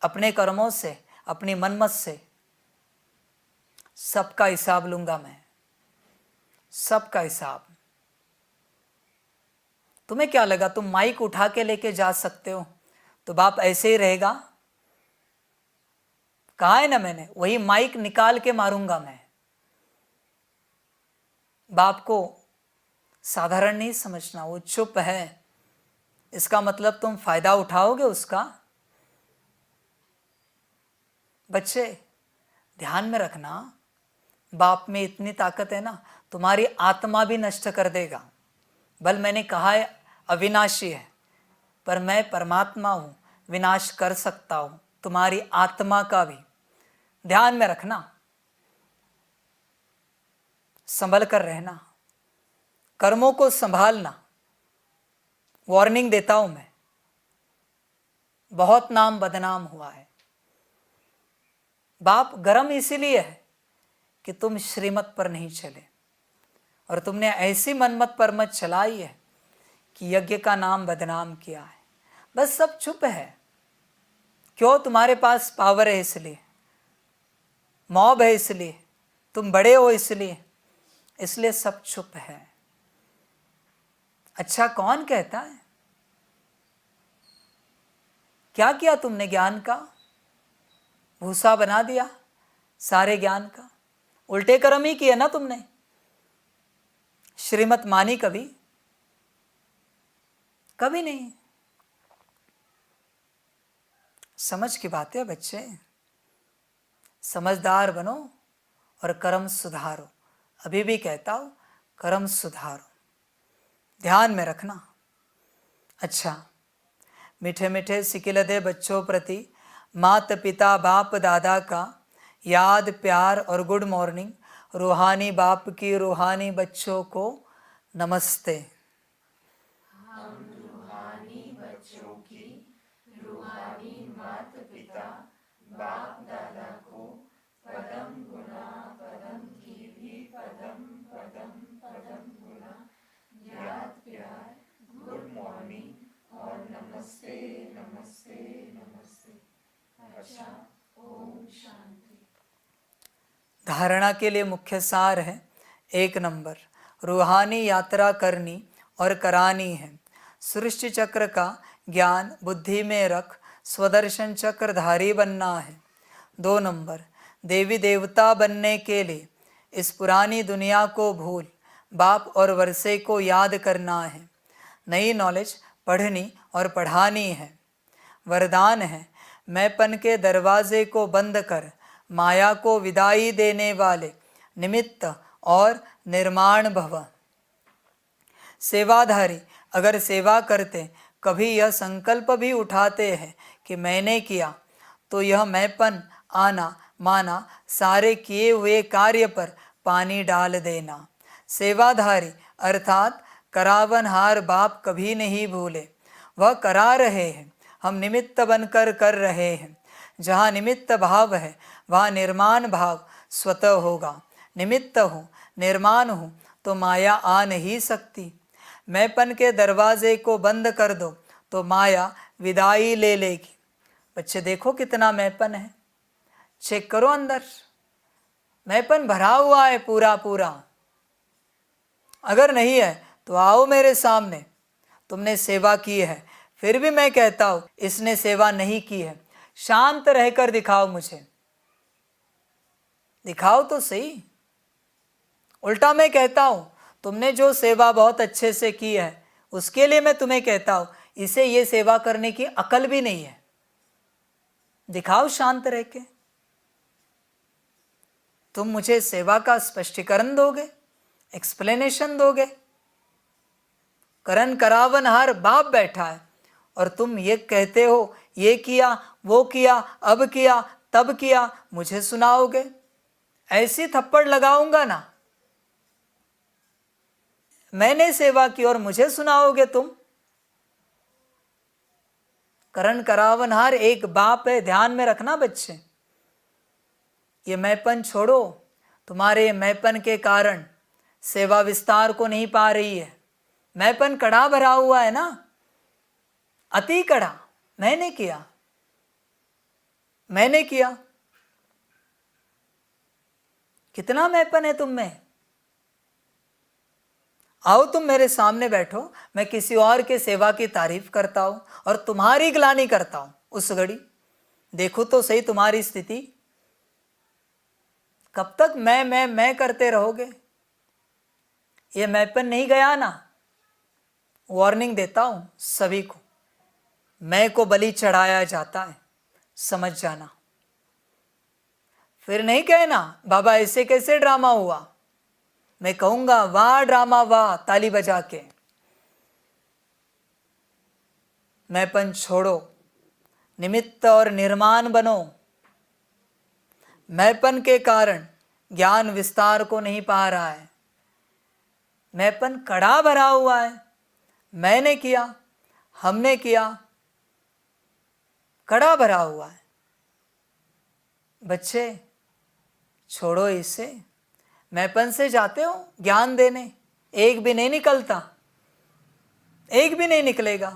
अपने कर्मों से, अपनी मनमत से। सबका हिसाब लूंगा मैं, सबका हिसाब। तुम्हें क्या लगा तुम माइक उठा के लेके जा सकते हो तो बाप ऐसे ही रहेगा? कहा है ना मैंने, वही माइक निकाल के मारूंगा मैं। बाप को साधारण नहीं समझना, वो चुप है, इसका मतलब तुम फायदा उठाओगे उसका। बच्चे ध्यान में रखना, बाप में इतनी ताकत है ना, तुम्हारी आत्मा भी नष्ट कर देगा। बल मैंने कहा है अविनाशी है, पर मैं परमात्मा हूं, विनाश कर सकता हूं तुम्हारी आत्मा का भी। ध्यान में रखना। संभल कर रहना, कर्मों को संभालना। वार्निंग देता हूं मैं, बहुत नाम बदनाम हुआ है। बाप गरम इसीलिए है कि तुम श्रीमत पर नहीं चले, और तुमने ऐसी मनमत पर मत चलाई है कि यज्ञ का नाम बदनाम किया है। बस सब चुप है। क्यों? तुम्हारे पास पावर है इसलिए, मॉब है इसलिए, तुम बड़े हो इसलिए सब चुप है। अच्छा कौन कहता है? क्या किया तुमने? ज्ञान का भूसा बना दिया सारे ज्ञान का। उल्टे कर्म ही किए ना तुमने। श्रीमत मानी कभी? कभी नहीं। समझ की बात है बच्चे, समझदार बनो और कर्म सुधारो। अभी भी कहता हूं, कर्म सुधारो, ध्यान में रखना। अच्छा, मीठे मीठे सिकिलदे बच्चों प्रति माता पिता बाप दादा का याद प्यार और गुड मॉर्निंग। रूहानी बाप की रूहानी बच्चों को नमस्ते। हम रूहानी बच्चों की रूहानी माता पिता बाप दादा को पदम गुना पदम की भी पदम पदम पदम गुना याद प्यार गुड मॉर्निंग और नमस्ते नमस्ते नमस्ते। अच्छा, ओम शांति। धारणा के लिए मुख्य सार है, 1 नंबर, रूहानी यात्रा करनी और करानी है। सृष्टि चक्र का ज्ञान बुद्धि में रख स्वदर्शन चक्रधारी बनना है। 2 नंबर, देवी देवता बनने के लिए इस पुरानी दुनिया को भूल बाप और वर्षे को याद करना है। नई नॉलेज पढ़नी और पढ़ानी है। वरदान है, मैंपन के दरवाजे को बंद कर माया को विदाई देने वाले निमित्त और निर्माण भव। सेवाधारी अगर सेवा करते कभी यह संकल्प भी उठाते हैं कि मैंने किया, तो यह मैंपन आना माना सारे किए हुए कार्य पर पानी डाल देना। सेवाधारी अर्थात करावनहार बाप कभी नहीं भूले, वह करा रहे हैं, हम निमित्त बनकर कर रहे हैं। जहाँ निमित्त भाव है वहाँ निर्माण भाव स्वतः होगा। निमित्त हो, निर्माण हो तो माया आ नहीं सकती। मैंपन के दरवाजे को बंद कर दो तो माया विदाई ले लेगी। बच्चे देखो कितना मैंपन है, चेक करो अंदर, मैंपन भरा हुआ है पूरा पूरा। अगर नहीं है तो आओ मेरे सामने। तुमने सेवा की है, फिर भी मैं कहता हूं इसने सेवा नहीं की है, शांत रहकर दिखाओ मुझे, दिखाओ तो सही। उल्टा मैं कहता हूं तुमने जो सेवा बहुत अच्छे से की है उसके लिए मैं तुम्हें कहता हूं इसे ये सेवा करने की अकल भी नहीं है, दिखाओ शांत रह के। तुम मुझे सेवा का स्पष्टीकरण दोगे, एक्सप्लेनेशन दोगे। करण करावनहार बाप बैठा है और तुम ये कहते हो ये किया वो किया अब किया तब किया, मुझे सुनाओगे? ऐसी थप्पड़ लगाऊंगा ना। मैंने सेवा की और मुझे सुनाओगे तुम? करण करावनहार एक बाप है, ध्यान में रखना बच्चे। ये मैंपन छोड़ो, तुम्हारे मैंपन के कारण सेवा विस्तार को नहीं पा रही है। मैंपन कड़ा भरा हुआ है ना, अति कड़ा। मैंने किया, मैंने किया। कितना मैंपन है तुम में? आओ तुम मेरे सामने बैठो, मैं किसी और के सेवा की तारीफ करता हूं और तुम्हारी ग्लानि करता हूं उस घड़ी। देखो तो सही तुम्हारी स्थिति। कब तक मैं करते रहोगे? ये मैंपन नहीं गया ना। वार्निंग देता हूं सभी को, मैं को बलि चढ़ाया जाता है, समझ जाना। फिर नहीं कहना बाबा ऐसे कैसे ड्रामा हुआ। मैं कहूंगा वाह ड्रामा वाह, ताली बजा के। मैंपन छोड़ो, निमित्त और निर्माण बनो। मैंपन के कारण ज्ञान विस्तार को नहीं पा रहा है। मैंपन कड़ा भरा हुआ है। मैंने किया, हमने किया, कड़ा भरा हुआ है। बच्चे छोड़ो इसे। मैंपन से जाते हो ज्ञान देने, एक भी नहीं निकलता, एक भी नहीं निकलेगा।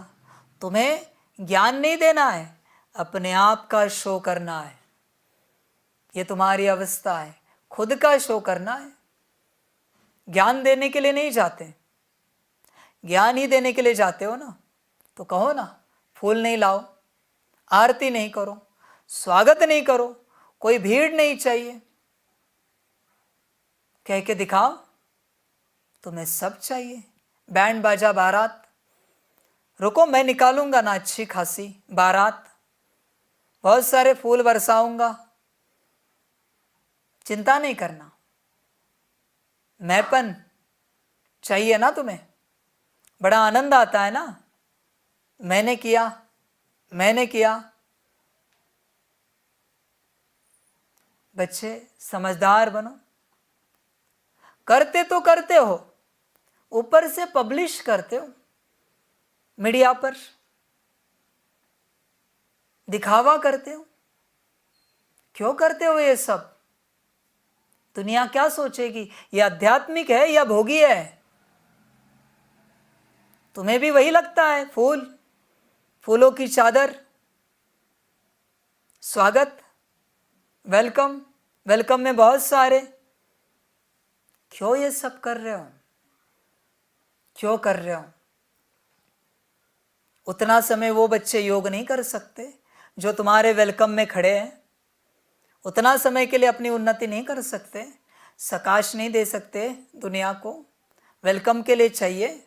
तुम्हें ज्ञान नहीं देना है, अपने आप का शो करना है। ये तुम्हारी अवस्था है, खुद का शो करना है। ज्ञान देने के लिए नहीं जाते। ज्ञान ही देने के लिए जाते हो ना, तो कहो ना, फूल नहीं लाओ, आरती नहीं करो, स्वागत नहीं करो, कोई भीड़ नहीं चाहिए। कह के दिखाओ, तुम्हें सब चाहिए। बैंड बाजा बारात, रुको मैं निकालूंगा ना अच्छी खासी बारात, बहुत सारे फूल बरसाऊंगा, चिंता नहीं करना। मैंपन चाहिए ना तुम्हें, बड़ा आनंद आता है ना, मैंने किया, मैंने किया। बच्चे समझदार बनो। करते तो करते हो, ऊपर से पब्लिश करते हो मीडिया पर, दिखावा करते हो। क्यों करते हो ये सब? दुनिया क्या सोचेगी? ये आध्यात्मिक है या भोगी है? तुम्हें भी वही लगता है, फूल, फूलों की चादर, स्वागत, वेलकम, वेलकम में बहुत सारे। क्यों ये सब कर रहे हो? क्यों कर रहे हो? उतना समय वो बच्चे योग नहीं कर सकते जो तुम्हारे वेलकम में खड़े हैं। उतना समय के लिए अपनी उन्नति नहीं कर सकते, सकाश नहीं दे सकते दुनिया को। वेलकम के लिए चाहिए।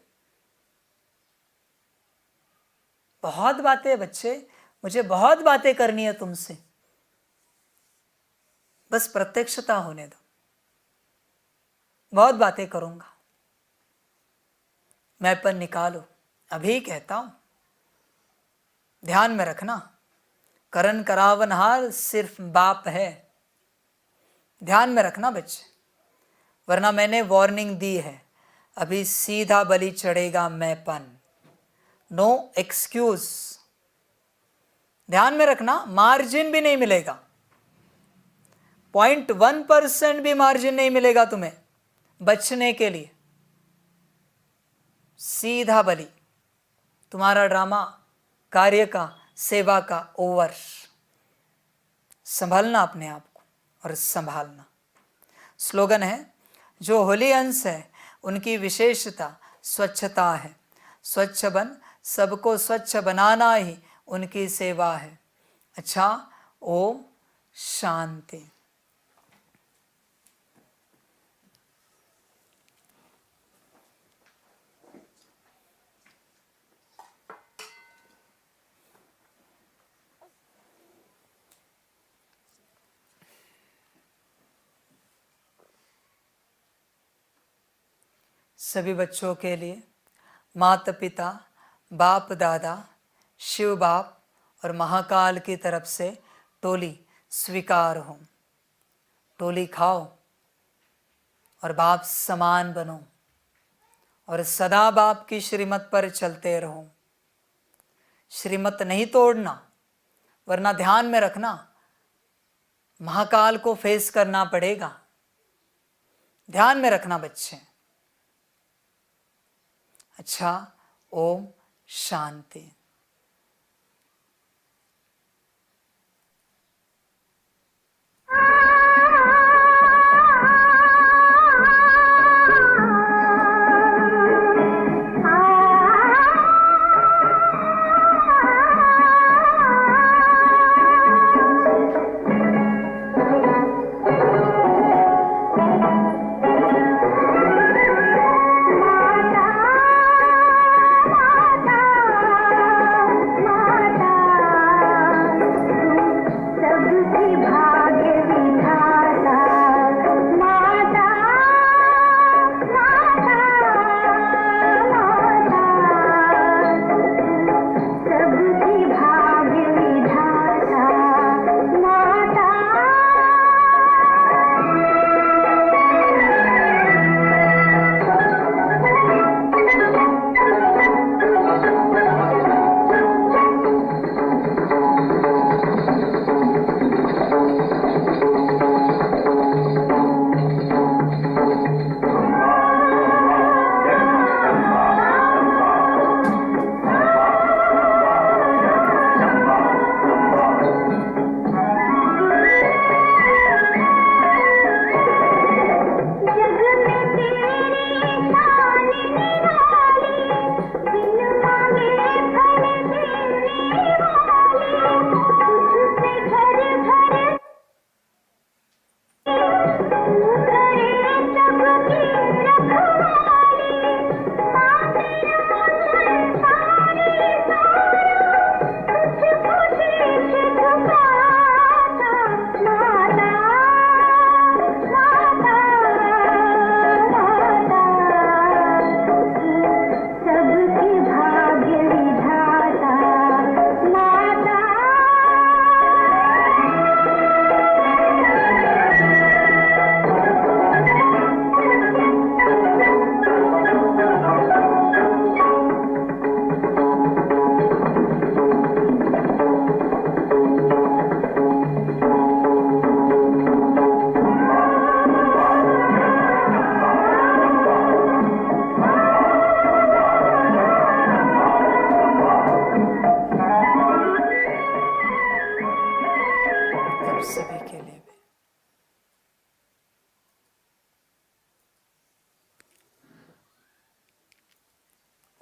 बहुत बातें बच्चे, मुझे बहुत बातें करनी है तुमसे, बस प्रत्यक्षता होने दो। बहुत बातें करूंगा, मैंपन निकालो। अभी कहता हूं, ध्यान में रखना, करण करावनहार सिर्फ बाप है। ध्यान में रखना बच्चे, वरना मैंने वार्निंग दी है, अभी सीधा बलि चढ़ेगा मैंपन। No excuse. ध्यान में रखना, मार्जिन भी नहीं मिलेगा, 0.1% भी मार्जिन नहीं मिलेगा तुम्हें बचने के लिए। सीधा बलि, तुम्हारा ड्रामा, कार्य का, सेवा का ओवर। संभालना अपने आप को और संभालना। स्लोगन है, जो होली अंश है उनकी विशेषता स्वच्छता है। स्वच्छ बन, सबको स्वच्छ बनाना ही उनकी सेवा है। अच्छा, ओम शांति। सभी बच्चों के लिए माता पिता, बाप दादा, शिव बाप और महाकाल की तरफ से टोली स्वीकार हो। टोली खाओ और बाप समान बनो और सदा बाप की श्रीमत पर चलते रहो। श्रीमत नहीं तोड़ना, वरना ध्यान में रखना महाकाल को फेस करना पड़ेगा। ध्यान में रखना बच्चे। अच्छा, ओम शांति।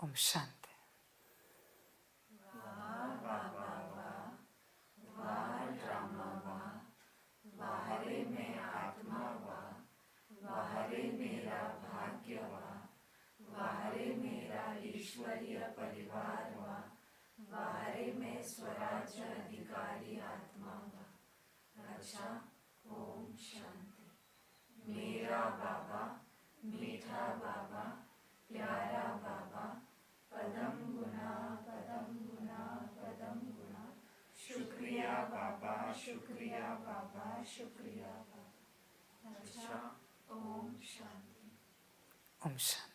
ओम शांति। वाहरे मैं आत्मा वाहरे मेरा भाग्य वाहरे मेरा ईश्वरीय परिवार वाहरे मैं स्वराज्य अधिकारी आत्मा अच्छा। ओम शांति। मेरा बाबा, मीठा बाबा, प्यारा बाबा, पदम गुना पदम गुना पदम गुना, शुक्रिया बाबा, शुक्रिया बाबा, शुक्रिया बाबा। अच्छा। ओम शांति। ओम शांति।